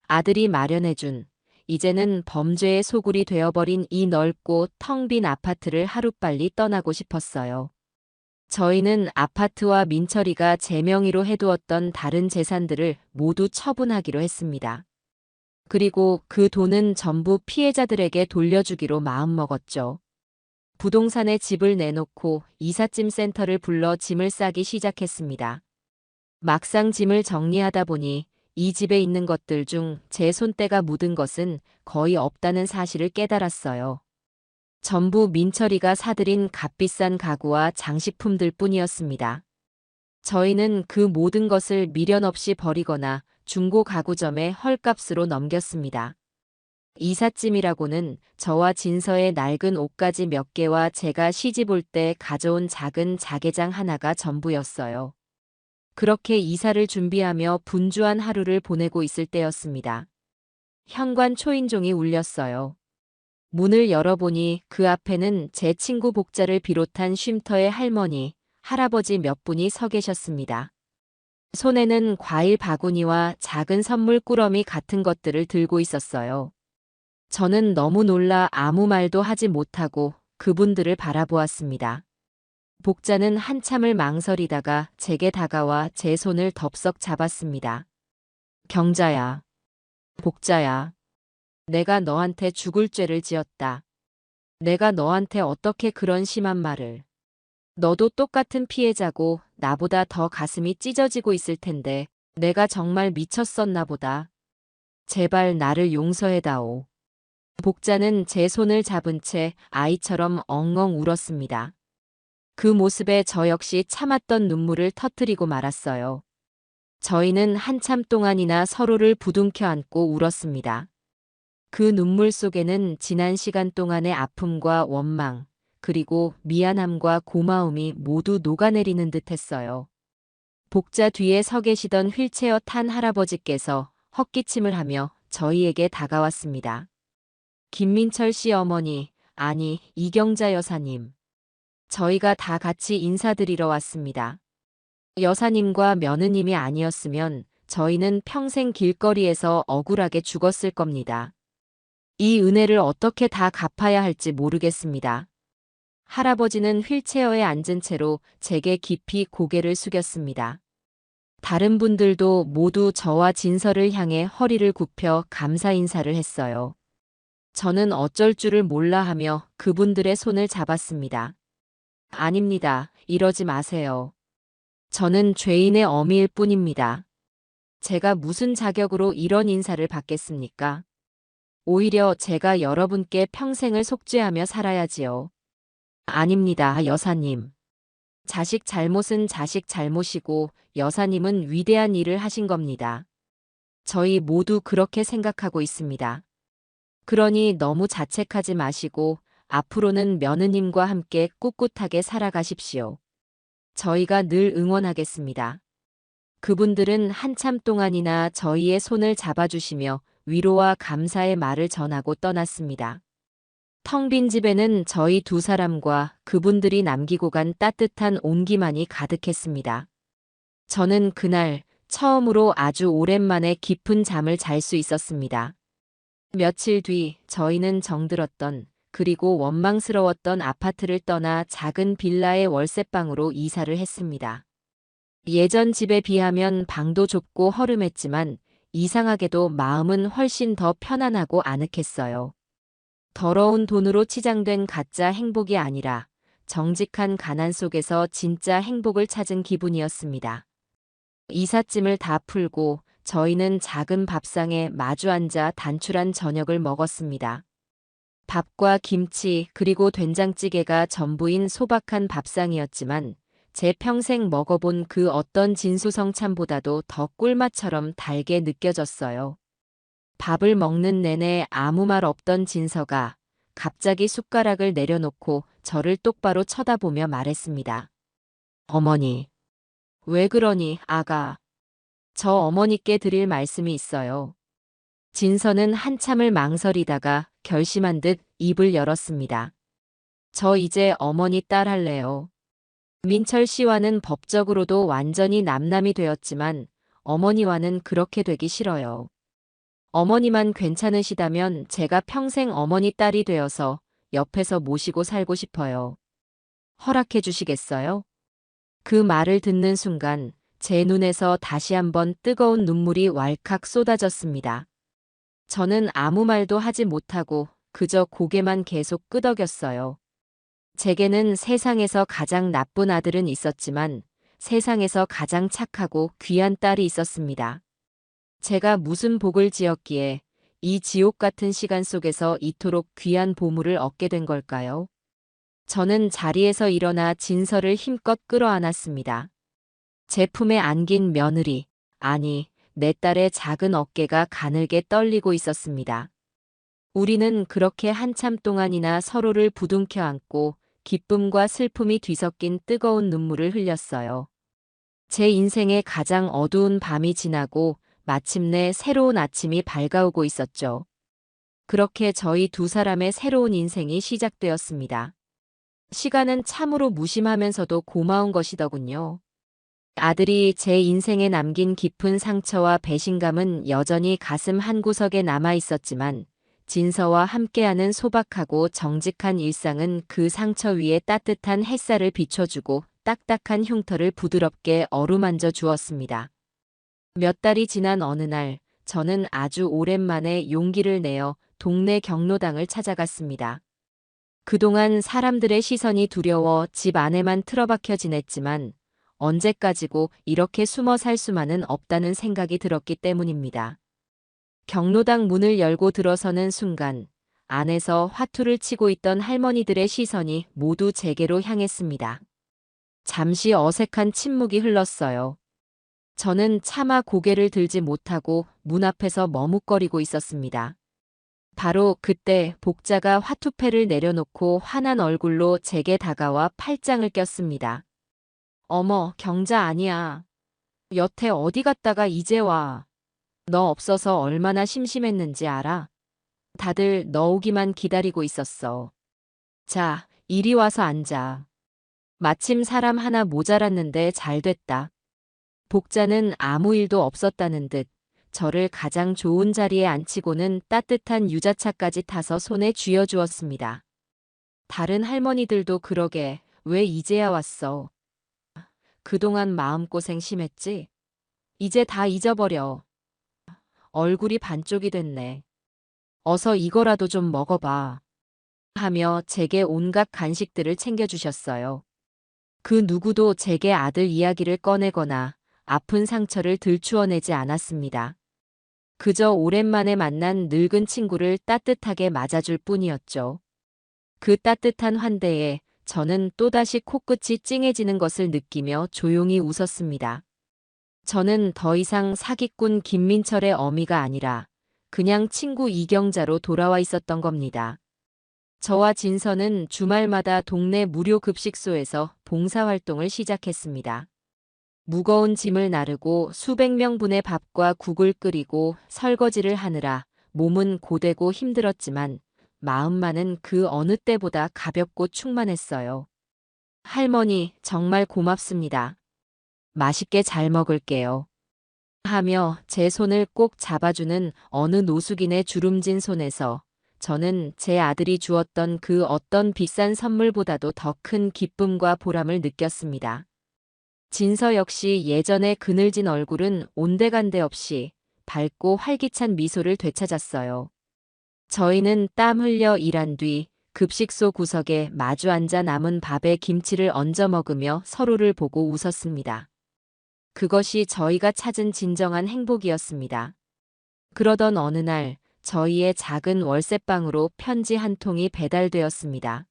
아들이 마련해준, 이제는 범죄의 소굴이 되어버린 이 넓고 텅 빈 아파트를 하루빨리 떠나고 싶었어요. 저희는 아파트와 민철이가 제 명의로 해두었던 다른 재산들을 모두 처분하기로 했습니다. 그리고 그 돈은 전부 피해자들에게 돌려주기로 마음먹었죠. 부동산에 집을 내놓고 이삿짐 센터를 불러 짐을 싸기 시작했습니다. 막상 짐을 정리하다 보니 이 집에 있는 것들 중 제 손때가 묻은 것은 거의 없다는 사실을 깨달았어요. 전부 민철이가 사들인 값비싼 가구와 장식품들 뿐이었습니다. 저희는 그 모든 것을 미련 없이 버리거나 중고 가구점에 헐값으로 넘겼습니다. 이삿짐이라고는 저와 진서의 낡은 옷가지 몇 개와 제가 시집 올 때 가져온 작은 자개장 하나가 전부였어요. 그렇게 이사를 준비하며 분주한 하루를 보내고 있을 때였습니다. 현관 초인종이 울렸어요. 문을 열어보니 그 앞에는 제 친구 복자를 비롯한 쉼터의 할머니, 할아버지 몇 분이 서 계셨습니다. 손에는 과일 바구니와 작은 선물 꾸러미 같은 것들을 들고 있었어요. 저는 너무 놀라 아무 말도 하지 못하고 그분들을 바라보았습니다. 복자는 한참을 망설이다가 제게 다가와 제 손을 덥석 잡았습니다. 경자야, 복자야, 내가 너한테 죽을 죄를 지었다. 내가 너한테 어떻게 그런 심한 말을. 너도 똑같은 피해자고 나보다 더 가슴이 찢어지고 있을 텐데 내가 정말 미쳤었나 보다. 제발 나를 용서해다오. 복자는 제 손을 잡은 채 아이처럼 엉엉 울었습니다. 그 모습에 저 역시 참았던 눈물을 터뜨리고 말았어요. 저희는 한참 동안이나 서로를 부둥켜 안고 울었습니다. 그 눈물 속에는 지난 시간 동안의 아픔과 원망, 그리고 미안함과 고마움이 모두 녹아내리는 듯 했어요. 복자 뒤에 서 계시던 휠체어 탄 할아버지께서 헛기침을 하며 저희에게 다가왔습니다. 김민철 씨 어머니, 아니, 이경자 여사님. 저희가 다 같이 인사드리러 왔습니다. 여사님과 며느님이 아니었으면 저희는 평생 길거리에서 억울하게 죽었을 겁니다. 이 은혜를 어떻게 다 갚아야 할지 모르겠습니다. 할아버지는 휠체어에 앉은 채로 제게 깊이 고개를 숙였습니다. 다른 분들도 모두 저와 진서를 향해 허리를 굽혀 감사 인사를 했어요. 저는 어쩔 줄을 몰라 하며 그분들의 손을 잡았습니다. 아닙니다. 이러지 마세요. 저는 죄인의 어미일 뿐입니다. 제가 무슨 자격으로 이런 인사를 받겠습니까? 오히려 제가 여러분께 평생을 속죄하며 살아야지요. 아닙니다, 여사님. 자식 잘못은 자식 잘못이고 여사님은 위대한 일을 하신 겁니다. 저희 모두 그렇게 생각하고 있습니다. 그러니 너무 자책하지 마시고 앞으로는 며느님과 함께 꿋꿋하게 살아가십시오. 저희가 늘 응원하겠습니다. 그분들은 한참 동안이나 저희의 손을 잡아주시며 위로와 감사의 말을 전하고 떠났습니다. 텅 빈 집에는 저희 두 사람과 그분들이 남기고 간 따뜻한 온기만이 가득했습니다. 저는 그날 처음으로 아주 오랜만에 깊은 잠을 잘 수 있었습니다. 며칠 뒤 저희는 정들었던 그리고 원망스러웠던 아파트를 떠나 작은 빌라의 월세방으로 이사를 했습니다. 예전 집에 비하면 방도 좁고 허름했지만 이상하게도 마음은 훨씬 더 편안하고 아늑했어요. 더러운 돈으로 치장된 가짜 행복이 아니라 정직한 가난 속에서 진짜 행복을 찾은 기분이었습니다. 이삿짐을 다 풀고 저희는 작은 밥상에 마주 앉아 단출한 저녁을 먹었습니다. 밥과 김치 그리고 된장찌개가 전부인 소박한 밥상이었지만 제 평생 먹어본 그 어떤 진수성찬보다도 더 꿀맛처럼 달게 느껴졌어요. 밥을 먹는 내내 아무 말 없던 진서가 갑자기 숟가락을 내려놓고 저를 똑바로 쳐다보며 말했습니다. 어머니. 왜 그러니, 아가? 저 어머니께 드릴 말씀이 있어요. 진서는 한참을 망설이다가 결심한 듯 입을 열었습니다. 저 이제 어머니 딸 할래요. 민철 씨와는 법적으로도 완전히 남남이 되었지만 어머니와는 그렇게 되기 싫어요. 어머니만 괜찮으시다면 제가 평생 어머니 딸이 되어서 옆에서 모시고 살고 싶어요. 허락해 주시겠어요? 그 말을 듣는 순간 제 눈에서 다시 한번 뜨거운 눈물이 왈칵 쏟아졌습니다. 저는 아무 말도 하지 못하고 그저 고개만 계속 끄덕였어요. 제게는 세상에서 가장 나쁜 아들은 있었지만 세상에서 가장 착하고 귀한 딸이 있었습니다. 제가 무슨 복을 지었기에 이 지옥 같은 시간 속에서 이토록 귀한 보물을 얻게 된 걸까요? 저는 자리에서 일어나 진서를 힘껏 끌어안았습니다. 제 품에 안긴 며느리, 아니, 내 딸의 작은 어깨가 가늘게 떨리고 있었습니다. 우리는 그렇게 한참 동안이나 서로를 부둥켜 안고 기쁨과 슬픔이 뒤섞인 뜨거운 눈물을 흘렸어요. 제 인생의 가장 어두운 밤이 지나고 마침내 새로운 아침이 밝아오고 있었죠. 그렇게 저희 두 사람의 새로운 인생이 시작되었습니다. 시간은 참으로 무심하면서도 고마운 것이더군요. 아들이 제 인생에 남긴 깊은 상처와 배신감은 여전히 가슴 한구석에 남아 있었지만 진서와 함께하는 소박하고 정직한 일상은 그 상처 위에 따뜻한 햇살을 비춰주고 딱딱한 흉터를 부드럽게 어루만져 주었습니다. 몇 달이 지난 어느 날 저는 아주 오랜만에 용기를 내어 동네 경로당을 찾아갔습니다. 그동안 사람들의 시선이 두려워 집 안에만 틀어박혀 지냈지만 언제까지고 이렇게 숨어 살 수만은 없다는 생각이 들었기 때문입니다. 경로당 문을 열고 들어서는 순간 안에서 화투를 치고 있던 할머니들의 시선이 모두 제게로 향했습니다. 잠시 어색한 침묵이 흘렀어요. 저는 차마 고개를 들지 못하고 문 앞에서 머뭇거리고 있었습니다. 바로 그때 복자가 화투패를 내려놓고 환한 얼굴로 제게 다가와 팔짱을 꼈습니다. 어머, 경자 아니야. 여태 어디 갔다가 이제 와. 너 없어서 얼마나 심심했는지 알아? 다들 너 오기만 기다리고 있었어. 자, 이리 와서 앉아. 마침 사람 하나 모자랐는데 잘 됐다. 복자는 아무 일도 없었다는 듯 저를 가장 좋은 자리에 앉히고는 따뜻한 유자차까지 타서 손에 쥐어주었습니다. 다른 할머니들도 그러게 왜 이제야 왔어? 그동안 마음고생 심했지? 이제 다 잊어버려. 얼굴이 반쪽이 됐네. 어서 이거라도 좀 먹어봐. 하며 제게 온갖 간식들을 챙겨주셨어요. 그 누구도 제게 아들 이야기를 꺼내거나 아픈 상처를 들추어내지 않았습니다. 그저 오랜만에 만난 늙은 친구를 따뜻하게 맞아줄 뿐이었죠. 그 따뜻한 환대에 저는 또다시 코끝이 찡해지는 것을 느끼며 조용히 웃었습니다. 저는 더 이상 사기꾼 김민철의 어미가 아니라 그냥 친구 이경자로 돌아와 있었던 겁니다. 저와 진서는 주말마다 동네 무료 급식소에서 봉사활동을 시작했습니다. 무거운 짐을 나르고 수백 명분의 밥과 국을 끓이고 설거지를 하느라 몸은 고되고 힘들었지만 마음만은 그 어느 때보다 가볍고 충만했어요. 할머니, 정말 고맙습니다. 맛있게 잘 먹을게요. 하며 제 손을 꼭 잡아주는 어느 노숙인의 주름진 손에서 저는 제 아들이 주었던 그 어떤 비싼 선물보다도 더 큰 기쁨과 보람을 느꼈습니다. 진서 역시 예전의 그늘진 얼굴은 온데간데 없이 밝고 활기찬 미소를 되찾았어요. 저희는 땀 흘려 일한 뒤 급식소 구석에 마주 앉아 남은 밥에 김치를 얹어 먹으며 서로를 보고 웃었습니다. 그것이 저희가 찾은 진정한 행복이었습니다. 그러던 어느 날 저희의 작은 월세방으로 편지 한 통이 배달되었습니다.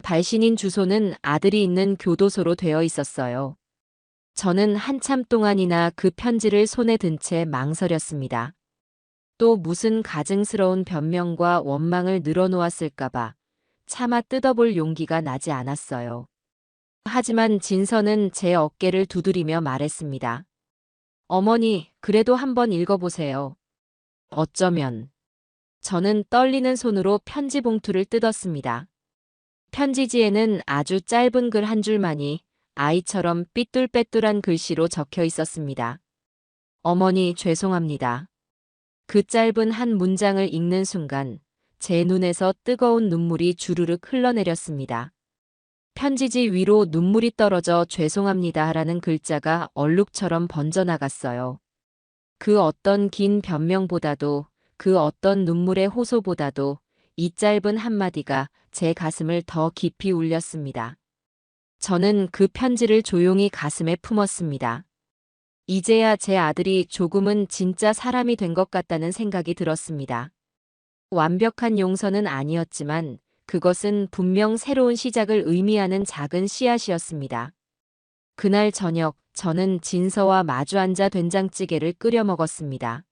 발신인 주소는 아들이 있는 교도소로 되어 있었어요. 저는 한참 동안이나 그 편지를 손에 든 채 망설였습니다. 또 무슨 가증스러운 변명과 원망을 늘어놓았을까봐 차마 뜯어볼 용기가 나지 않았어요. 하지만 진서는 제 어깨를 두드리며 말했습니다. 어머니, 그래도 한번 읽어보세요. 어쩌면. 저는 떨리는 손으로 편지 봉투를 뜯었습니다. 편지지에는 아주 짧은 글 한 줄만이 아이처럼 삐뚤빼뚤한 글씨로 적혀 있었습니다. 어머니, 죄송합니다. 그 짧은 한 문장을 읽는 순간 제 눈에서 뜨거운 눈물이 주르륵 흘러내렸습니다. 편지지 위로 눈물이 떨어져 죄송합니다라는 글자가 얼룩처럼 번져나갔어요. 그 어떤 긴 변명보다도 그 어떤 눈물의 호소보다도 이 짧은 한마디가 제 가슴을 더 깊이 울렸습니다. 저는 그 편지를 조용히 가슴에 품었습니다. 이제야 제 아들이 조금은 진짜 사람이 된 것 같다는 생각이 들었습니다. 완벽한 용서는 아니었지만 그것은 분명 새로운 시작을 의미하는 작은 씨앗이었습니다. 그날 저녁 저는 진서와 마주 앉아 된장찌개를 끓여 먹었습니다.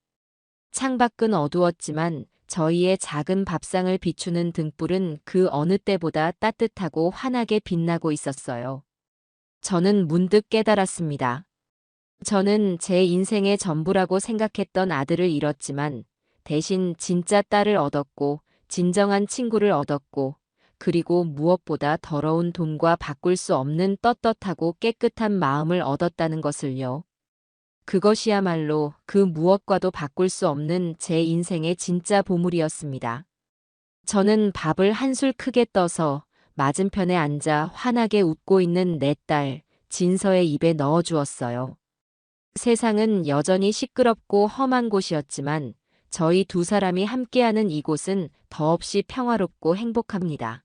창밖은 어두웠지만 저희의 작은 밥상을 비추는 등불은 그 어느 때보다 따뜻하고 환하게 빛나고 있었어요. 저는 문득 깨달았습니다. 저는 제 인생의 전부라고 생각했던 아들을 잃었지만 대신 진짜 딸을 얻었고 진정한 친구를 얻었고 그리고 무엇보다 더러운 돈과 바꿀 수 없는 떳떳하고 깨끗한 마음을 얻었다는 것을요. 그것이야말로 그 무엇과도 바꿀 수 없는 제 인생의 진짜 보물이었습니다. 저는 밥을 한술 크게 떠서 맞은편에 앉아 환하게 웃고 있는 내 딸 진서의 입에 넣어 주었어요. 세상은 여전히 시끄럽고 험한 곳이었지만 저희 두 사람이 함께하는 이곳은 더없이 평화롭고 행복합니다.